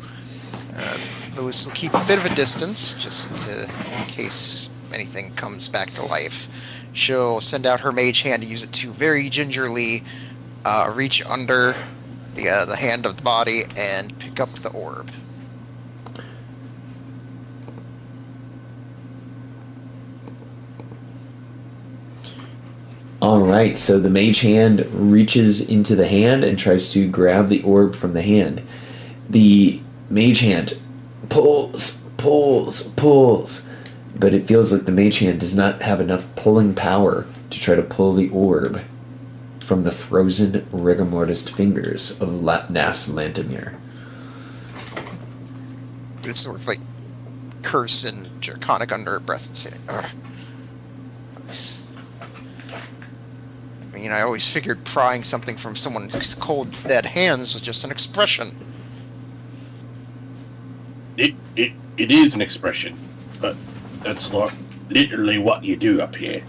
Lewis will keep a bit of a distance, just in case anything comes back to life. She'll send out her mage hand to use it to very gingerly reach under the hand of the body and pick up the orb. Alright, so the mage hand reaches into the hand and tries to grab the orb from the hand. The mage hand pulls, but it feels like the mage hand does not have enough pulling power to try to pull the orb from the frozen rigor mortis fingers of Nas Lantimir. It's sort of like curse and draconic under her breath and say, ugh. I mean, I always figured prying something from someone's cold, dead hands was just an expression. It is an expression, but that's not literally what you do up here.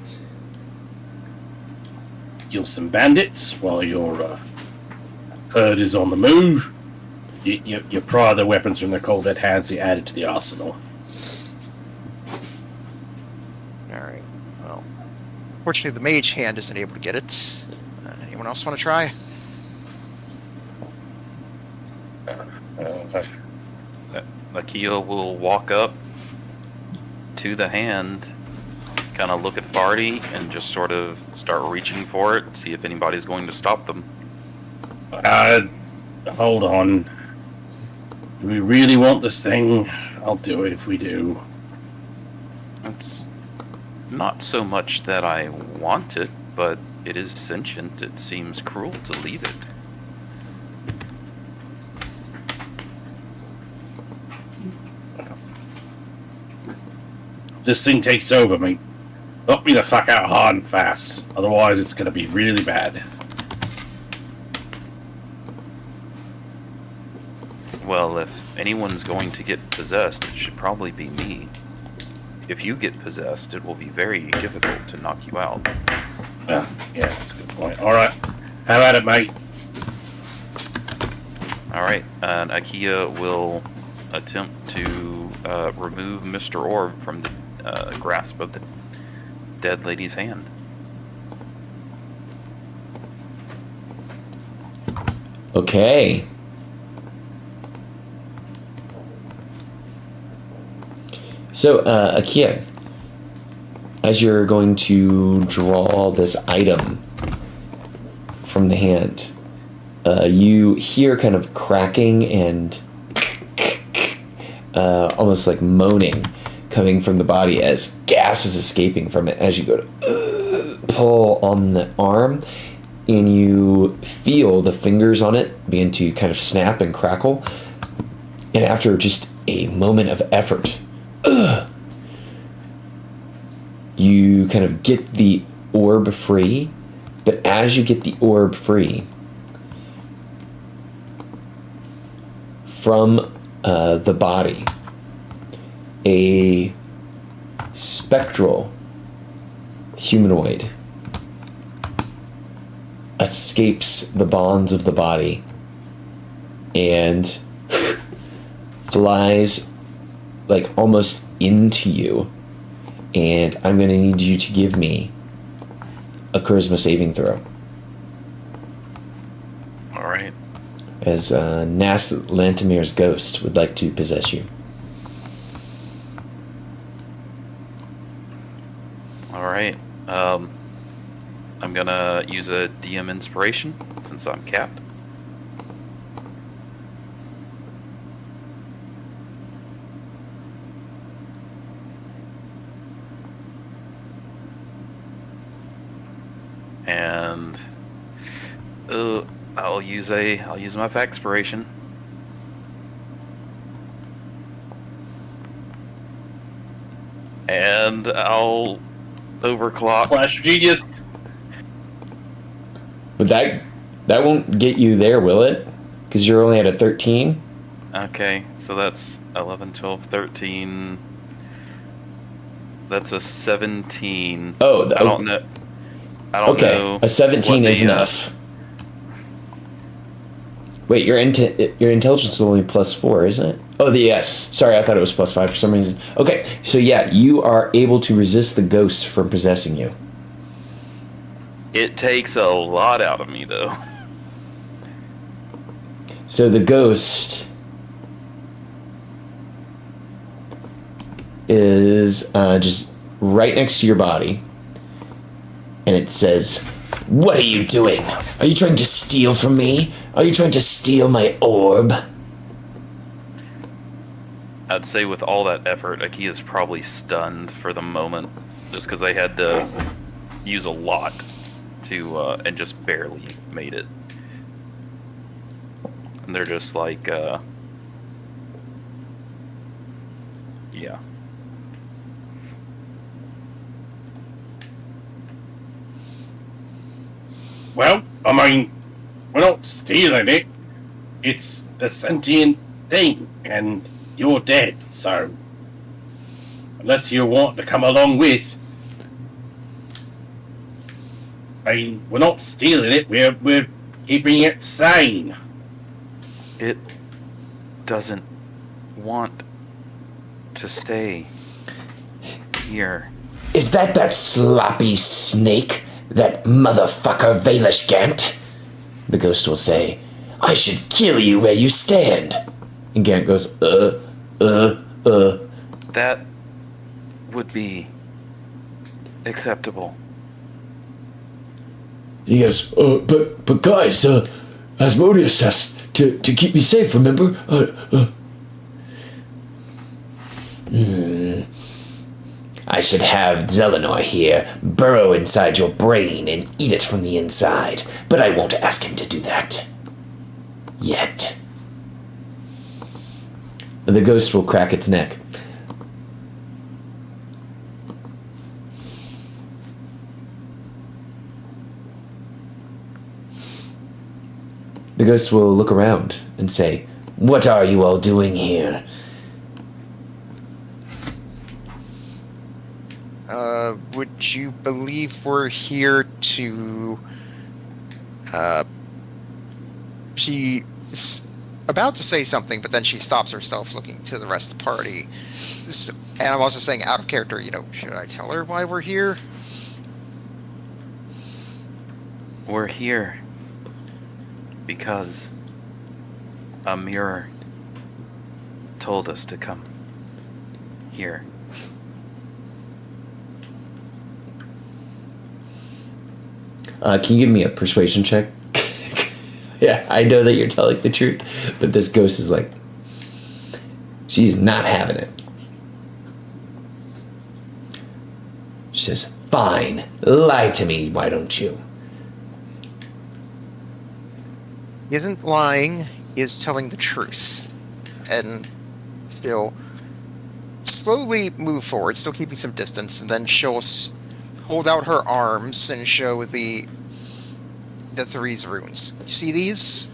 Kill some bandits while your herd is on the move. You pry their weapons from their cold dead hands, you add it to the arsenal. Alright, well, fortunately the mage hand isn't able to get it. Anyone else want to try? Akia will walk up to the hand, kind of look at the party, and just sort of start reaching for it, see if anybody's going to stop them. Hold on. Do we really want this thing? I'll do it if we do. It's not so much that I want it, but it is sentient. It seems cruel to leave it. If this thing takes over me, knock me the fuck out hard and fast. Otherwise, it's going to be really bad. Well, if anyone's going to get possessed, it should probably be me. If you get possessed, it will be very difficult to knock you out. Yeah, that's a good point. Alright, have at it, mate. Alright, and Akia will attempt to remove Mr. Orb from the grasp of the dead lady's hand. Okay. So, Akia, as you're going to draw this item from the hand, you hear kind of cracking and almost like moaning coming from the body as gas is escaping from it as you go to pull on the arm, and you feel the fingers on it begin to kind of snap and crackle, and after just a moment of effort, you kind of get the orb free, but as you get the orb free from the body, a spectral humanoid escapes the bonds of the body and flies like almost into you, and I'm going to need you to give me a charisma saving throw. All right. As Nas Lantimir's ghost would like to possess you. All right. I'm gonna use a DM inspiration since I'm capped. And I'll use my Factspiration. And I'll overclock. Flash of genius. But that won't get you there, will it? Because you're only at a 13. Okay, so that's 11, 12, 13. That's a 17. Oh, I don't know. I don't know. A 17 what is the, enough. Wait, your intelligence is only +4, isn't it? Oh, yes. Sorry, I thought it was +5 for some reason. Okay, so yeah, you are able to resist the ghost from possessing you. It takes a lot out of me, though. So the ghost is just right next to your body, and it says, "What are you doing? Are you trying to steal from me? Are you trying to steal my orb?" I'd say with all that effort, Akia's probably stunned for the moment, just because they had to use a lot to, and just barely made it. And they're just like, yeah. Well, I mean, we're not stealing it. It's a sentient thing, and you're dead, so unless you want to come along with, I mean, we're not stealing it. We're keeping it sane. It doesn't want to stay here. Is that sloppy snake? That motherfucker Valishgant? The ghost will say, "I should kill you where you stand." And Gant goes, That would be acceptable. He goes, but guys, Asmodeus has to keep me safe, remember? I should have Zelenor here burrow inside your brain and eat it from the inside, but I won't ask him to do that. Yet. The ghost will crack its neck. The ghost will look around and say, "What are you all doing here?" Would you believe we're here to... She's about to say something, but then she stops herself looking to the rest of the party. So, and I'm also saying out of character, should I tell her why we're here? We're here because a mirror told us to come here. Can you give me a persuasion check? Yeah, I know that you're telling the truth, but this ghost is like, she's not having it. She says, "Fine, lie to me, why don't you?" He isn't lying, he is telling the truth. And she'll slowly move forward, still keeping some distance, and then she'll hold out her arms and show the Three's runes. You see these?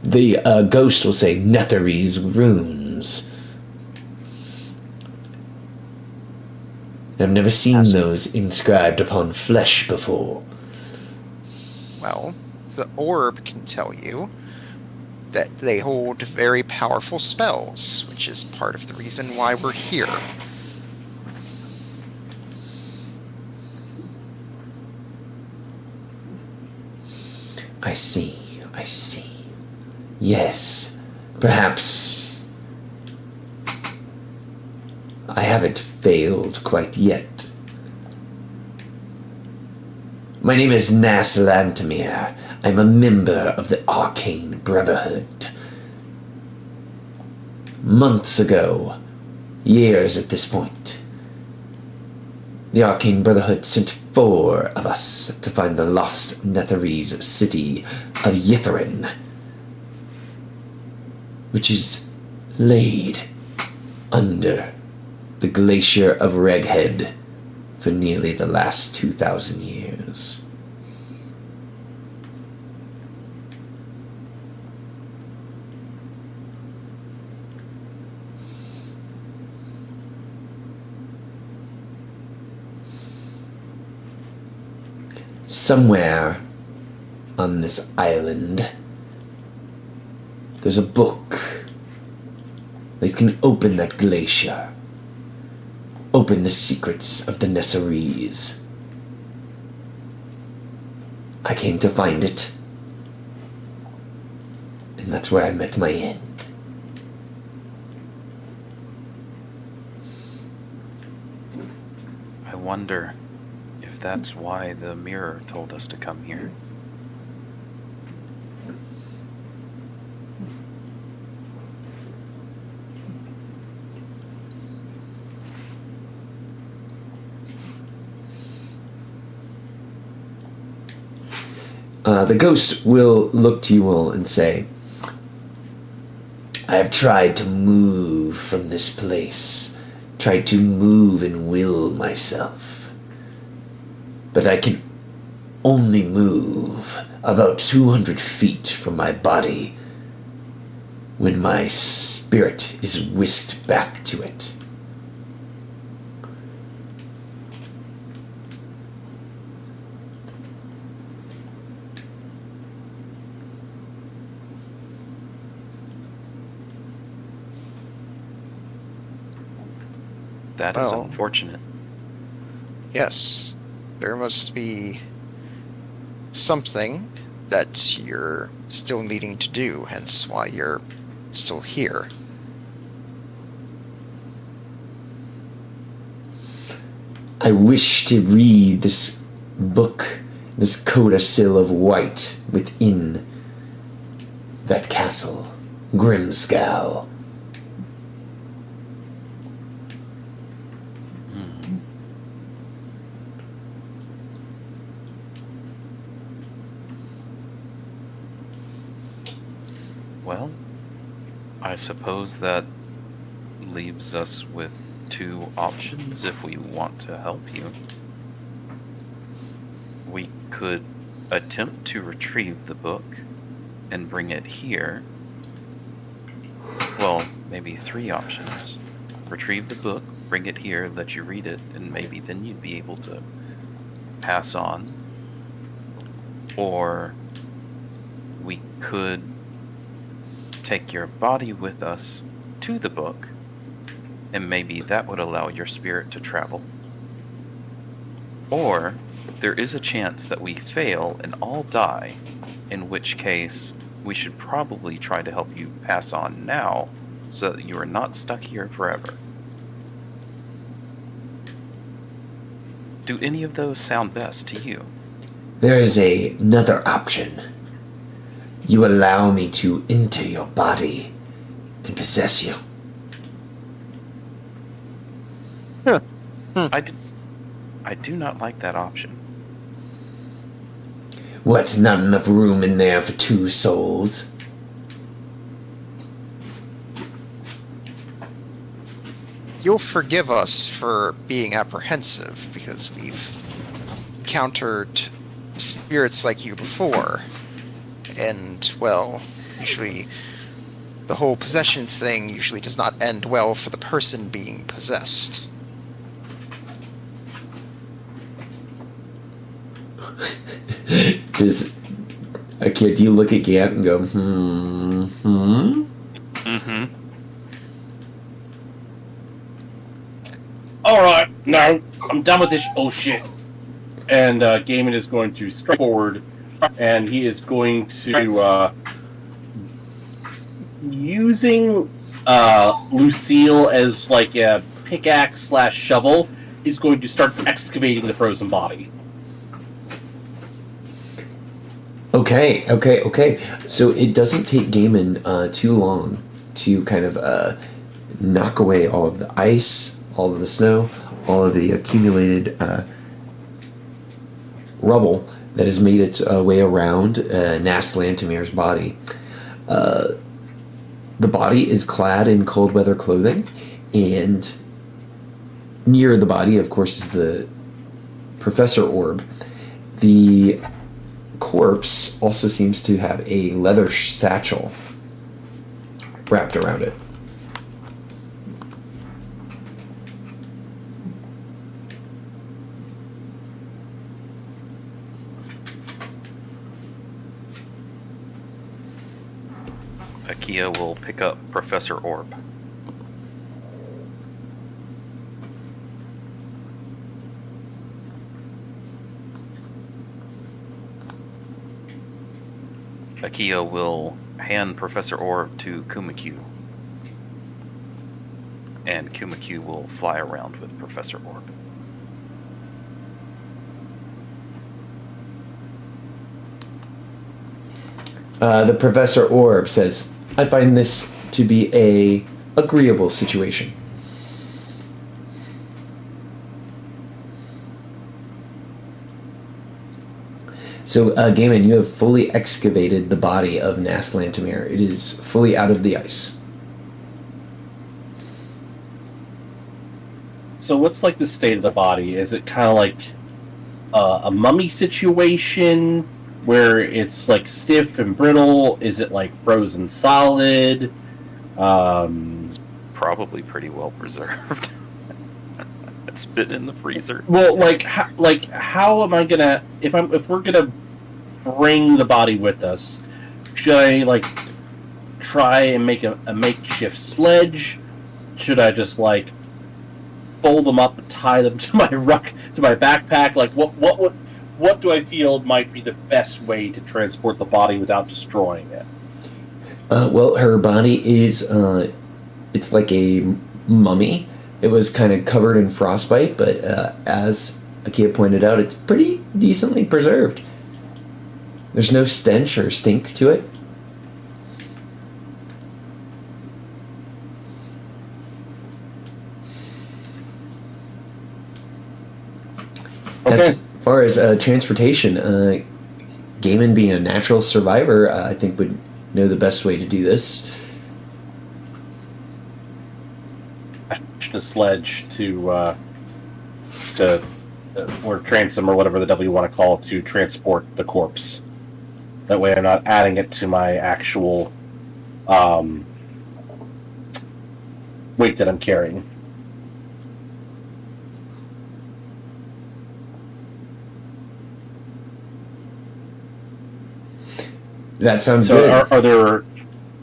The ghost will say Netherese runes. I've never seen those inscribed upon flesh before. Well, the orb can tell you that they hold very powerful spells, which is part of the reason why we're here. I see. Yes, perhaps I haven't failed quite yet. My name is Nas Lantamir. I'm a member of the Arcane Brotherhood. Months ago, years at this point, the Arcane Brotherhood sent 4 of us to find the lost Netherese city of Ythryn, which is laid under the glacier of Reghed for nearly the last 2,000 years. Somewhere on this island, there's a book that can open that glacier, open the secrets of the Nesserese. I came to find it, and that's where I met my end. I wonder if that's why the mirror told us to come here. The ghost will look to you all and say, I have tried to move from this place, tried to move and will myself, but I can only move about 200 feet from my body when my spirit is whisked back to it. That is unfortunate. Yes, there must be something that you're still needing to do, hence why you're still here. I wish to read this book, this codicil of white within that castle, Grimscal. Well, I suppose that leaves us with 2 options if we want to help you. We could attempt to retrieve the book and bring it here. Well, maybe 3 options. Retrieve the book, bring it here, let you read it, and maybe then you'd be able to pass on. Or we could take your body with us to the book, and maybe that would allow your spirit to travel. Or there is a chance that we fail and all die, in which case we should probably try to help you pass on now so that you are not stuck here forever. Do any of those sound best to you? There is another option. You allow me to enter your body and possess you. I do not like that option. What, not enough room in there for 2 souls? you'll forgive us for being apprehensive, because we've encountered spirits like you before. And, well, usually the whole possession thing usually does not end well for the person being possessed. Do you look at Gant and go, Mm-hmm. Alright, no, I'm done with this bullshit. And Gaiman is going to strike forward, and he is going to, using Lucille as like a pickaxe / shovel, he's going to start excavating the frozen body. Okay. So it doesn't take Gaiman too long to kind of knock away all of the ice, all of the snow, all of the accumulated rubble that has made its way around Nast Lantimir's body. The body is clad in cold weather clothing, and near the body, of course, is the Professor Orb. The corpse also seems to have a leather satchel wrapped around it. Akia will pick up Professor Orb. Akia will hand Professor Orb to Kumakyu. And Kumakyu will fly around with Professor Orb. The Professor Orb says, I find this to be a agreeable situation. So, Gaiman, you have fully excavated the body of Nast Lantimir. It is fully out of the ice. So what's like the state of the body? Is it kind of like a mummy situation where it's like stiff and brittle? Is it like frozen solid? It's probably pretty well preserved. It's been in the freezer. Well, how am I gonna if we're gonna bring the body with us? Should I like try and make a makeshift sledge? Should I just like fold them up and tie them to my backpack? Like what do I feel might be the best way to transport the body without destroying it? Well, her body is it's like a mummy. It was kind of covered in frostbite, but as Akia pointed out, it's pretty decently preserved. There's no stench or stink to it. Okay. As far as transportation, Gaiman being a natural survivor, I think would know the best way to do this. A sledge to or transom or whatever the devil you want to call it, to transport the corpse. That way I'm not adding it to my actual weight that I'm carrying. That sounds So good. are there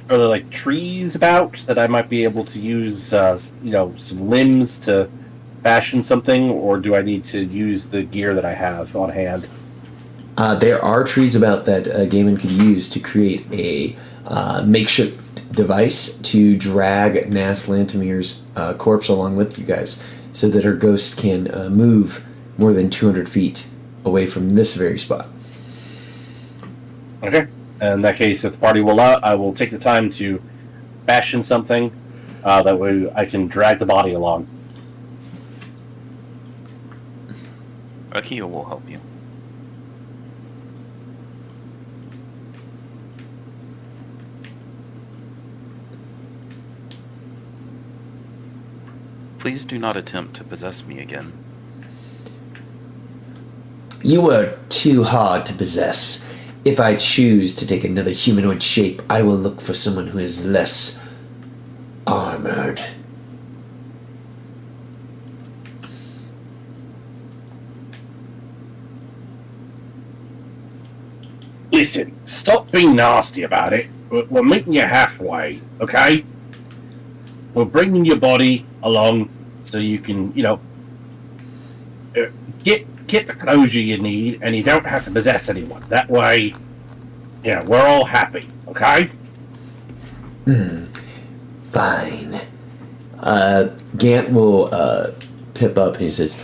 like trees about that I might be able to use some limbs to fashion something, or do I need to use the gear that I have on hand? There are trees about that Gaiman could use to create a makeshift device to drag Nast Lantimir's corpse along with you guys, so that her ghost can move more than 200 feet away from this very spot. Okay. In that case, if the party will allow, I will take the time to fashion something. That way I can drag the body along. Akia will help you. Please do not attempt to possess me again. You are too hard to possess. If I choose to take another humanoid shape, I will look for someone who is less armored. Listen, stop being nasty about it. We're meeting you halfway, okay? We're bringing your body along so you can, get the closure you need, and you don't have to possess anyone. That way, we're all happy, okay? Fine. Gant will pip up and he says,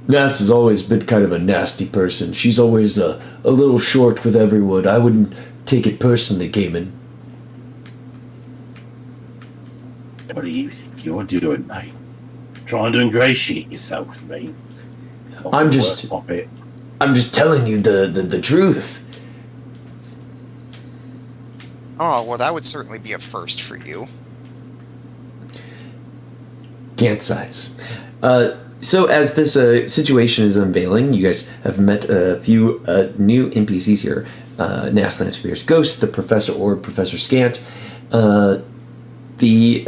Nass has always been kind of a nasty person. She's always a little short with everyone. I wouldn't take it personally, Gaiman. What do you think you're doing, mate? Trying to ingratiate yourself with me? I'm just telling you the truth. Oh, well, that would certainly be a first for you. Gant sighs. So as this situation is unveiling, you guys have met a few new NPCs here. Nass Lanterbeer's Ghost, the Professor Orb, Professor Scant, the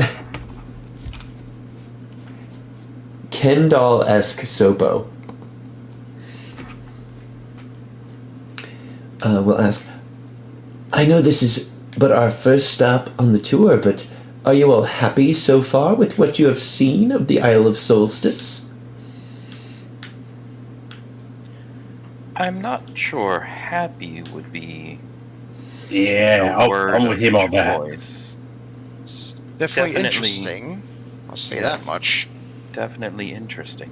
Kendall-esque Sopo. Will ask, I know this is but our first stop on the tour, but are you all happy so far with what you have seen of the Isle of Solstice? I'm not sure happy would be. Yeah, I'm with him on that. It's definitely interesting. I'll say that much. Definitely interesting.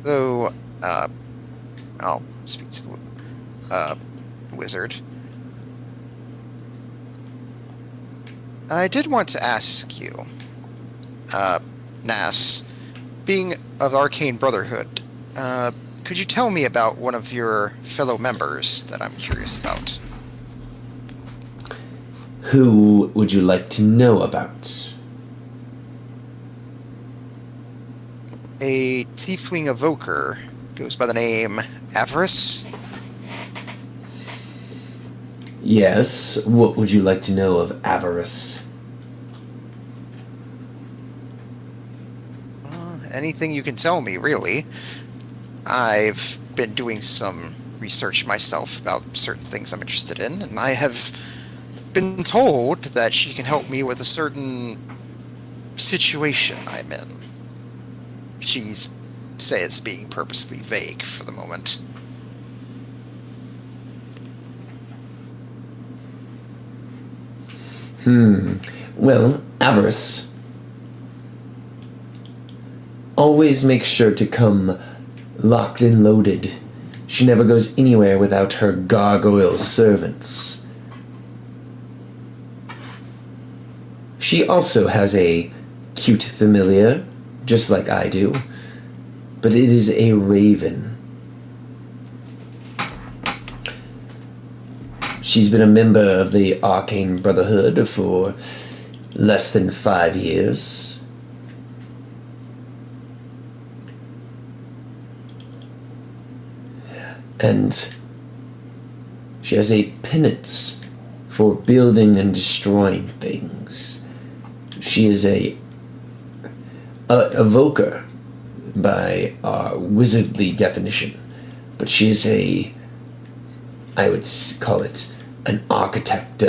Though, I'll speak to the wizard. I did want to ask you, Nass, being of the Arcane Brotherhood, could you tell me about one of your fellow members that I'm curious about? Who would you like to know about? A tiefling evoker goes by the name Avarice. Yes, what would you like to know of Avarice? Anything you can tell me, really. I've been doing some research myself about certain things I'm interested in, and I have been told that she can help me with a certain situation I'm in. She's says being purposely vague for the moment. Well, Avarice always makes sure to come locked and loaded. She never goes anywhere without her gargoyle servants. She also has a cute familiar, just like I do, but it is a raven. She's been a member of the Arcane Brotherhood for less than 5 years. And she has a penance for building and destroying things. She is a evoker by our wizardly definition, but she is I would call it an architect,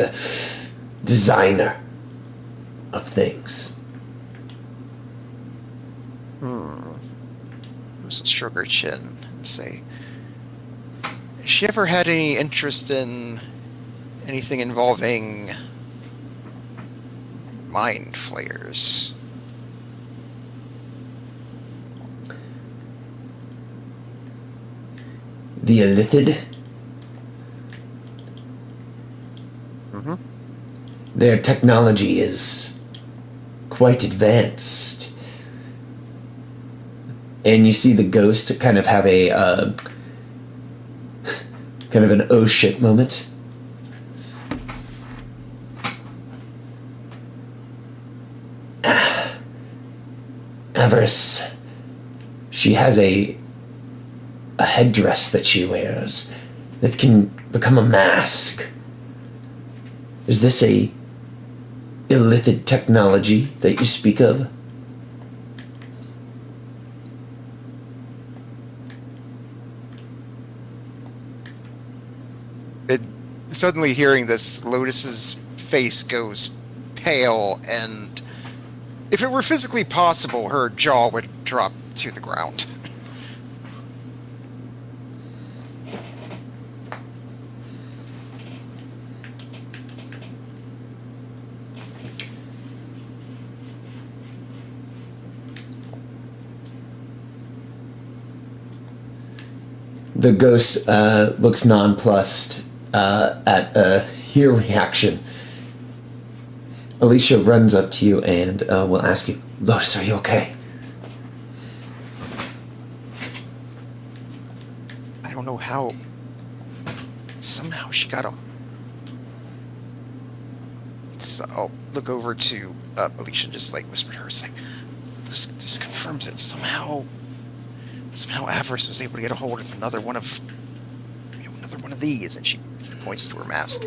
designer of things. Who's a sugar chin? Say, has she ever had any interest in anything involving mind flayers? The Illithid? Their technology is quite advanced. And you see the ghost kind of have a kind of an oh shit moment. Avarice, she has a headdress that she wears that can become a mask. Is this a illithid technology that you speak of? Suddenly hearing this, Lotus's face goes pale, and if it were physically possible, her jaw would drop to the ground. The ghost looks nonplussed at your reaction. Alicia runs up to you and will ask you, Lotus, are you okay? I don't know how. Somehow she got a. So I'll look over to Alicia and just like whisper to her, saying, "This confirms it. Somehow Avarice was able to get a hold of another one of these," and she points to her mask.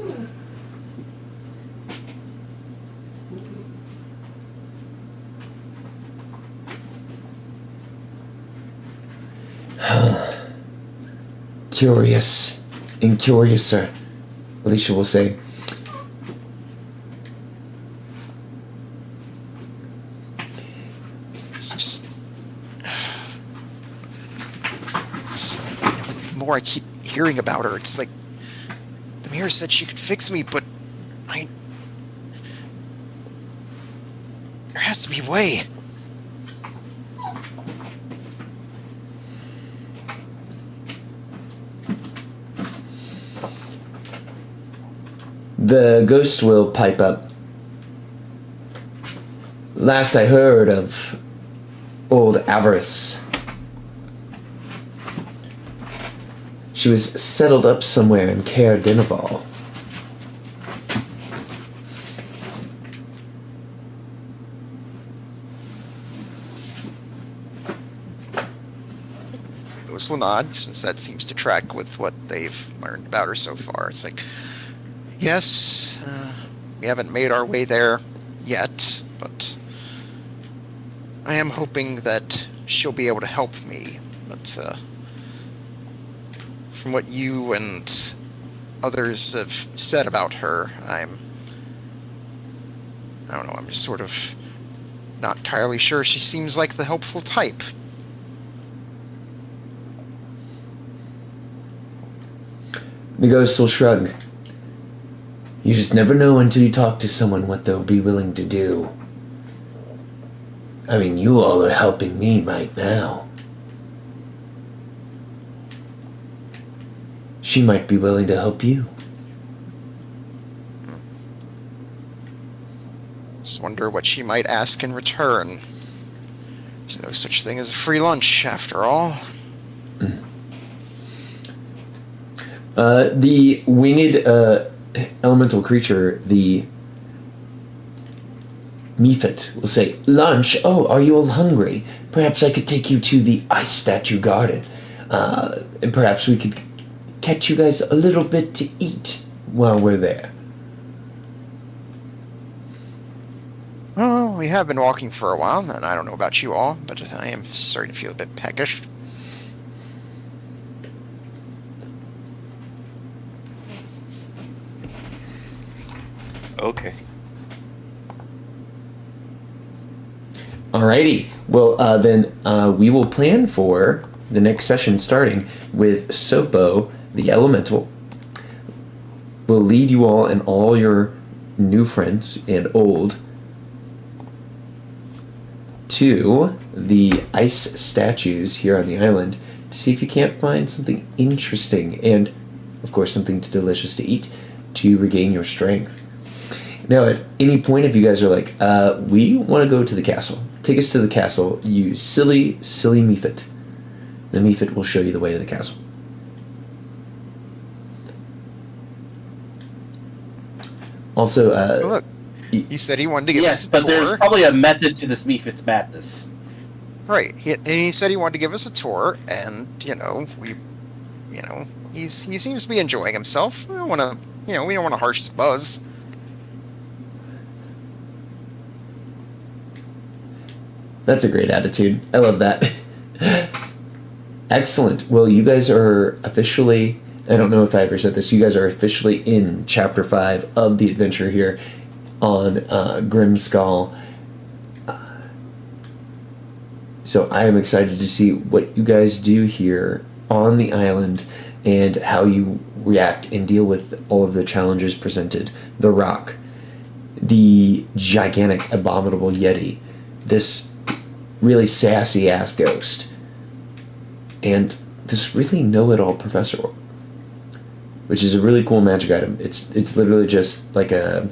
Curious and curiouser, Alicia will say. It's just the more I keep hearing about her, it's like the mirror said she could fix me, but there has to be a way. The ghost will pipe up. Last I heard of old Avarice, she was settled up somewhere in Caer Dineval. This will nod, since that seems to track with what they've learned about her so far. It's like, yes, we haven't made our way there yet, but I am hoping that she'll be able to help me. But from what you and others have said about her, I don't know, I'm just sort of not entirely sure she seems like the helpful type. The ghost will shrug. You just never know until you talk to someone what they'll be willing to do. I mean, you all are helping me right now. She might be willing to help you. Just wonder what she might ask in return. There's no such thing as a free lunch, after all. The winged elemental creature, the Mephit, will say, "Lunch? Oh, are you all hungry? Perhaps I could take you to the ice statue garden. And perhaps we could catch you guys a little bit to eat while we're there." Well, we have been walking for a while, and I don't know about you all, but I am starting to feel a bit peckish. Okay. Alrighty. Well, then we will plan for the next session starting with Sopo, the elemental. Will lead you all and all your new friends and old to the ice statues here on the island to see if you can't find something interesting and, of course, something delicious to eat to regain your strength. Now, at any point, if you guys are like, we want to go to the castle, take us to the castle, you silly Mephit. The Mephit will show you the way to the castle. Also, Look, he said he wanted to give us Yes, a but tour. there's probably a method to this Mephit's madness. Right. He said he wanted to give us a tour, and he seems to be enjoying himself. We don't want to, we don't want to harsh his buzz. That's a great attitude. I love that. Excellent. Well, you guys are officially, I don't know if I ever said this, you guys are officially in Chapter 5 of the adventure here on Grimskull. So I am excited to see what you guys do here on the island and how you react and deal with all of the challenges presented. The rock, the gigantic abominable yeti, this really sassy ass ghost, and this really know-it-all professor, which is a really cool magic item. It's literally just like a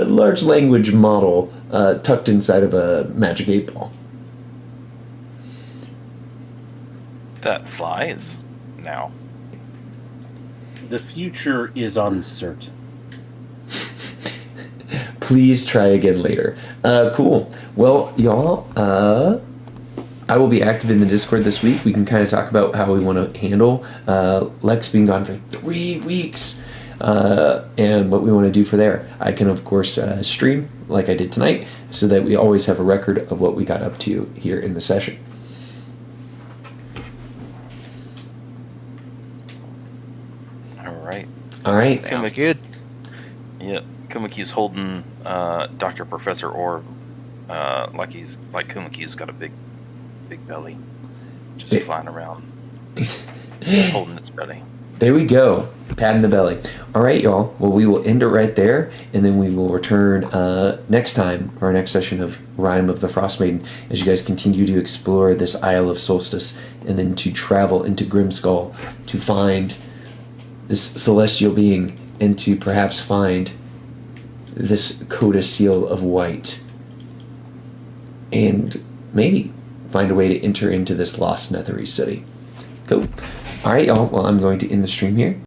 large language model tucked inside of a magic 8-ball. That flies now. The future is uncertain. Please try again later. Cool. Well, y'all, I will be active in the Discord this week. We can kind of talk about how we want to handle Lex being gone for 3 weeks. And what we want to do for there. I can, of course, stream like I did tonight so that we always have a record of what we got up to here in the session. All right. Sounds good. Yeah, Kumaki's holding Dr. Professor Orb like Kumaki's got a big belly, just flying around, just holding its belly. There we go. Patting the belly. All right, y'all. Well, we will end it right there, and then we will return next time for our next session of Rime of the Frostmaiden as you guys continue to explore this Isle of Solstice and then to travel into Grimskull to find this celestial being and to perhaps find this Coda seal of white and maybe find a way to enter into this lost Netherese city. Cool. All right, y'all. Well, I'm going to end the stream here.